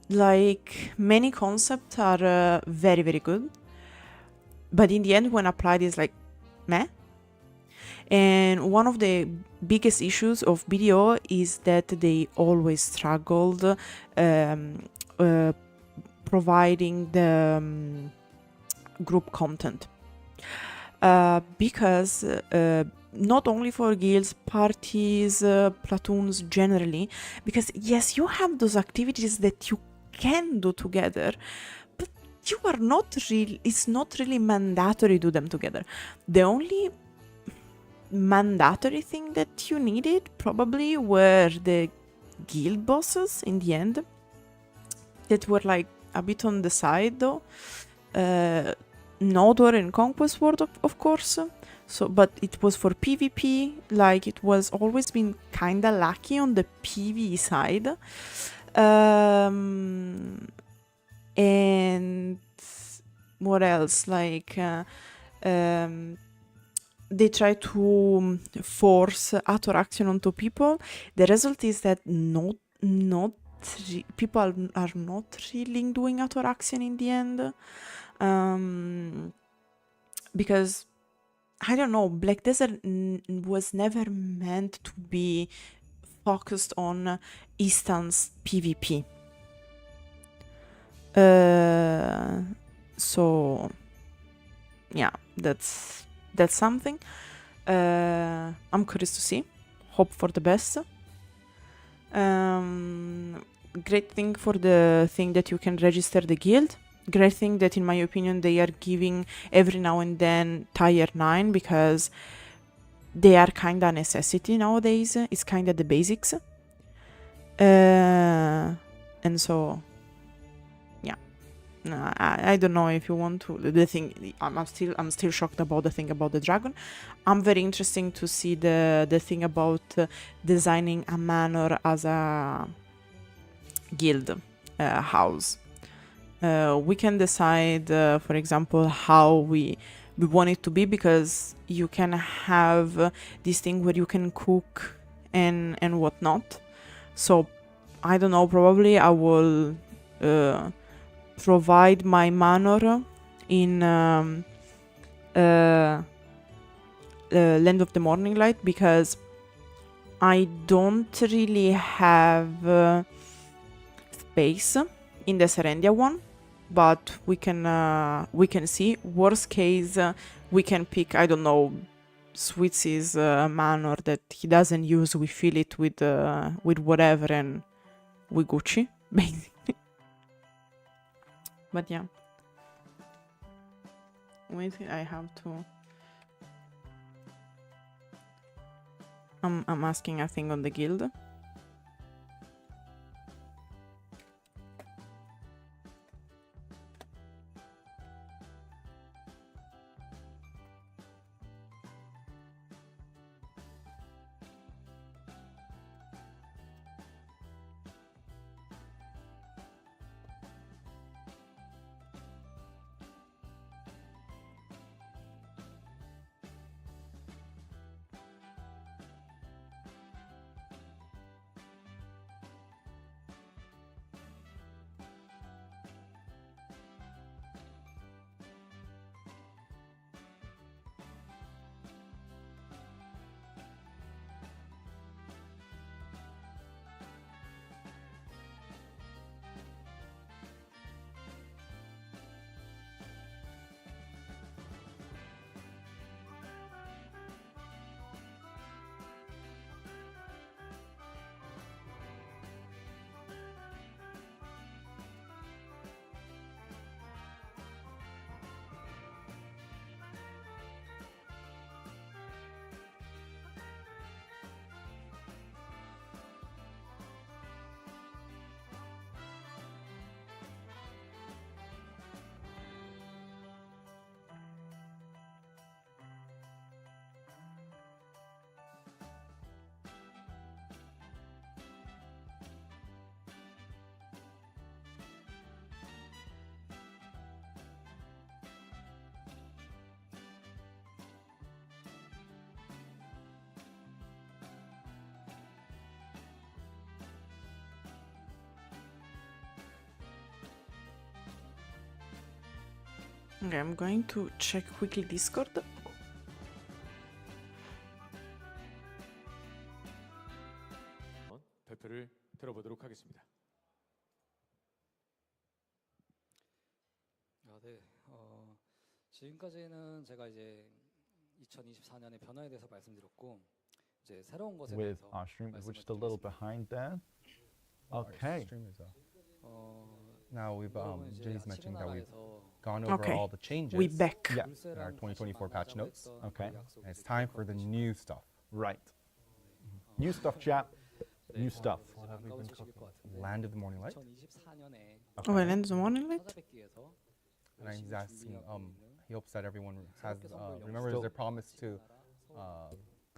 [SPEAKER 1] like many concepts are very very good, but in the end when applied is like meh. And one of the biggest issues of BDO is that they always struggled providing the group content, because not only for guilds, parties, platoons generally, because yes, you have those activities that you can do together, but you are not really, it's not really mandatory to do them together. The only mandatory thing that you needed probably were the guild bosses in the end, that were like a bit on the side though. Node War and Conquest War, of course. So, but it was for PvP, like it was always been kinda lucky on the PvE side. And what else? Like they try to force Athoraxion onto people. The result is that people are not really doing Athoraxion in the end. Because I don't know, Black Desert was never meant to be focused on instance PvP. So yeah, that's something. I'm curious to see. Hope for the best. Great thing for the thing that you can register the guild. Great thing that, in my opinion, they are giving every now and then tier 9, because they are kind of necessity nowadays. It's kind of the basics. And so, yeah. I don't know if you want to. The thing, I'm still shocked about the thing about the dragon. I'm very interested to see the thing about designing a manor as a guild house. We can decide, for example, how we want it to be, because you can have this thing where you can cook and whatnot. So I don't know, probably I will provide my manor in Land of the Morning Light, because I don't really have space in the Serendia one, but we can see. Worst case, we can pick, I don't know, Switzy's manor that he doesn't use. We fill it with whatever, and we Gucci basically. But yeah, wait, I have to. I'm asking a thing on the guild. Okay, I'm going to check quickly Discord.
[SPEAKER 5] 발표를 들어보도록 하겠습니다.
[SPEAKER 6] 네. 지금까지는 제가 이제 2024년의 변화에 대해서 말씀드렸고 이제 새로운 것에
[SPEAKER 3] With
[SPEAKER 6] 대해서
[SPEAKER 3] our stream, we're just a little behind there.
[SPEAKER 2] Our
[SPEAKER 3] Okay.
[SPEAKER 2] stream is,
[SPEAKER 6] 어,
[SPEAKER 2] now we've
[SPEAKER 6] 여러분 이제
[SPEAKER 2] Jay's mentioning that we've
[SPEAKER 6] 나라에서
[SPEAKER 2] gone over
[SPEAKER 1] Okay.
[SPEAKER 2] all the changes.
[SPEAKER 1] We back.
[SPEAKER 3] Yeah.
[SPEAKER 2] in our 2024 patch notes.
[SPEAKER 3] Okay.
[SPEAKER 2] And it's time for the new stuff.
[SPEAKER 3] Right. New stuff, chat. New stuff.
[SPEAKER 2] Land of the Morning Light.
[SPEAKER 6] 2024년에
[SPEAKER 1] Oh, and then the morning light?
[SPEAKER 6] 찾아뵙기 위해서
[SPEAKER 2] And he's asking, he hopes that everyone has,
[SPEAKER 6] Still-
[SPEAKER 2] remembers their promise to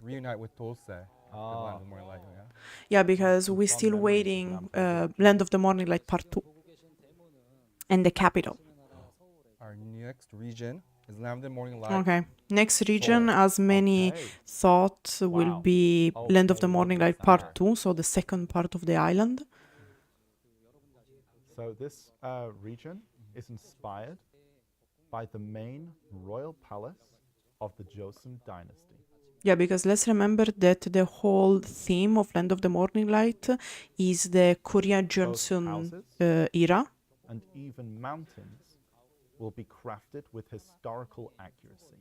[SPEAKER 2] reunite with ToS for the Land of the Morning Light. Yeah.
[SPEAKER 1] Yeah, because we're still waiting Land of the Morning Light Part 2 and the capital.
[SPEAKER 2] Our next region is Land of the Morning Light.
[SPEAKER 1] Okay. Next region, as many
[SPEAKER 3] Okay.
[SPEAKER 1] thought, will
[SPEAKER 3] Wow.
[SPEAKER 1] be Land of the
[SPEAKER 3] Okay,
[SPEAKER 1] Morning Light Part 2, so the second part of the island.
[SPEAKER 3] So this region is inspired by the main royal palace of the Joseon dynasty.
[SPEAKER 1] Yeah, because let's remember that the whole theme of Land of the Morning Light is the Korean
[SPEAKER 3] Both
[SPEAKER 1] Joseon
[SPEAKER 3] houses
[SPEAKER 1] era.
[SPEAKER 3] and even mountains will be crafted with historical accuracy.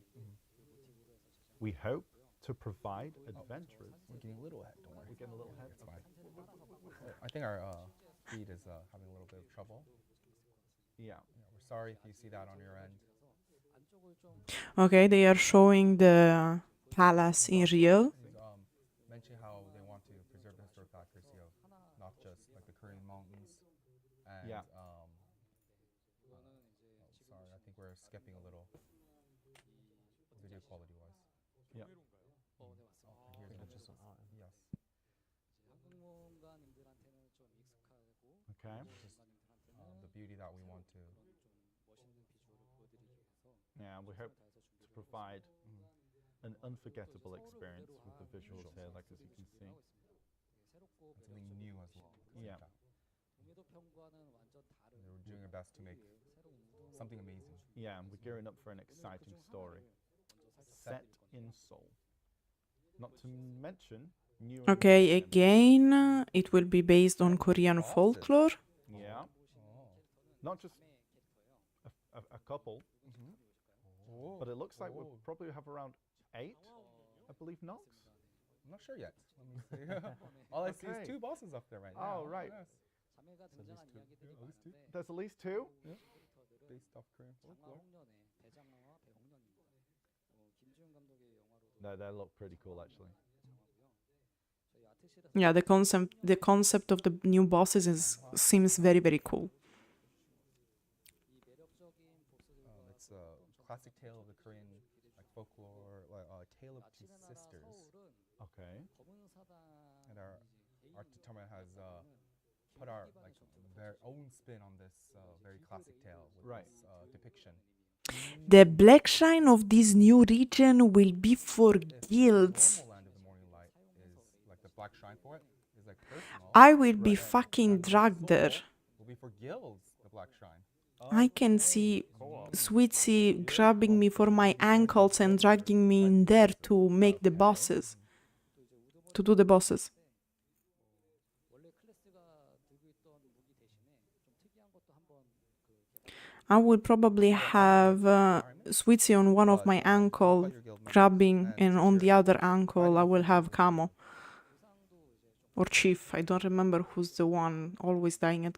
[SPEAKER 3] We hope to provide adventurers.
[SPEAKER 2] We're getting a little ahead, don't worry.
[SPEAKER 3] We're getting a little ahead.
[SPEAKER 2] It's fine. I think our feed is having a little bit of trouble.
[SPEAKER 3] Yeah.
[SPEAKER 2] Yeah, we're sorry if you see that on your end.
[SPEAKER 1] Okay, they are showing the palace in real.
[SPEAKER 2] Mention how they want to preserve the historical accuracy of not just like the Korean mountains and
[SPEAKER 3] Yeah.
[SPEAKER 2] sorry, I think we're skipping a little video quality wise.
[SPEAKER 3] Yeah.
[SPEAKER 2] Here's the just yes.
[SPEAKER 6] 항공관님들한테는 좀 익숙하고
[SPEAKER 3] Okay.
[SPEAKER 2] Just the beauty that we want to
[SPEAKER 6] 멋있는 비주얼을 보여드리기 위해서
[SPEAKER 3] Yeah, we hope to provide an unforgettable experience with the visuals here, like as you can see.
[SPEAKER 6] 새롭고
[SPEAKER 2] something new as well.
[SPEAKER 3] Yeah.
[SPEAKER 6] 동해도 편과는 완전 다른
[SPEAKER 2] And we're doing our best to make
[SPEAKER 6] 새로운
[SPEAKER 2] something amazing.
[SPEAKER 3] Yeah, and we're gearing up for an exciting story set in Seoul. Not to mention new.
[SPEAKER 1] Okay,
[SPEAKER 3] inventions.
[SPEAKER 1] again, it will be based on Korean folklore.
[SPEAKER 3] Yeah. not just a couple,
[SPEAKER 2] Oh,
[SPEAKER 3] but it looks like we'll
[SPEAKER 2] oh.
[SPEAKER 3] probably have around 8, I believe, knocks.
[SPEAKER 2] I'm not sure yet. Let me see. All I see is
[SPEAKER 3] Okay.
[SPEAKER 2] 2 bosses up there right now.
[SPEAKER 3] Oh, right.
[SPEAKER 2] Yes.
[SPEAKER 6] 자매가
[SPEAKER 2] So
[SPEAKER 6] 등장한
[SPEAKER 2] these 2.
[SPEAKER 6] 이야기들이
[SPEAKER 2] Yeah, at least 2.
[SPEAKER 6] 많은데
[SPEAKER 3] There's at least 2.
[SPEAKER 2] Based off Korean folklore.
[SPEAKER 6] 장마홍련의 대장마와 배홍련입니다. 김지훈 감독의 영화로도
[SPEAKER 3] No, they look pretty cool actually.
[SPEAKER 6] 장하고요. 저희 아트실에서
[SPEAKER 1] Yeah, the concept of the new bosses seems very, very cool.
[SPEAKER 6] 이 매력적인 보스들과
[SPEAKER 2] It's a classic tale of the Korean like folklore, tale of 2
[SPEAKER 6] 아치의 나라
[SPEAKER 2] sisters.
[SPEAKER 6] 서울은
[SPEAKER 3] Okay.
[SPEAKER 6] 검은 사당이
[SPEAKER 2] And our tutorial has put our like their own spin on this very classic tale with
[SPEAKER 3] Right.
[SPEAKER 2] this depiction.
[SPEAKER 1] The black shrine of this new region will be for
[SPEAKER 2] If
[SPEAKER 1] guilds.
[SPEAKER 2] the normal land of the morning light is like the black shrine for it is like personal.
[SPEAKER 1] I will be
[SPEAKER 2] Right.
[SPEAKER 1] fucking
[SPEAKER 2] And the
[SPEAKER 1] dragged there.
[SPEAKER 2] soul will be for guilds, the black shrine.
[SPEAKER 1] I can see Swittzy grabbing me for my ankles and dragging me in there to make the bosses. To do the bosses.
[SPEAKER 6] 원래 클래스가 들고 있던 무기 대신에 좀 특이한 것도 한번
[SPEAKER 1] I will probably have Switzzy on one of my ankle grabbing, and on the other ankle I will have Camo. Or Chief. I don't remember who's the one always dying at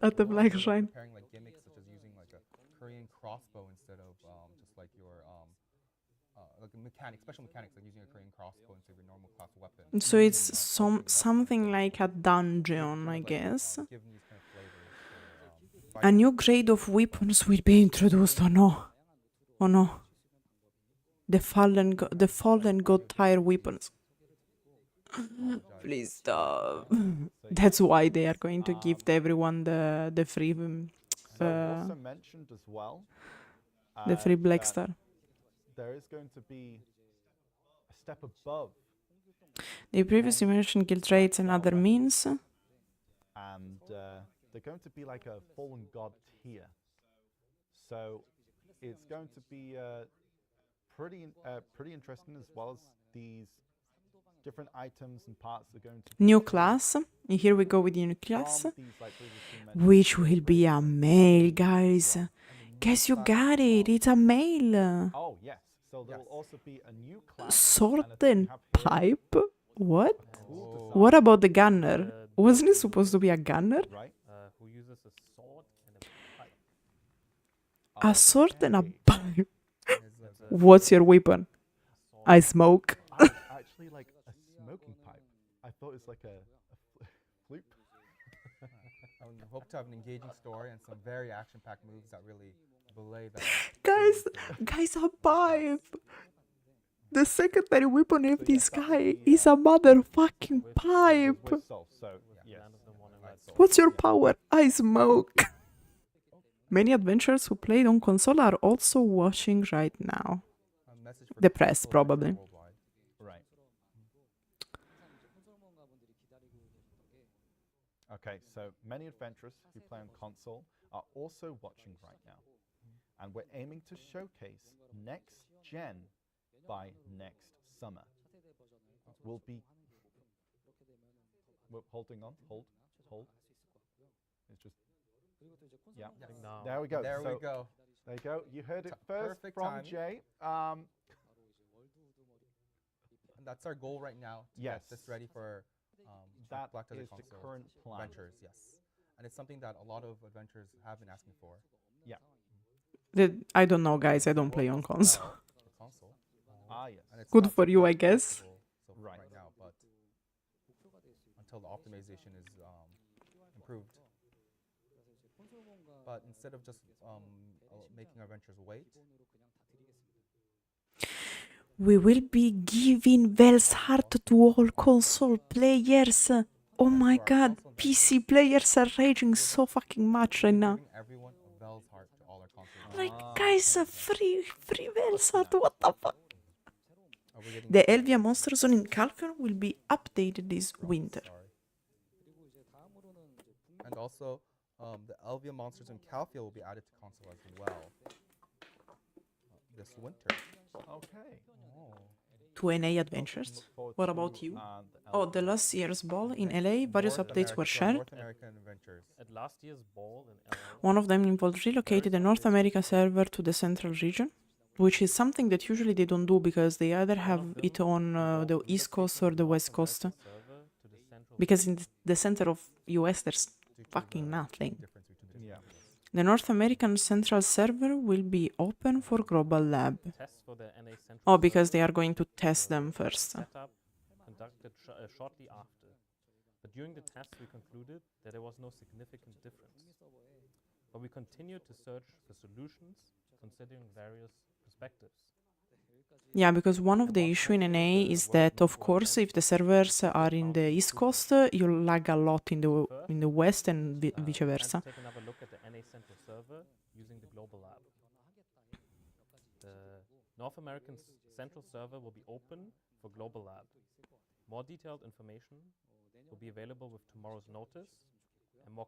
[SPEAKER 1] at the black shrine.
[SPEAKER 2] Comparing like gimmicks such as using like a Korean crossbow instead of just like your like a mechanic, special mechanics like using a Korean crossbow instead of your normal class weapon.
[SPEAKER 1] So it's something like a dungeon, I guess.
[SPEAKER 2] Giving these kind of flavors for,
[SPEAKER 1] A new grade of weapons will be introduced, or no? Oh no. The fallen god tier weapons. Please stop. That's why they are going to give everyone the free
[SPEAKER 3] So also mentioned as well.
[SPEAKER 1] the free black
[SPEAKER 3] that
[SPEAKER 1] star.
[SPEAKER 3] There is going to be a step above,
[SPEAKER 1] They previously mentioned guild raids and other means.
[SPEAKER 3] and they're going to be like a fallen god tier. So it's going to be pretty interesting, as well as these different items and parts are going to be
[SPEAKER 1] New class. And here we go with the new class.
[SPEAKER 3] from these, like previously mentioned,
[SPEAKER 1] Which will be a male, guys. Guess you got it. It's a male.
[SPEAKER 3] Oh yes. So there will
[SPEAKER 2] Yes.
[SPEAKER 3] also be a new class.
[SPEAKER 1] Sword
[SPEAKER 3] and I think we
[SPEAKER 1] and
[SPEAKER 3] have here
[SPEAKER 1] pipe? What?
[SPEAKER 3] a cool design,
[SPEAKER 1] What about the gunner? Wasn't it supposed to be a gunner?
[SPEAKER 3] right?
[SPEAKER 4] Who uses a sword and a pipe.
[SPEAKER 1] A sword and a
[SPEAKER 3] Okay.
[SPEAKER 1] pipe.
[SPEAKER 2] That's a
[SPEAKER 1] What's your weapon?
[SPEAKER 4] Sword
[SPEAKER 1] I smoke.
[SPEAKER 3] Actually, like a smoking pipe. I thought it's like a flute.
[SPEAKER 2] I would hope to have an engaging story and some very action-packed moves that really belay that.
[SPEAKER 1] Guys, a pipe. The secondary weapon of
[SPEAKER 3] So
[SPEAKER 1] this
[SPEAKER 3] yes, that would
[SPEAKER 1] guy
[SPEAKER 3] be,
[SPEAKER 1] is a motherfucking pipe.
[SPEAKER 3] With soul, so
[SPEAKER 2] Yeah.
[SPEAKER 3] yes.
[SPEAKER 4] land of the morning
[SPEAKER 2] Right,
[SPEAKER 4] light.
[SPEAKER 2] so-
[SPEAKER 1] What's your power? I smoke. Many adventurers who played on console are also watching right now.
[SPEAKER 2] A message for
[SPEAKER 1] The press,
[SPEAKER 2] console
[SPEAKER 1] probably.
[SPEAKER 2] adventure worldwide.
[SPEAKER 3] Right.
[SPEAKER 6] 항상 이제 콘솔몬가분들이 기다리고 계셨던 게
[SPEAKER 3] Okay, so many adventurers who play on console are also watching right now. And we're aiming to showcase next gen by next summer.
[SPEAKER 6] 차세대 버전을
[SPEAKER 3] We'll be
[SPEAKER 6] 그렇게 되면은
[SPEAKER 3] we're holding on, hold.
[SPEAKER 6] 갈수 있을 것 같고요.
[SPEAKER 3] It's just
[SPEAKER 6] 그리고 또 이제
[SPEAKER 3] Yeah.
[SPEAKER 6] 콘솔몬가
[SPEAKER 4] Now,
[SPEAKER 3] there we go.
[SPEAKER 2] There
[SPEAKER 3] so
[SPEAKER 2] we go.
[SPEAKER 3] there you go. You heard it first
[SPEAKER 2] Perfect
[SPEAKER 3] from
[SPEAKER 2] timing.
[SPEAKER 3] Jay.
[SPEAKER 6] 바로 이제 월드 우드머리
[SPEAKER 2] And that's our goal right now to
[SPEAKER 3] Yes.
[SPEAKER 2] get this ready for
[SPEAKER 3] That
[SPEAKER 2] Black Desert
[SPEAKER 3] is the
[SPEAKER 2] console
[SPEAKER 3] current plan.
[SPEAKER 2] adventures. Yes, and it's something that a lot of adventurers have been asking for.
[SPEAKER 3] Yeah.
[SPEAKER 1] I don't know, guys. I don't play on console.
[SPEAKER 2] Well, for console.
[SPEAKER 3] Ah, yes.
[SPEAKER 2] And it's
[SPEAKER 1] Good
[SPEAKER 2] not
[SPEAKER 1] for you, I
[SPEAKER 2] much
[SPEAKER 1] guess.
[SPEAKER 2] possible so
[SPEAKER 3] Right.
[SPEAKER 2] right now, but
[SPEAKER 6] 목표가 될 수 있고
[SPEAKER 2] until the optimization is improved.
[SPEAKER 6] 그래서 이제 콘솔몬가
[SPEAKER 2] But instead of just making our adventures wait,
[SPEAKER 6] 기본으로 그냥 다 드리겠습니다.
[SPEAKER 1] We will be giving Vel's heart to all console players. Oh my god, PC players are raging so fucking much right now.
[SPEAKER 2] giving everyone a Vel's heart to all our console.
[SPEAKER 1] Like, guys, free Vel's heart, what the fuck?
[SPEAKER 2] Are we getting
[SPEAKER 1] The Elvia Monster Zone in Calpheon will be updated this winter.
[SPEAKER 2] Sorry.
[SPEAKER 6] 그리고 이제 다음으로는 이제
[SPEAKER 2] And also, the Elvia monsters in Calpheon will be added to console as well this winter.
[SPEAKER 3] Okay.
[SPEAKER 2] Oh.
[SPEAKER 1] to NA
[SPEAKER 3] Lots
[SPEAKER 1] adventures.
[SPEAKER 3] to look forward
[SPEAKER 1] What
[SPEAKER 3] to,
[SPEAKER 1] about you?
[SPEAKER 3] the
[SPEAKER 1] Oh, the
[SPEAKER 3] Elvia.
[SPEAKER 1] last year's ball in
[SPEAKER 2] Next,
[SPEAKER 1] LA, various
[SPEAKER 2] North
[SPEAKER 1] updates were
[SPEAKER 2] America-
[SPEAKER 1] shared.
[SPEAKER 2] North American adventures.
[SPEAKER 4] At last year's ball in LA,
[SPEAKER 1] One of them involved relocating the North America server to the central region, which is something that usually they don't do because they either have it on the East Coast or the West Coast. Because in the center of US, there's
[SPEAKER 2] Due to
[SPEAKER 1] fucking
[SPEAKER 2] the
[SPEAKER 1] nothing.
[SPEAKER 2] difference between the
[SPEAKER 3] Yeah.
[SPEAKER 2] two.
[SPEAKER 1] The North American central server will be open for global lab.
[SPEAKER 4] Tests for the NA Central
[SPEAKER 1] Oh, because they
[SPEAKER 4] server
[SPEAKER 1] are going to test them first.
[SPEAKER 4] set up conducted shortly after. But during the tests, we concluded that there was no significant difference. But we continued to search for solutions considering various perspectives.
[SPEAKER 1] Yeah, because one of the issue in NA is that, of course, if the servers are in the East Coast, you'll lag a lot in the West and vice versa.
[SPEAKER 4] And take another look at the NA Central server using the global lab. The North American Central server will be open for global lab. More detailed information will be available with tomorrow's notice, and more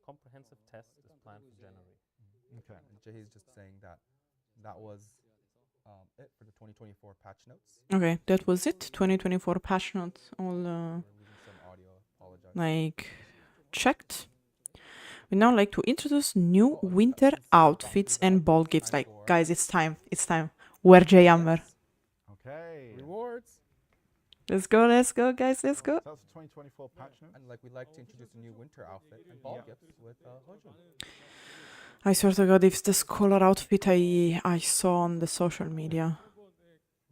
[SPEAKER 4] comprehensive test is planned for January.
[SPEAKER 3] Okay.
[SPEAKER 2] And Jay's just saying that that was it for the 2024 patch notes.
[SPEAKER 1] Okay, that was it. 2024 patch notes, all
[SPEAKER 2] We're losing some audio. Apologize.
[SPEAKER 1] like checked. We now like to introduce new winter outfits and ball gifts. Like, guys, it's time. It's time. Wear J Hammer.
[SPEAKER 3] Okay.
[SPEAKER 2] Rewards.
[SPEAKER 1] Let's go, guys. Let's go.
[SPEAKER 3] So that's the 2024 patch note.
[SPEAKER 2] And like we'd like to introduce a new winter outfit and ball
[SPEAKER 3] Yeah.
[SPEAKER 2] gifts with Hojun.
[SPEAKER 1] I swear to God, it's the scholar outfit I saw on the social media.
[SPEAKER 5] 한번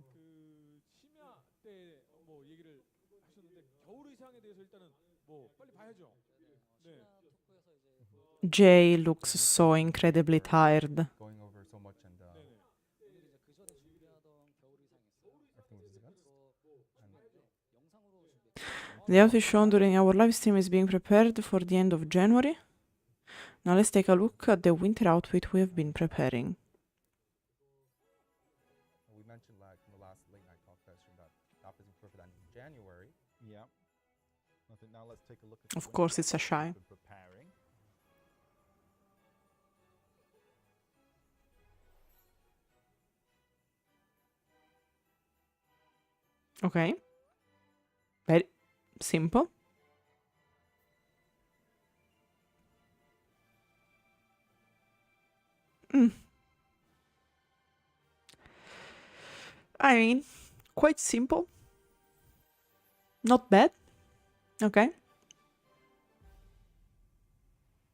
[SPEAKER 5] 그 심야 때 뭐 얘기를 하셨는데 겨울 의상에 대해서 일단은 뭐 빨리 봐야죠. 네.
[SPEAKER 1] Jay looks so incredibly tired.
[SPEAKER 2] Going over so much and everything with his events.
[SPEAKER 1] The outfit shown during our live stream is being prepared for the end of January. Now let's take a look at the winter outfit we have been preparing.
[SPEAKER 2] We mentioned like in the last late night talk session that that is for the end of January.
[SPEAKER 3] Yeah. I think now let's take a look at
[SPEAKER 1] Of
[SPEAKER 3] the
[SPEAKER 1] course,
[SPEAKER 3] winter
[SPEAKER 1] it's a
[SPEAKER 3] outfit
[SPEAKER 1] shy.
[SPEAKER 3] we've been preparing.
[SPEAKER 1] Okay. Very simple. I mean, quite simple. Not bad. Okay.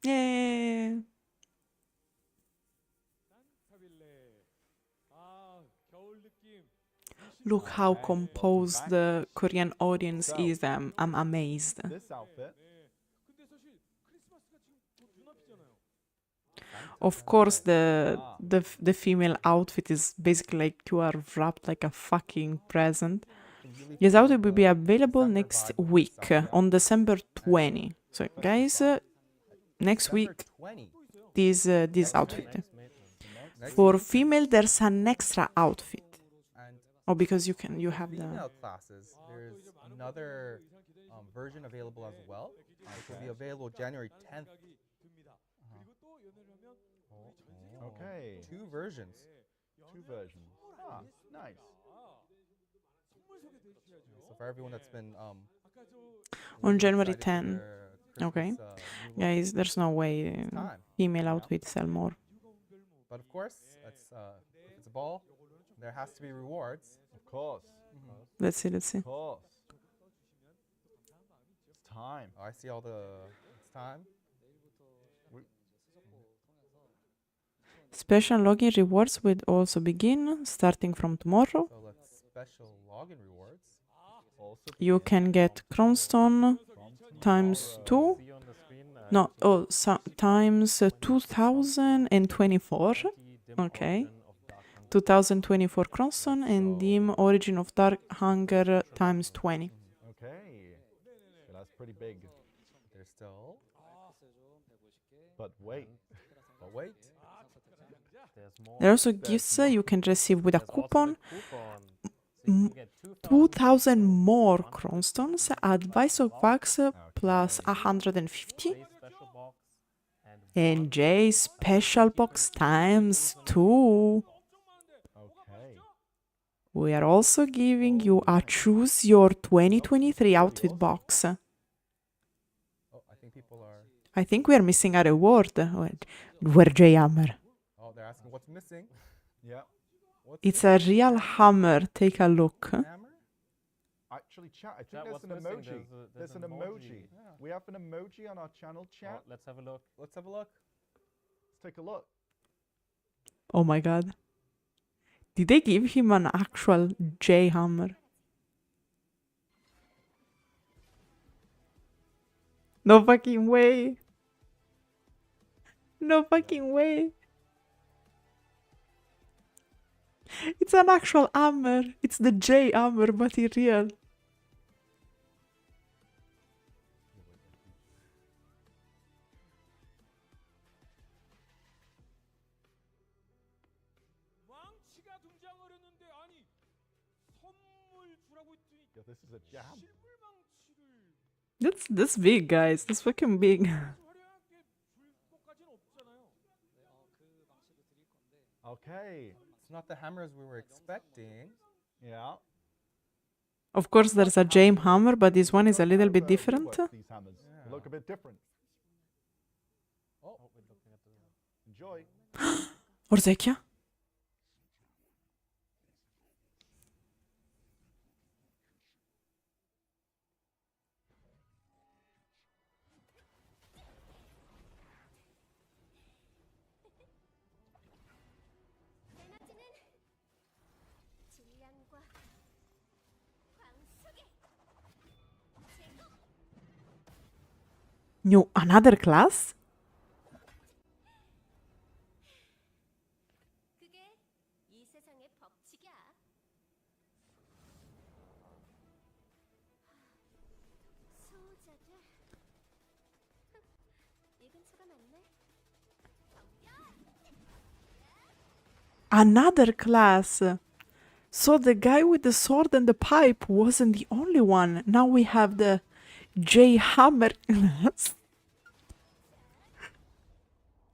[SPEAKER 1] Yeah.
[SPEAKER 5] 아, 겨울 느낌.
[SPEAKER 1] Look how
[SPEAKER 3] Okay,
[SPEAKER 1] composed
[SPEAKER 3] welcome
[SPEAKER 1] the Korean audience
[SPEAKER 3] So,
[SPEAKER 1] is. I'm amazed.
[SPEAKER 3] This outfit.
[SPEAKER 5] 네. 근데 사실 크리스마스가 지금 곧 눈앞이잖아요.
[SPEAKER 1] Of course, the female outfit is basically like you are wrapped like a fucking present. This outfit will be available next week on December 20. So, guys, next week this outfit.
[SPEAKER 4] Next maintenance.
[SPEAKER 1] For female, there's an extra outfit.
[SPEAKER 2] And
[SPEAKER 1] Oh, because you have the
[SPEAKER 2] female classes, there's another version available as well. It will be available January 10th.
[SPEAKER 5] 생각이 듭니다. 그리고 또 연애를 하면 우리 전지적
[SPEAKER 3] Okay.
[SPEAKER 2] Two versions.
[SPEAKER 3] Two versions. Ah, nice.
[SPEAKER 5] 선물 소개해 주셔야죠.
[SPEAKER 2] So for everyone that's been
[SPEAKER 5] 아까 저
[SPEAKER 1] on January
[SPEAKER 2] excited for
[SPEAKER 1] 10.
[SPEAKER 2] their
[SPEAKER 1] Okay.
[SPEAKER 2] Christmas, new look,
[SPEAKER 1] Guys, there's no way
[SPEAKER 2] time.
[SPEAKER 1] female outfits sell more.
[SPEAKER 2] But of course, it's if it's a ball, there has to be rewards.
[SPEAKER 3] Of course.
[SPEAKER 1] Let's see.
[SPEAKER 3] Of course. It's time.
[SPEAKER 2] Oh, I see all the. It's time.
[SPEAKER 1] Special login rewards will also begin starting from tomorrow.
[SPEAKER 2] So let's special login rewards.
[SPEAKER 3] Also
[SPEAKER 1] You can get Cronstone
[SPEAKER 3] from
[SPEAKER 1] times
[SPEAKER 3] tomorrow.
[SPEAKER 1] 2.
[SPEAKER 4] See on the screen,
[SPEAKER 1] No, oh, times 2024.
[SPEAKER 4] 20 dim
[SPEAKER 1] Okay.
[SPEAKER 4] origin of Dark Hunger.
[SPEAKER 1] 2024 Cronstone and dim origin of Dark Hunger times 20.
[SPEAKER 3] Okay. So that's pretty big.
[SPEAKER 2] There's still.
[SPEAKER 3] But wait.
[SPEAKER 2] But wait.
[SPEAKER 4] There's more.
[SPEAKER 1] There are also gifts you can receive with a
[SPEAKER 4] There's also the
[SPEAKER 1] coupon.
[SPEAKER 4] coupon. So you can get
[SPEAKER 1] 2000 more Cronstones, advice of packs plus
[SPEAKER 3] Okay.
[SPEAKER 1] 150.
[SPEAKER 4] J special box
[SPEAKER 1] And J special box times 2.
[SPEAKER 3] Okay.
[SPEAKER 1] We are also giving you a choose your 2023 outfit box.
[SPEAKER 2] Oh, I think people are.
[SPEAKER 1] I think we are missing a reward. Where J Hammer?
[SPEAKER 2] Oh, they're asking what's missing.
[SPEAKER 3] Yeah.
[SPEAKER 2] What's
[SPEAKER 1] It's a
[SPEAKER 2] missing?
[SPEAKER 1] real hammer. Take a look.
[SPEAKER 2] Hammer?
[SPEAKER 3] Actually, chat, I think
[SPEAKER 4] Chat,
[SPEAKER 3] there's
[SPEAKER 4] what's
[SPEAKER 3] an
[SPEAKER 4] missing?
[SPEAKER 3] emoji.
[SPEAKER 4] There's
[SPEAKER 3] an
[SPEAKER 4] an
[SPEAKER 3] emoji.
[SPEAKER 4] emoji.
[SPEAKER 2] Yeah.
[SPEAKER 3] We have an emoji on our channel, chat.
[SPEAKER 4] Oh, let's have a look.
[SPEAKER 2] Let's have a look.
[SPEAKER 3] Let's take a look.
[SPEAKER 1] Oh my god. Did they give him an actual J hammer? No fucking way. No fucking way. It's an actual hammer. It's the J hammer, but in real.
[SPEAKER 5] 망치가 등장을 했는데 아니 선물 주라고 했더니
[SPEAKER 3] Yeah, this is a jam.
[SPEAKER 5] 실물 망치를
[SPEAKER 1] That's big, guys. That's fucking big.
[SPEAKER 5] 화려하게 불법까지는 없잖아요.
[SPEAKER 6] 그 망치도 드릴 건데
[SPEAKER 3] Okay.
[SPEAKER 2] It's not the hammers we were expecting.
[SPEAKER 3] Yeah.
[SPEAKER 1] Of course, there's a J hammer, but this one is a little bit different.
[SPEAKER 3] These hammers
[SPEAKER 2] Yeah.
[SPEAKER 3] look a bit different.
[SPEAKER 4] Oh, we're looking at the.
[SPEAKER 3] Enjoy.
[SPEAKER 1] Orzechia?
[SPEAKER 7] 질량과 광속의 제거.
[SPEAKER 1] New another class?
[SPEAKER 7] 그게 이 세상의 법칙이야. 수호자들. 이 근처가 맞네.
[SPEAKER 1] Another class. So the guy with the sword and the pipe wasn't the only one. Now we have the J hammer class.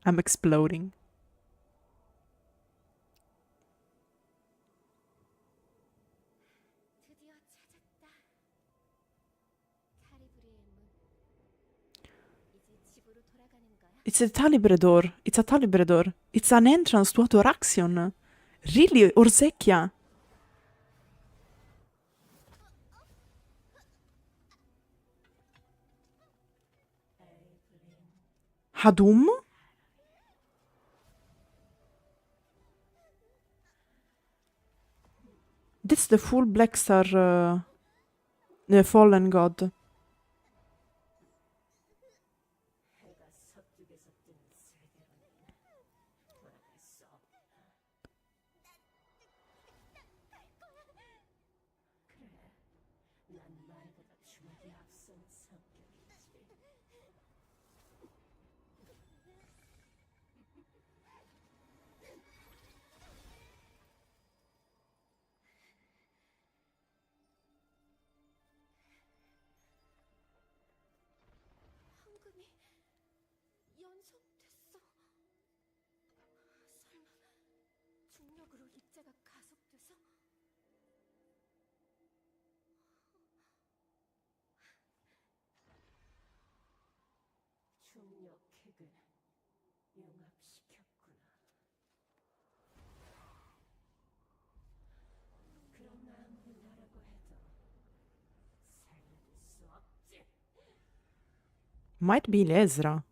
[SPEAKER 1] I'm exploding.
[SPEAKER 7] 드디어 찾았다. 카리브리의 문. 이제 집으로 돌아가는 거야.
[SPEAKER 1] It's a Talibrador. It's a Talibrador. It's an entrance to Atoraxion. Really, Orzechia? Hadum? That's the full Black Star, the fallen god.
[SPEAKER 7] 황금이 연속됐어. 설마 중력으로 입자가 가속돼서? 중력 핵을 융합시켰구나. 그런 아무리 나라고 해도 살려둘 수 없지.
[SPEAKER 1] Might be Ilezra.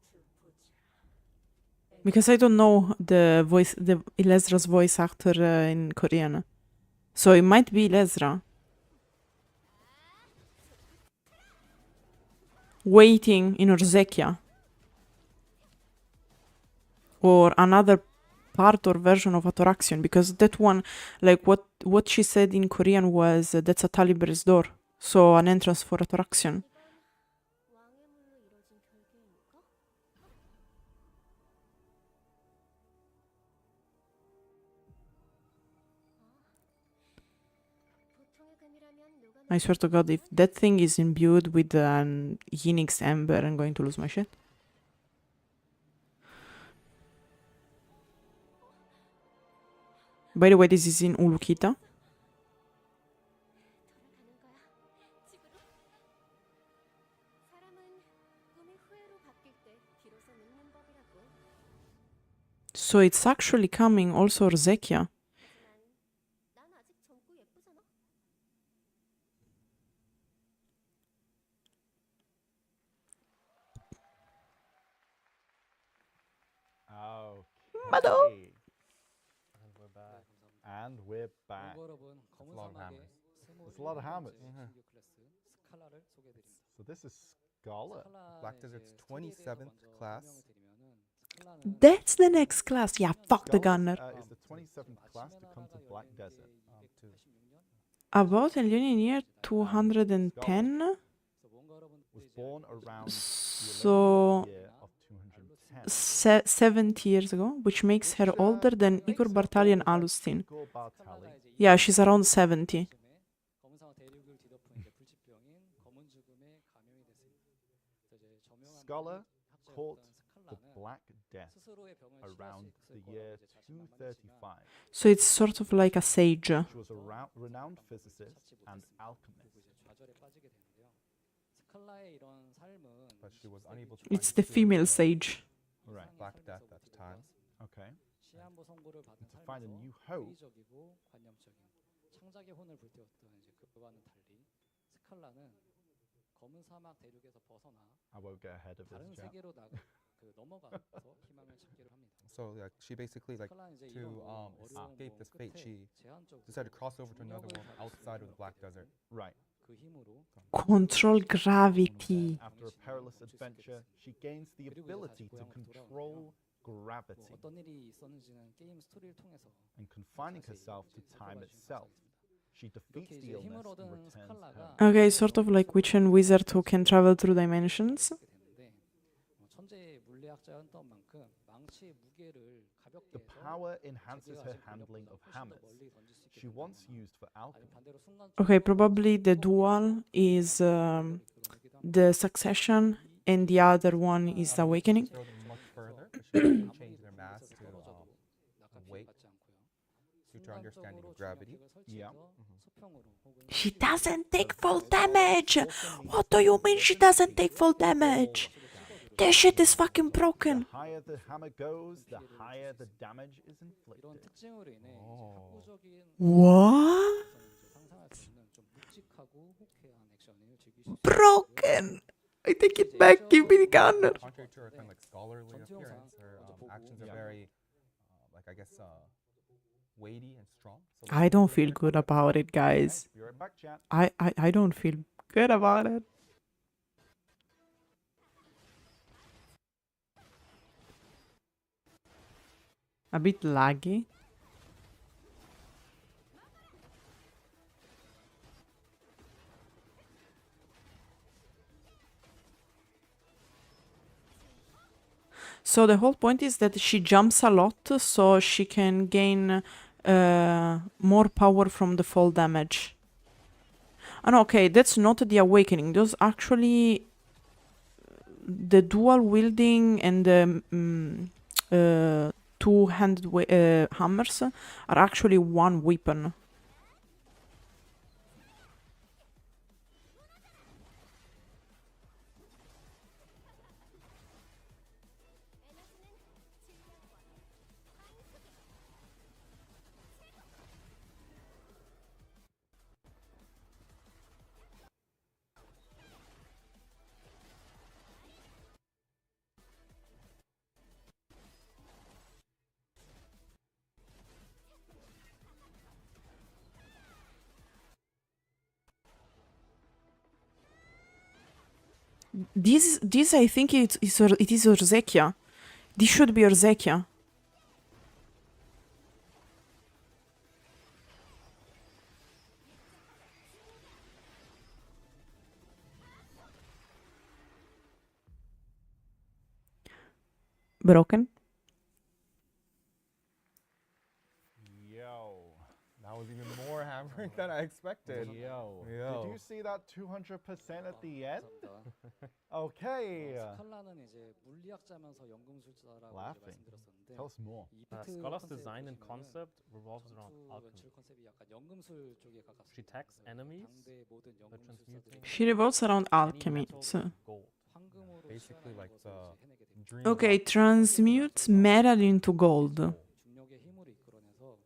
[SPEAKER 1] Because I don't know the voice, the Ilezra's voice actor in Korean. So it might be Ilezra. Waiting in Orzechia. Or another part or version of Atoraxion. Because that one, like what she said in Korean was that's a Taliber's door. So an entrance for Atoraxion.
[SPEAKER 7] 왕의 물로 이뤄진 결계인가? 보통의 금이라면 녹아
[SPEAKER 1] I swear to God, if that thing is imbued with an Phoenix Ember, I'm going to lose my shit. By the way, this is in Ulukita.
[SPEAKER 7] 후회로 바뀔 때 비로소 늙는 법이라고.
[SPEAKER 1] So it's actually coming also Orzekia.
[SPEAKER 7] 하지만 난 아직 젊고 예쁘잖아.
[SPEAKER 1] Mado.
[SPEAKER 3] Okay.
[SPEAKER 4] And we're back.
[SPEAKER 3] And we're back.
[SPEAKER 6] 여러분 검은
[SPEAKER 2] lot of
[SPEAKER 6] 사막의
[SPEAKER 2] hammers.
[SPEAKER 3] There's a lot of hammers.
[SPEAKER 6] 신규 클래스 스칼라를 소개해드립니다.
[SPEAKER 3] So this is Scholar.
[SPEAKER 2] Black Desert's 27th class.
[SPEAKER 1] That's the next class. Yeah, fuck the gunner.
[SPEAKER 3] Is the 27th class to come to Black Desert.
[SPEAKER 1] About in year 210.
[SPEAKER 3] Was born around
[SPEAKER 1] So
[SPEAKER 3] the year of 210.
[SPEAKER 1] 70 years ago, which makes her older than Igor Bartali and Alustin.
[SPEAKER 3] Igor Bartali.
[SPEAKER 1] Yeah, she's around 70.
[SPEAKER 6] 검은 사막 대륙을 뒤덮은 이제 불치병인 검은 죽음에 감염이 됐습니다. 그래서 이제 저명한
[SPEAKER 3] Scholar caught the
[SPEAKER 6] 스칼라는
[SPEAKER 3] Black Death
[SPEAKER 6] 스스로의 병을
[SPEAKER 3] around
[SPEAKER 6] 치료할 수
[SPEAKER 3] the
[SPEAKER 6] 있을
[SPEAKER 3] year
[SPEAKER 6] 거라고 이제 자신만만했지만
[SPEAKER 3] 235.
[SPEAKER 1] So it's sort of like a sage.
[SPEAKER 3] She was a renowned physicist
[SPEAKER 6] 찾지
[SPEAKER 3] and
[SPEAKER 6] 못했습니다.
[SPEAKER 3] alchemist.
[SPEAKER 6] 그리고 이제 좌절에 빠지게 되는데요. 스칼라의 이런 삶은
[SPEAKER 2] But she was unable to
[SPEAKER 1] It's
[SPEAKER 2] find
[SPEAKER 1] the
[SPEAKER 2] cure
[SPEAKER 1] female
[SPEAKER 2] for
[SPEAKER 1] sage.
[SPEAKER 3] Right.
[SPEAKER 2] Black Death at the time.
[SPEAKER 3] Okay.
[SPEAKER 6] 시한부 선고를 받은
[SPEAKER 3] To find a
[SPEAKER 6] 삶에서
[SPEAKER 3] new hope.
[SPEAKER 6] 회의적이고 관념적인 창작의 혼을 불태웠던 이제 그와는 달리 스칼라는 검은 사막 대륙에서 벗어나
[SPEAKER 3] I won't get ahead of this
[SPEAKER 6] 다른
[SPEAKER 3] chat.
[SPEAKER 6] 세계로 넘어가서 희망을 찾기를 합니다.
[SPEAKER 2] So like she basically like
[SPEAKER 6] 스칼라는 이제
[SPEAKER 2] to
[SPEAKER 6] 이런 어려운
[SPEAKER 2] escape this fate,
[SPEAKER 6] 끝에
[SPEAKER 2] she
[SPEAKER 6] 제한적으로
[SPEAKER 2] decided to cross over to another
[SPEAKER 6] 중력을
[SPEAKER 2] world
[SPEAKER 6] 다룰 수
[SPEAKER 2] outside of
[SPEAKER 6] 있는
[SPEAKER 2] the Black
[SPEAKER 6] 어깨를
[SPEAKER 2] Desert.
[SPEAKER 3] Right.
[SPEAKER 6] 그 힘으로
[SPEAKER 1] Control gravity.
[SPEAKER 3] After a perilous adventure, she gains the ability to control gravity
[SPEAKER 6] 뭐 어떤 일이 있었는지는 게임 스토리를 통해서
[SPEAKER 3] and confining herself to time itself. She defeats
[SPEAKER 6] 이렇게
[SPEAKER 3] the
[SPEAKER 6] 이제
[SPEAKER 3] illness
[SPEAKER 6] 힘을
[SPEAKER 3] and
[SPEAKER 6] 얻은
[SPEAKER 3] returns
[SPEAKER 6] 스칼라가
[SPEAKER 3] home.
[SPEAKER 1] Okay, sort of like witch and wizard who can travel through dimensions.
[SPEAKER 6] 이렇게 되는데 천재 물리학자였던 만큼 망치의 무게를 가볍게
[SPEAKER 3] The
[SPEAKER 6] 해서
[SPEAKER 3] power enhances her
[SPEAKER 6] 제거하신
[SPEAKER 3] handling of
[SPEAKER 6] 권력보다 훨씬 더
[SPEAKER 3] hammers.
[SPEAKER 6] 멀리 던질 수 있게
[SPEAKER 3] She once
[SPEAKER 6] 되는구나.
[SPEAKER 3] used for
[SPEAKER 6] 아니면
[SPEAKER 3] alchemy.
[SPEAKER 6] 반대로 순간적으로
[SPEAKER 1] Okay, probably the dual is the succession and the other one is the awakening.
[SPEAKER 2] Throw them much further. But she can change their mass to weight due to understanding of gravity.
[SPEAKER 3] Yeah.
[SPEAKER 1] She doesn't take full damage! What do you mean she doesn't take full damage? That shit is fucking broken!
[SPEAKER 3] The higher the hammer goes, the higher the damage is
[SPEAKER 6] 이런
[SPEAKER 3] inflicted.
[SPEAKER 6] 특징으로 인해 이제 학구적인
[SPEAKER 1] What?
[SPEAKER 6] 상상할 수 있는 좀 묵직하고 호쾌한 액션을 즐기실 수
[SPEAKER 1] Broken! I take it back, give me the gun!
[SPEAKER 2] Contrary to her kind of like scholarly appearance, her actions are very, like I guess, weighty and strong. So
[SPEAKER 1] I don't feel good about it, guys.
[SPEAKER 3] Be right back, chat.
[SPEAKER 1] I don't feel good about it. A bit laggy. So the whole point is that she jumps a lot, so she can gain more power from the fall damage. And okay, that's not the awakening. Those actually the dual wielding and the two-handed hammers are actually one weapon. This I think it is Orzekia. This should be Orzekia. Broken.
[SPEAKER 3] Yo.
[SPEAKER 2] that was even more hammering than I expected.
[SPEAKER 3] Yo.
[SPEAKER 2] Yo.
[SPEAKER 3] Did you see that 200% at the end?
[SPEAKER 6] 감사합니다.
[SPEAKER 3] Okay.
[SPEAKER 6] 스칼라는 이제 물리학자면서 연금술사라고 이제
[SPEAKER 3] Laughing.
[SPEAKER 6] 말씀드렸었는데
[SPEAKER 3] Tell us more.
[SPEAKER 6] 이
[SPEAKER 4] Scholar's design and concept revolves around
[SPEAKER 6] 전투
[SPEAKER 4] alchemy.
[SPEAKER 6] 연출 컨셉이 약간 연금술 쪽에 가깝습니다.
[SPEAKER 4] She attacks enemies
[SPEAKER 6] 당대 모든
[SPEAKER 4] by
[SPEAKER 6] 연금술사들이
[SPEAKER 4] transmuting
[SPEAKER 1] She revolves around
[SPEAKER 4] any
[SPEAKER 1] alchemy.
[SPEAKER 4] metal
[SPEAKER 1] So
[SPEAKER 4] to gold.
[SPEAKER 6] 황금으로
[SPEAKER 2] Basically basically like the dream.
[SPEAKER 1] Okay, transmutes metal into gold.
[SPEAKER 6] 중력의 힘으로 이끌어내서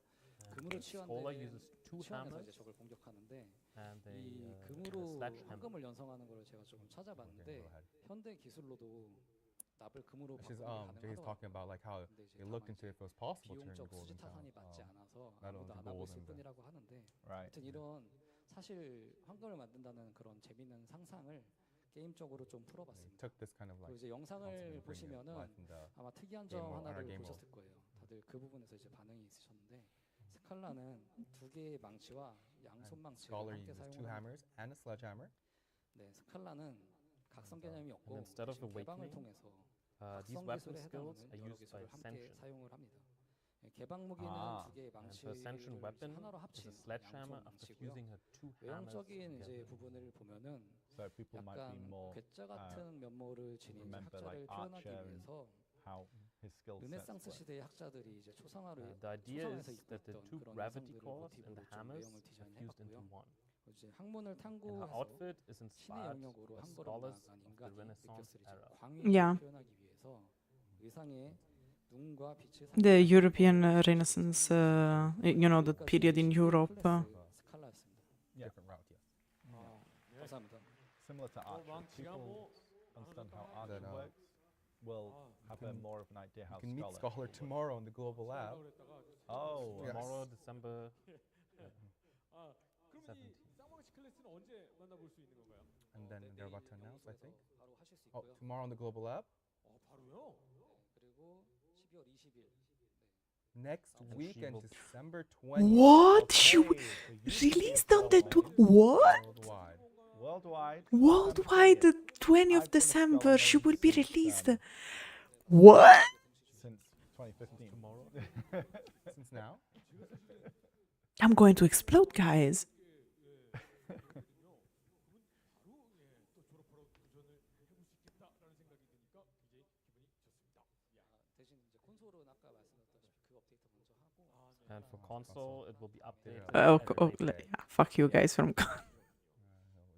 [SPEAKER 6] 금으로
[SPEAKER 4] And Scholar
[SPEAKER 6] 치환해서
[SPEAKER 4] uses two
[SPEAKER 6] 이제
[SPEAKER 4] hammers
[SPEAKER 6] 적을 공격하는데
[SPEAKER 4] and
[SPEAKER 6] 이
[SPEAKER 4] a
[SPEAKER 6] 금으로
[SPEAKER 4] sledgehammer.
[SPEAKER 6] 황금을 연성하는 걸 제가 조금 찾아봤는데 현대 기술로도 납을 금으로
[SPEAKER 2] She's
[SPEAKER 6] 바꾸는 게
[SPEAKER 2] Jay's
[SPEAKER 6] 가능하더라고요.
[SPEAKER 2] talking about like how
[SPEAKER 6] 근데 이제
[SPEAKER 2] they looked
[SPEAKER 6] 다만
[SPEAKER 2] into
[SPEAKER 6] 이제
[SPEAKER 2] if it was possible to turn
[SPEAKER 6] 비용적
[SPEAKER 2] gold
[SPEAKER 6] 수지
[SPEAKER 2] into
[SPEAKER 6] 타산이 맞지 않아서
[SPEAKER 2] metal
[SPEAKER 6] 아무도
[SPEAKER 2] into
[SPEAKER 6] 안 하고
[SPEAKER 2] gold
[SPEAKER 6] 있을
[SPEAKER 2] and
[SPEAKER 6] 뿐이라고 하는데
[SPEAKER 3] Right.
[SPEAKER 6] 아무튼 이런 사실 황금을 만든다는 그런 재밌는 상상을 게임적으로 좀
[SPEAKER 2] they
[SPEAKER 6] 풀어봤습니다.
[SPEAKER 2] took this kind of
[SPEAKER 6] 그리고
[SPEAKER 2] like
[SPEAKER 6] 이제
[SPEAKER 2] concept
[SPEAKER 6] 영상을
[SPEAKER 2] and bring it to
[SPEAKER 6] 보시면은
[SPEAKER 2] life in the
[SPEAKER 6] 아마 특이한
[SPEAKER 2] game
[SPEAKER 6] 점
[SPEAKER 2] mode, on our
[SPEAKER 6] 하나를
[SPEAKER 2] game
[SPEAKER 6] 보셨을 거예요. 다들 그 부분에서 이제 반응이 있으셨는데 스칼라는 두 개의 망치와 양손
[SPEAKER 2] and
[SPEAKER 6] 망치를
[SPEAKER 2] Scholar
[SPEAKER 6] 함께
[SPEAKER 2] uses two
[SPEAKER 6] 사용을 합니다.
[SPEAKER 2] hammers and a sledgehammer.
[SPEAKER 6] 네, 스칼라는 각성 개념이
[SPEAKER 4] And
[SPEAKER 6] 없고
[SPEAKER 4] instead of
[SPEAKER 6] 대신 개방을
[SPEAKER 4] awakening,
[SPEAKER 6] 통해서
[SPEAKER 4] these
[SPEAKER 6] 각성
[SPEAKER 4] weapon
[SPEAKER 6] 기술에
[SPEAKER 4] skills
[SPEAKER 6] 해당하는
[SPEAKER 4] are
[SPEAKER 6] 여러
[SPEAKER 4] used by
[SPEAKER 6] 기술을 함께
[SPEAKER 4] Ascension.
[SPEAKER 6] 사용을 합니다. 예, 개방 무기는
[SPEAKER 3] 아,
[SPEAKER 6] 두 개의
[SPEAKER 4] And
[SPEAKER 6] 망치를
[SPEAKER 4] her Ascension weapon
[SPEAKER 6] 하나로
[SPEAKER 4] is
[SPEAKER 6] 합친
[SPEAKER 4] a sledgehammer
[SPEAKER 6] 양손
[SPEAKER 4] after
[SPEAKER 6] 망치고요.
[SPEAKER 4] fusing her two hammers
[SPEAKER 6] 외형적인 이제
[SPEAKER 4] together.
[SPEAKER 6] 부분을 보면은
[SPEAKER 3] So people might be
[SPEAKER 6] 약간
[SPEAKER 3] more
[SPEAKER 6] 괴짜 같은 면모를 지닌
[SPEAKER 3] remember
[SPEAKER 6] 학자를
[SPEAKER 3] like
[SPEAKER 6] 표현하기
[SPEAKER 3] Archer and
[SPEAKER 6] 위해서
[SPEAKER 3] how his skill sets
[SPEAKER 6] 르네상스
[SPEAKER 3] were.
[SPEAKER 6] 시대의 학자들이 이제 초상화를
[SPEAKER 4] The idea
[SPEAKER 6] 초상화에서
[SPEAKER 4] is
[SPEAKER 6] 입고
[SPEAKER 4] that the
[SPEAKER 6] 있던
[SPEAKER 4] two
[SPEAKER 6] 그런
[SPEAKER 4] gravity
[SPEAKER 6] 여성들을
[SPEAKER 4] cores and
[SPEAKER 6] 모티브로
[SPEAKER 4] the
[SPEAKER 6] 좀
[SPEAKER 4] hammers
[SPEAKER 6] 외형을
[SPEAKER 4] are fused into
[SPEAKER 6] 디자인해봤고요.
[SPEAKER 4] one.
[SPEAKER 6] 이제 학문을
[SPEAKER 4] And her
[SPEAKER 6] 탐구해서
[SPEAKER 4] outfit is
[SPEAKER 6] 신의
[SPEAKER 4] inspired
[SPEAKER 6] 영역으로
[SPEAKER 4] by
[SPEAKER 6] 한 걸음
[SPEAKER 4] scholars
[SPEAKER 6] 나아간
[SPEAKER 4] of the
[SPEAKER 6] 인간이
[SPEAKER 4] Renaissance
[SPEAKER 6] 느꼈을 이제
[SPEAKER 4] era.
[SPEAKER 6] 광의를
[SPEAKER 1] Yeah.
[SPEAKER 6] 표현하기 위해서 의상에 눈과 빛을
[SPEAKER 1] The
[SPEAKER 6] 상징하는
[SPEAKER 1] European
[SPEAKER 6] 것들을
[SPEAKER 1] Renaissance,
[SPEAKER 6] 사용했습니다.
[SPEAKER 1] you know, the
[SPEAKER 6] 여기까지
[SPEAKER 1] period in
[SPEAKER 6] 12
[SPEAKER 1] Europe.
[SPEAKER 6] 클래스 스칼라였습니다.
[SPEAKER 3] Yeah.
[SPEAKER 2] Different route, yes.
[SPEAKER 6] 감사합니다.
[SPEAKER 3] Similar to Archer,
[SPEAKER 5] 망치가
[SPEAKER 3] people
[SPEAKER 5] 뭐
[SPEAKER 3] understand how
[SPEAKER 5] 하나
[SPEAKER 3] Archer
[SPEAKER 2] That,
[SPEAKER 3] works will have a more of an idea how
[SPEAKER 2] You can meet
[SPEAKER 3] Scholar.
[SPEAKER 2] Scholar tomorrow in the global lab.
[SPEAKER 3] Oh,
[SPEAKER 2] Yes.
[SPEAKER 4] Tomorrow, December
[SPEAKER 5] 아, 그러면
[SPEAKER 4] 17.
[SPEAKER 5] 이 쌍망치 클래스는 언제 만나볼 수 있는 건가요?
[SPEAKER 2] And then they're about to announce, I think.
[SPEAKER 6] 바로 하실 수
[SPEAKER 2] Oh,
[SPEAKER 6] 있고요.
[SPEAKER 2] tomorrow in the global lab.
[SPEAKER 5] 바로요?
[SPEAKER 6] 그리고 12월 20일
[SPEAKER 2] Next
[SPEAKER 4] And she
[SPEAKER 2] weekend,
[SPEAKER 4] will-
[SPEAKER 2] December 20th.
[SPEAKER 1] What? She
[SPEAKER 3] Okay,
[SPEAKER 1] w-
[SPEAKER 3] the YouTube
[SPEAKER 1] released on the
[SPEAKER 3] development
[SPEAKER 1] what?
[SPEAKER 2] Worldwide.
[SPEAKER 3] worldwide.
[SPEAKER 1] Worldwide, the 20th
[SPEAKER 3] I've been a
[SPEAKER 1] December, she
[SPEAKER 3] Scholar
[SPEAKER 1] will be
[SPEAKER 3] since,
[SPEAKER 1] released.
[SPEAKER 3] um,
[SPEAKER 1] What?
[SPEAKER 3] since 2015.
[SPEAKER 4] tomorrow.
[SPEAKER 2] Since now.
[SPEAKER 1] I'm going to explode, guys.
[SPEAKER 6] 대신 이제 콘솔은 아까 말씀드렸다시피 그 업데이트 먼저 하고
[SPEAKER 4] And for console, it will be updated.
[SPEAKER 1] Oh,
[SPEAKER 4] at a
[SPEAKER 1] oh,
[SPEAKER 4] later date.
[SPEAKER 1] yeah, fuck you guys from.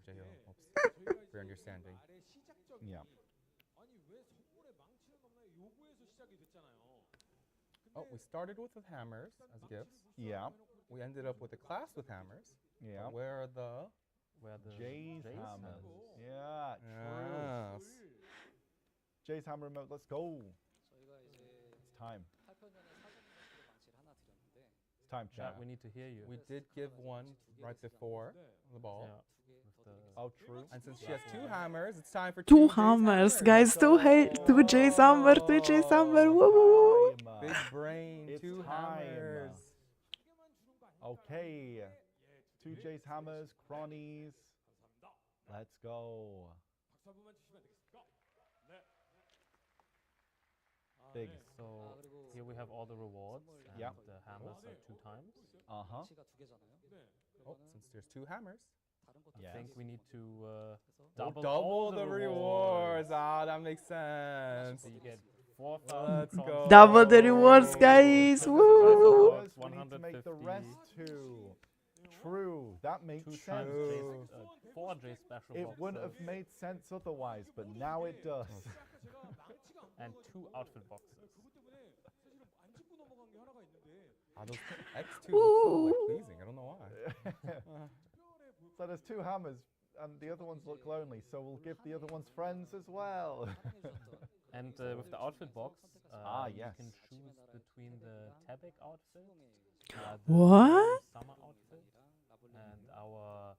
[SPEAKER 2] Jay, hopes for understanding.
[SPEAKER 5] 말의 시작점이
[SPEAKER 3] Yeah.
[SPEAKER 5] 아니 왜 선물에 망치는 없나요? 요구에서 시작이 됐잖아요.
[SPEAKER 2] Oh, we started with the hammers as gifts.
[SPEAKER 3] Yeah.
[SPEAKER 2] We ended up with a class with hammers.
[SPEAKER 3] Yeah.
[SPEAKER 2] Where are the
[SPEAKER 4] Where the
[SPEAKER 3] Jay's
[SPEAKER 4] Jay's
[SPEAKER 3] hammers.
[SPEAKER 4] hammers.
[SPEAKER 3] Yeah, true.
[SPEAKER 2] Yes.
[SPEAKER 3] Jay's hammer remote, let's go.
[SPEAKER 6] 저희가 이제
[SPEAKER 3] It's time.
[SPEAKER 6] 8편전에 사전 망치를 하나 드렸는데
[SPEAKER 3] It's time,
[SPEAKER 4] Chat,
[SPEAKER 3] chat.
[SPEAKER 4] we need to hear you.
[SPEAKER 2] We did give one right before the ball.
[SPEAKER 4] Yeah.
[SPEAKER 6] 두 개
[SPEAKER 4] With
[SPEAKER 6] 더
[SPEAKER 4] the
[SPEAKER 6] 드리겠습니다.
[SPEAKER 3] Oh, true.
[SPEAKER 2] And since she has two hammers, it's time for
[SPEAKER 1] Two
[SPEAKER 2] Jay's
[SPEAKER 1] hammers, guys. Two J's hammer, two J's hammer. Woo, woo, woo.
[SPEAKER 3] Time.
[SPEAKER 2] Big brain,
[SPEAKER 3] It's
[SPEAKER 2] two
[SPEAKER 3] time.
[SPEAKER 2] hammers.
[SPEAKER 3] Okay. Two J's hammers, cronies. Let's go.
[SPEAKER 5] 박수 한 번만 주시면 되겠습니까? 네.
[SPEAKER 3] Big.
[SPEAKER 4] So
[SPEAKER 6] 그리고
[SPEAKER 4] here we have all the rewards. And
[SPEAKER 3] Yeah.
[SPEAKER 4] the hammers are 2 times.
[SPEAKER 3] Uh-huh.
[SPEAKER 6] 망치가 두 개잖아요.
[SPEAKER 5] 네.
[SPEAKER 2] Oh,
[SPEAKER 6] 그러면은
[SPEAKER 2] since there's two hammers.
[SPEAKER 6] 다른 것도
[SPEAKER 3] Yeah.
[SPEAKER 4] I think we need to
[SPEAKER 6] 그래서
[SPEAKER 4] double,
[SPEAKER 2] Double
[SPEAKER 4] all
[SPEAKER 2] the
[SPEAKER 4] rewards.
[SPEAKER 2] rewards. Ah, that makes sense.
[SPEAKER 4] So you get 4,000
[SPEAKER 2] Let's go.
[SPEAKER 4] crowns.
[SPEAKER 1] Double the rewards, guys.
[SPEAKER 3] Because
[SPEAKER 1] Woo.
[SPEAKER 3] of the hammers, we need to make the
[SPEAKER 4] 150.
[SPEAKER 3] rest two. True. That makes
[SPEAKER 4] 2
[SPEAKER 3] sense.
[SPEAKER 4] times J,
[SPEAKER 2] True.
[SPEAKER 4] 4 J special
[SPEAKER 3] It wouldn't have
[SPEAKER 4] boxes
[SPEAKER 3] made sense otherwise, but now it does.
[SPEAKER 5] 제가 망치가 안
[SPEAKER 4] and 2 outfit boxes.
[SPEAKER 5] 그것 때문에 사실은 안 짚고 넘어간 게 하나가 있는데
[SPEAKER 2] Ah, those X2 look so like pleasing. I don't know why.
[SPEAKER 5] 특별해 보일
[SPEAKER 3] So there's two hammers, and the other ones look lonely, so we'll give the other ones friends as well.
[SPEAKER 6] 사랑해주셨던
[SPEAKER 4] And with the outfit box,
[SPEAKER 3] yes.
[SPEAKER 4] you can choose between the Tabak outfit,
[SPEAKER 6] 수능의
[SPEAKER 4] the
[SPEAKER 1] What?
[SPEAKER 4] summer outfit, and our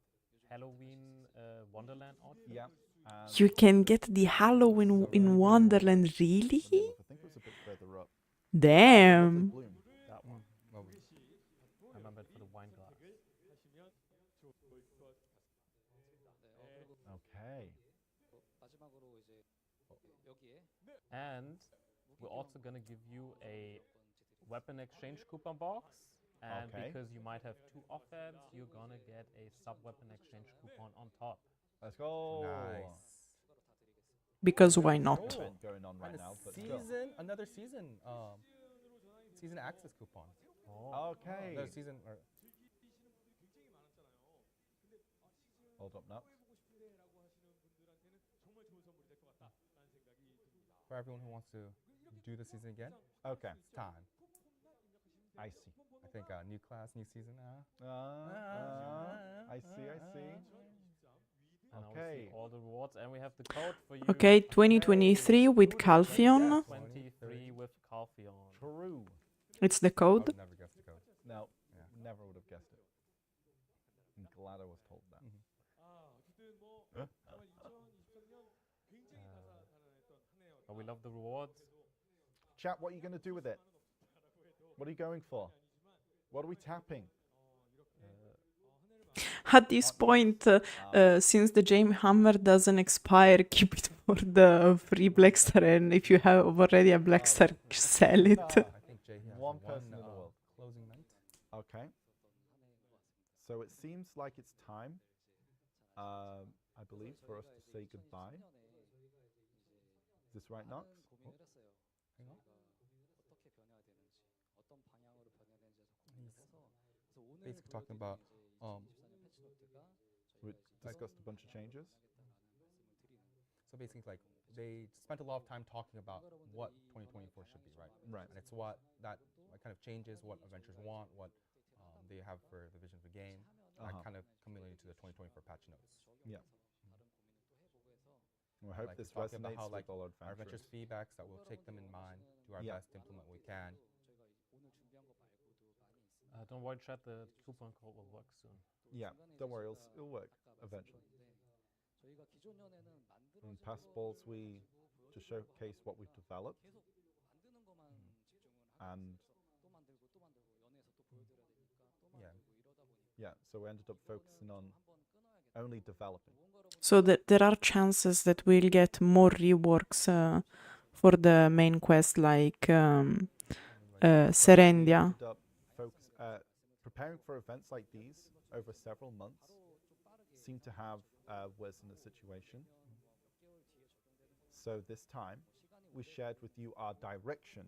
[SPEAKER 4] Halloween Wonderland outfit.
[SPEAKER 3] Yeah. And
[SPEAKER 1] You can get the Halloween in Wonderland, really?
[SPEAKER 3] I think it was a bit further up.
[SPEAKER 1] Damn.
[SPEAKER 3] Bloom.
[SPEAKER 4] That one.
[SPEAKER 2] Well,
[SPEAKER 4] I remember it for the wine glass.
[SPEAKER 5] 하시면 좋을 것 같습니다.
[SPEAKER 6] 그리고
[SPEAKER 3] Okay.
[SPEAKER 6] 마지막으로 이제 여기에
[SPEAKER 4] And we're also going to give you a weapon exchange coupon box. And
[SPEAKER 3] Okay.
[SPEAKER 4] because you might have 2 offense, you're going to get a sub-weapon exchange coupon on top.
[SPEAKER 3] Let's go.
[SPEAKER 2] nice.
[SPEAKER 1] Because why not?
[SPEAKER 3] Event going on right
[SPEAKER 2] And
[SPEAKER 3] now,
[SPEAKER 2] a
[SPEAKER 3] but still.
[SPEAKER 2] season, another season, season access coupon.
[SPEAKER 4] Oh.
[SPEAKER 3] Okay.
[SPEAKER 2] Another season. Or,
[SPEAKER 3] Hold up now.
[SPEAKER 5] 해보고 싶은데라고 하시는 분들한테는 정말 좋은 선물이 될 것 같다라는 생각이
[SPEAKER 2] for everyone who wants to do the season again,
[SPEAKER 3] Okay,
[SPEAKER 2] it's time.
[SPEAKER 3] I see.
[SPEAKER 2] I think new class, new season.
[SPEAKER 3] I see, I see.
[SPEAKER 4] And now we see
[SPEAKER 3] Okay.
[SPEAKER 4] all the rewards, and we have the code for you.
[SPEAKER 1] Okay, 2023 with
[SPEAKER 3] Who would've
[SPEAKER 1] Calpheon.
[SPEAKER 3] guessed?
[SPEAKER 4] 23 with Calpheon.
[SPEAKER 3] True.
[SPEAKER 1] It's the
[SPEAKER 2] I
[SPEAKER 1] code.
[SPEAKER 2] would never guess the code.
[SPEAKER 3] No,
[SPEAKER 2] Yeah.
[SPEAKER 3] never would have guessed it. I'm glad I was told that.
[SPEAKER 5] 어쨌든 뭐 정말 2023년 굉장히 다사다난했던 한 해였다.
[SPEAKER 4] But we love the rewards.
[SPEAKER 3] Chat, what are you going to do with it? What are you going for? What are we tapping?
[SPEAKER 1] At this point, since the Jame Hammer doesn't expire, keep it for the free Blackstar, and if you have already a Blackstar, sell it.
[SPEAKER 2] I think Jay has
[SPEAKER 3] One person in the world.
[SPEAKER 2] closing night.
[SPEAKER 3] Okay. So it seems like it's time, I believe, for us to say goodbye. Is this right, Knox?
[SPEAKER 6] 고민을 했어요.
[SPEAKER 2] hang on.
[SPEAKER 6] 저희가 어떻게 변해야 되는지, 어떤 방향으로 변해야 되는지 고민해서 그래서 오늘
[SPEAKER 2] basically talking about,
[SPEAKER 6] 2024년 패치노트가
[SPEAKER 3] We discussed a bunch of changes.
[SPEAKER 2] So basically, like they spent a lot of time talking about what 2024 should be, right?
[SPEAKER 3] Right.
[SPEAKER 2] And it's what that kind of changes, what adventures want, what they have for the vision of the game. That kind of accumulated to the 2024 patch notes.
[SPEAKER 3] Yeah. We hope
[SPEAKER 2] Like
[SPEAKER 3] this
[SPEAKER 2] he's talking about
[SPEAKER 3] resonates
[SPEAKER 2] how,
[SPEAKER 3] with
[SPEAKER 2] like,
[SPEAKER 3] all
[SPEAKER 2] our
[SPEAKER 3] adventurers.
[SPEAKER 2] adventures feedbacks that we'll take them in mind, do our
[SPEAKER 3] Yeah.
[SPEAKER 2] best to implement what we can.
[SPEAKER 6] 오늘 준비한 거 말고도 많이 있습니다.
[SPEAKER 4] Don't worry, chat. The coupon code will work soon.
[SPEAKER 3] Yeah, don't worry, it'll work eventually.
[SPEAKER 6] 저희가 기존 연에는
[SPEAKER 3] In past balls, we to showcase what we've developed,
[SPEAKER 6] 계속 만드는 것만 집중을 하고
[SPEAKER 3] and
[SPEAKER 6] 또 만들고 또 만들고 연에서 또 보여드려야 되니까 또
[SPEAKER 2] Yeah.
[SPEAKER 6] 만들고 이러다 보니까
[SPEAKER 3] yeah, so we ended up focusing on
[SPEAKER 6] 한번 끊어야겠다.
[SPEAKER 3] only developing.
[SPEAKER 1] So there are chances that we'll get more reworks for the main quest, like Serendia.
[SPEAKER 3] Ended up preparing for events like these over several months seemed to have worsened the situation. So this time, we shared with you our direction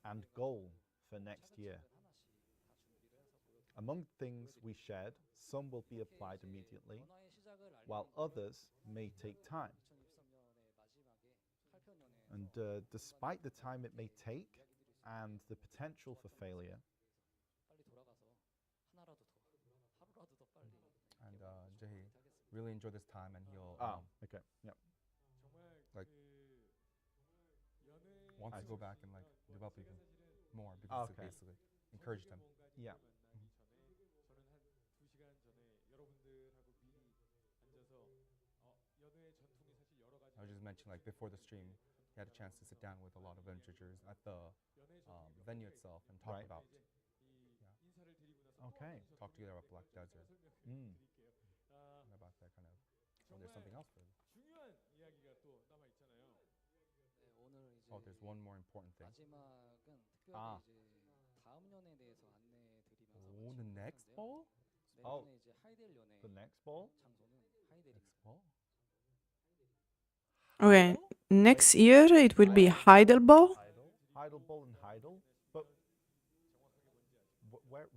[SPEAKER 3] and goal for next year. Among things we shared, some will be applied immediately,
[SPEAKER 6] 변화의 시작을 알리는
[SPEAKER 3] while others may take time.
[SPEAKER 6] 2023년의 마지막에 칼편 연에
[SPEAKER 3] And despite the time it may take and the potential for failure,
[SPEAKER 6] 빨리 돌아가서 하나라도 더 하루라도 더 빨리
[SPEAKER 2] And Jay really enjoyed this time, and he'll
[SPEAKER 3] okay, yeah,
[SPEAKER 5] 정말
[SPEAKER 2] like,
[SPEAKER 5] 연애
[SPEAKER 2] wants to go back and like develop even more because it
[SPEAKER 3] Okay.
[SPEAKER 2] basically encouraged him.
[SPEAKER 3] yeah.
[SPEAKER 5] 만나기 전에 저는 한 2시간 전에 여러분들하고 미리 앉아서 연애의 전통이 사실 여러 가지
[SPEAKER 2] I was just mentioning, like, before the stream, he had a chance to sit down with a lot of adventurers at the
[SPEAKER 5] 연애의 전통이 몇
[SPEAKER 2] venue
[SPEAKER 5] 가지가
[SPEAKER 2] itself and talk
[SPEAKER 3] Right.
[SPEAKER 2] about,
[SPEAKER 5] 이제 이 인사를 드리고 나서
[SPEAKER 3] Okay.
[SPEAKER 2] talk together about Black Desert
[SPEAKER 3] Mm.
[SPEAKER 5] 드릴게요.
[SPEAKER 2] and about that kind of. Oh, there's something else for him.
[SPEAKER 5] 중요한 이야기가 또 남아 있잖아요.
[SPEAKER 6] 네, 오늘 이제
[SPEAKER 2] Oh, there's one more important thing.
[SPEAKER 6] 마지막은 특별히
[SPEAKER 3] 아.
[SPEAKER 6] 이제 다음 연에 대해서 안내해 드리면서
[SPEAKER 2] Oh, the next ball?
[SPEAKER 6] 내년에 이제 하이델 연애
[SPEAKER 3] The next ball?
[SPEAKER 6] 장소는 하이델입니다.
[SPEAKER 2] Next ball?
[SPEAKER 1] Okay, next year it will be Heidelberg.
[SPEAKER 3] Heidel Ball and Heidel, but where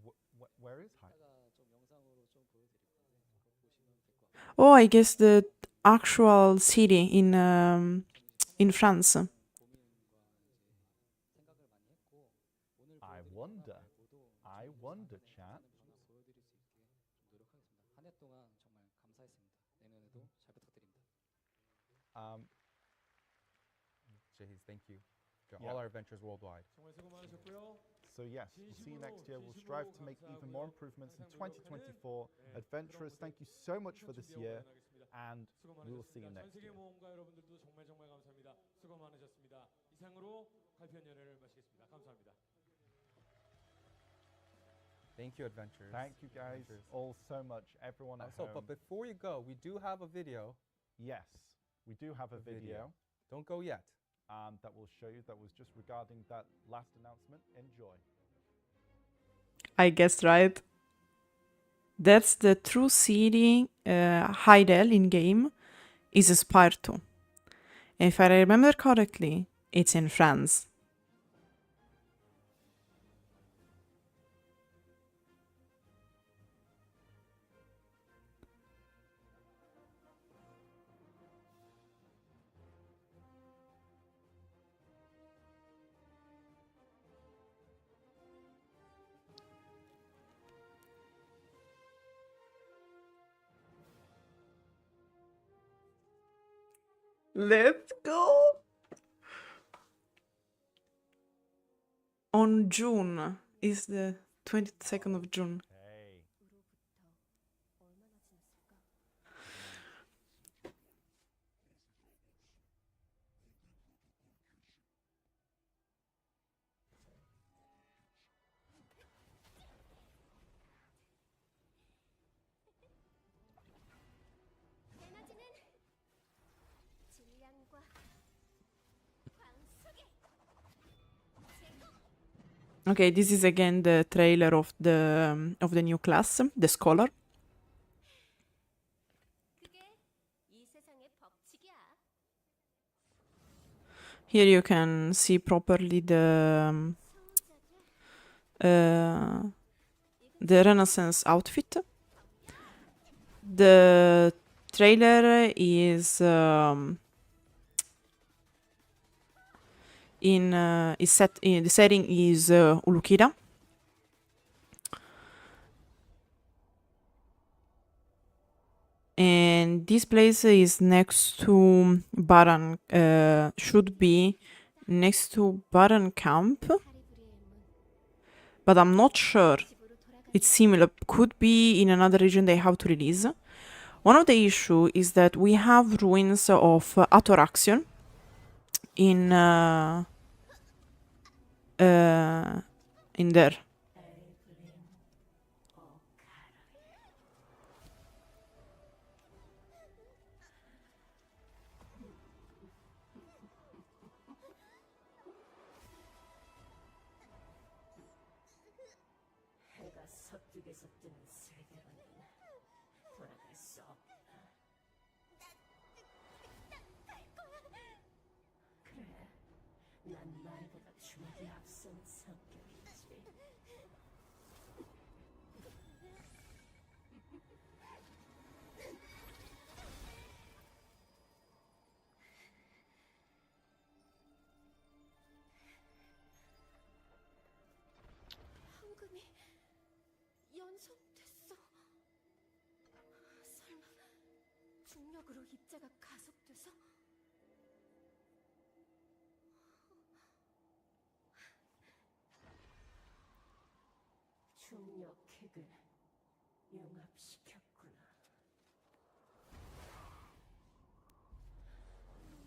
[SPEAKER 3] is Heidel?
[SPEAKER 6] 이따가 좀 영상으로 좀 보여드릴게요. 그거 보시면 될 것 같아요.
[SPEAKER 1] Oh, I guess the actual city in France.
[SPEAKER 6] 고민과 이제 생각을 많이 했고 오늘
[SPEAKER 3] I
[SPEAKER 6] 보여드린
[SPEAKER 3] wonder.
[SPEAKER 6] 영상 말고도
[SPEAKER 3] I wonder, chat.
[SPEAKER 6] 좀 보여드릴 수 있게 좀 노력하겠습니다. 한 해 동안 정말 감사했습니다. 내년에도 잘 부탁드립니다.
[SPEAKER 2] Jay, thank you to
[SPEAKER 3] Yeah.
[SPEAKER 2] all our adventures worldwide.
[SPEAKER 5] 정말 수고 많으셨고요.
[SPEAKER 3] So yes, we'll see you next year. We'll strive to make even more improvements in 2024. Adventurers, thank you so much for this year, and
[SPEAKER 5] 수고
[SPEAKER 3] we will see you
[SPEAKER 5] 많으셨습니다. 전
[SPEAKER 3] next
[SPEAKER 5] 세계
[SPEAKER 3] year.
[SPEAKER 5] 모험가 여러분들도 정말 감사합니다. 수고 많으셨습니다. 이상으로 칼편 연애를 마치겠습니다. 감사합니다.
[SPEAKER 2] Thank you, adventurers.
[SPEAKER 3] Thank you guys all so much, everyone at
[SPEAKER 2] So,
[SPEAKER 3] home.
[SPEAKER 2] but before you go, we do have a video.
[SPEAKER 3] Yes, we do have a video
[SPEAKER 2] Don't go yet.
[SPEAKER 3] that will show you, that was just regarding that last announcement. Enjoy.
[SPEAKER 1] I guessed right. That's the true city Heidel in game is Spire 2. If I remember correctly, it's in France. Let's go. On June is the 22nd of June.
[SPEAKER 3] Okay.
[SPEAKER 7] 으로부터 얼마나 지났을까? 에너지는 질량과 광속의 제공.
[SPEAKER 1] Okay, this is again the trailer of the new class, the scholar.
[SPEAKER 7] 그게 이 세상의 법칙이야.
[SPEAKER 1] Here you can see properly the Renaissance outfit. The trailer is the setting is Ulukida. And this place is next to Baran, should be next to Baran Camp,
[SPEAKER 7] 카리브리의 문.
[SPEAKER 1] but I'm not sure.
[SPEAKER 7] 집으로 돌아가.
[SPEAKER 1] It's similar, could be in another region they have to release. One of the issue is that we have ruins of Atoraxion in there.
[SPEAKER 8] 해가 서쪽에서 뜨는 세계로는 돌아갈 수 없다. 그래, 난 말보다 주먹이 앞선 성격이지.
[SPEAKER 7] 황금이 연속됐어. 설마 중력으로 입자가 가속돼서?
[SPEAKER 8] 중력 핵을 융합시켰구나.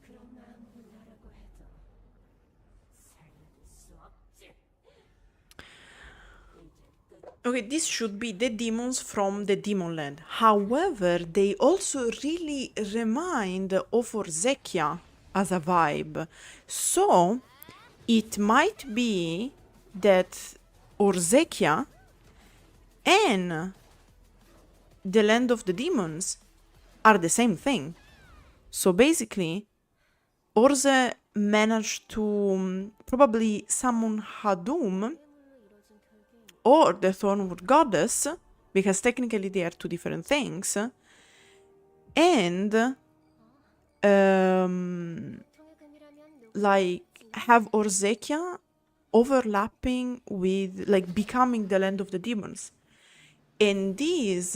[SPEAKER 8] 그런 아무리 하라고 해도 살려둘 수 없지. 이제 끝.
[SPEAKER 1] Okay, this should be the demons from the demon land. However, they also really remind of Orzekia as a vibe. So, it might be that Orzekia and the land of the demons are the same thing. So basically, Orze managed to probably summon Hadum or the Thornwood Goddess, because technically they are two different things, and like have Orzekia overlapping with, like, becoming the land of the demons. And this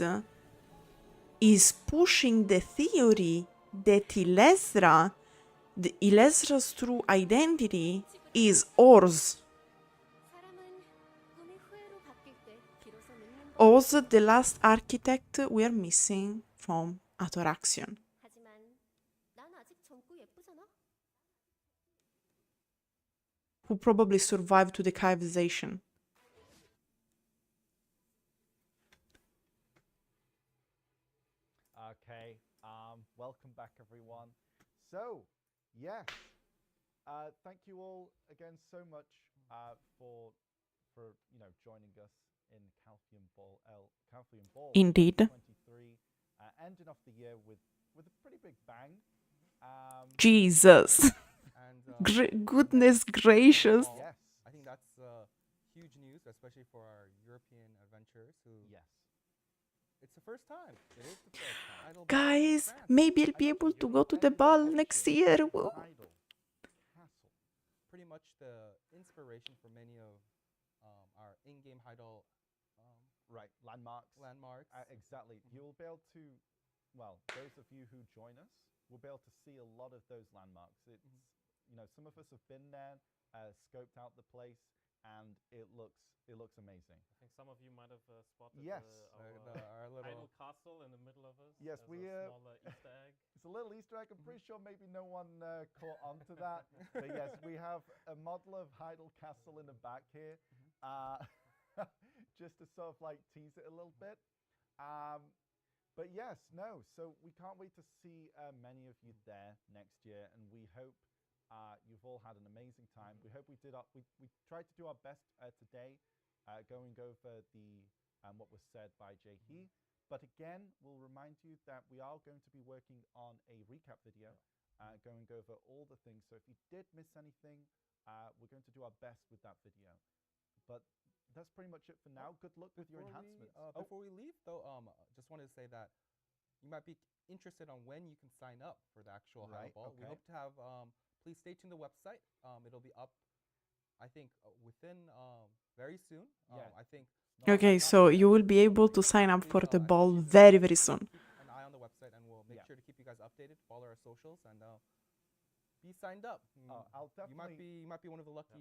[SPEAKER 1] is pushing the theory that Ilesra's true identity is Orz.
[SPEAKER 7] 사람은 꿈이 후회로 바뀔 때 비로소 늙는 법.
[SPEAKER 1] Oz, the last architect we are missing from Atoraxion.
[SPEAKER 7] 하지만 난 아직 젊고 예쁘잖아.
[SPEAKER 1] Who probably survived to the Caivization.
[SPEAKER 3] Okay. Welcome back, everyone. So, yes. Thank you all again so much for joining us in Calpheon Ball.
[SPEAKER 1] Indeed.
[SPEAKER 3] 2023, ending off the year with a pretty big bang.
[SPEAKER 1] Jesus.
[SPEAKER 2] And
[SPEAKER 1] Goodness gracious.
[SPEAKER 2] well,
[SPEAKER 3] Yes.
[SPEAKER 2] I think that's huge news, especially for our European adventurers who
[SPEAKER 3] Yes.
[SPEAKER 2] it's the first time. It is the first time. Idle Ball in
[SPEAKER 1] Guys,
[SPEAKER 2] France.
[SPEAKER 1] maybe I'll be able to go to the ball next year. Woo.
[SPEAKER 3] Idle. Castle.
[SPEAKER 2] Pretty much the inspiration for many of our in-game Heidel
[SPEAKER 3] Right. Landmarks.
[SPEAKER 2] landmarks.
[SPEAKER 3] Exactly. You'll be able to, well, those of you who join us we'll be able to see a lot of those landmarks. It's, you know, some of us have been there, scoped out the place, and it looks amazing.
[SPEAKER 4] I think some of you might have spotted
[SPEAKER 3] Yes.
[SPEAKER 4] our
[SPEAKER 2] Our little
[SPEAKER 4] idol castle in the middle of us.
[SPEAKER 3] Yes,
[SPEAKER 4] as
[SPEAKER 3] we,
[SPEAKER 4] a smaller Easter egg.
[SPEAKER 3] It's a little Easter egg. I'm pretty sure maybe no one caught on to that. But yes, we have a model of Heidel Castle in the back here, just to sort of like tease it a little bit. But yes, no. So we can't wait to see many of you there next year, and we hope you've all had an amazing time. We hope we tried to do our best today, going over the what was said by Jae-hee. But again, we'll remind you that we are going to be working on a recap video, going over all the things. So if you did miss anything, we're going to do our best with that video. But that's pretty much it for now. Good luck with your enhancements.
[SPEAKER 2] Before we leave, though, just wanted to say that you might be interested on when you can sign up for the actual
[SPEAKER 3] Right,
[SPEAKER 2] Ball. We
[SPEAKER 3] okay.
[SPEAKER 2] hope to have. Please stay tuned to the website. It'll be up, I think, within very soon.
[SPEAKER 3] Yeah.
[SPEAKER 2] I think.
[SPEAKER 1] Okay, so you will be able to sign up for the ball very, very soon.
[SPEAKER 2] Keep an eye on the website, and we'll make sure to keep you guys updated. Follow our socials and be signed up.
[SPEAKER 3] I'll definitely.
[SPEAKER 2] You might be one of the lucky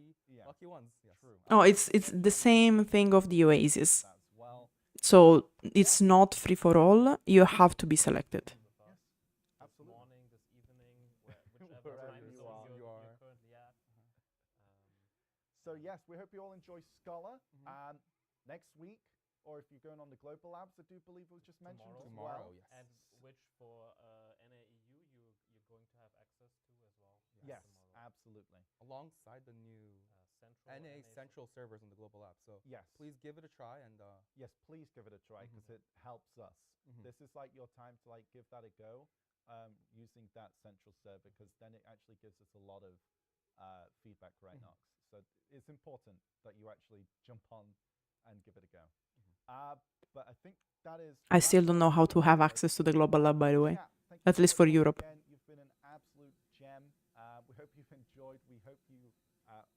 [SPEAKER 2] ones. Yes.
[SPEAKER 3] True.
[SPEAKER 1] Oh, it's the same thing of the Oasis.
[SPEAKER 3] As well.
[SPEAKER 1] So it's not free for all. You have to be selected.
[SPEAKER 3] Yes.
[SPEAKER 4] This
[SPEAKER 3] Absolutely.
[SPEAKER 4] morning, this evening, whichever
[SPEAKER 3] Wherever
[SPEAKER 4] time
[SPEAKER 3] you
[SPEAKER 4] zone
[SPEAKER 3] are.
[SPEAKER 4] you're currently at.
[SPEAKER 3] So yes, we hope you all enjoy Scholar. Next week, or if you're going on the Global Labs, I do believe it was just mentioned as
[SPEAKER 2] Tomorrow,
[SPEAKER 3] well.
[SPEAKER 2] yes.
[SPEAKER 4] And which for NAEU you're going to have access to as well.
[SPEAKER 3] Yes,
[SPEAKER 4] tomorrow.
[SPEAKER 3] absolutely.
[SPEAKER 2] Alongside the new NA Central servers in the Global Lab. So
[SPEAKER 3] Yes.
[SPEAKER 2] please give it a try and
[SPEAKER 3] Yes, please give it a try because it helps us. This is like your time to like give that a go, using that central server, because then it actually gives us a lot of feedback right now. So it's important that you actually jump on and give it a go. But I think that is.
[SPEAKER 1] I still don't know how to have access to the Global Lab, by the way.
[SPEAKER 3] Thank you
[SPEAKER 1] At least
[SPEAKER 3] so
[SPEAKER 1] for
[SPEAKER 3] much
[SPEAKER 1] Europe.
[SPEAKER 3] Again. You've been an absolute gem. We hope you've enjoyed. We hope you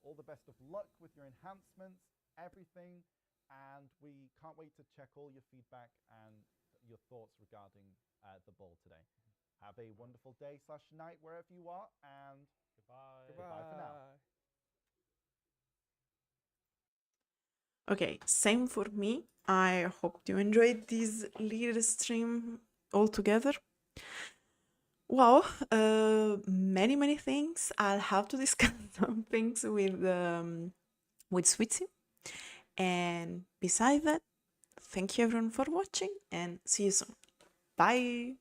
[SPEAKER 3] all the best of luck with your enhancements, everything, and we can't wait to check all your feedback and your thoughts regarding the ball today. Have a wonderful day/night wherever you are, and
[SPEAKER 4] Goodbye.
[SPEAKER 3] goodbye for now.
[SPEAKER 1] Okay, same for me. I hope you enjoyed this little stream all together. Wow, many things. I'll have to discuss some things with Swittzy. And besides that, thank you everyone for watching and see you soon. Bye.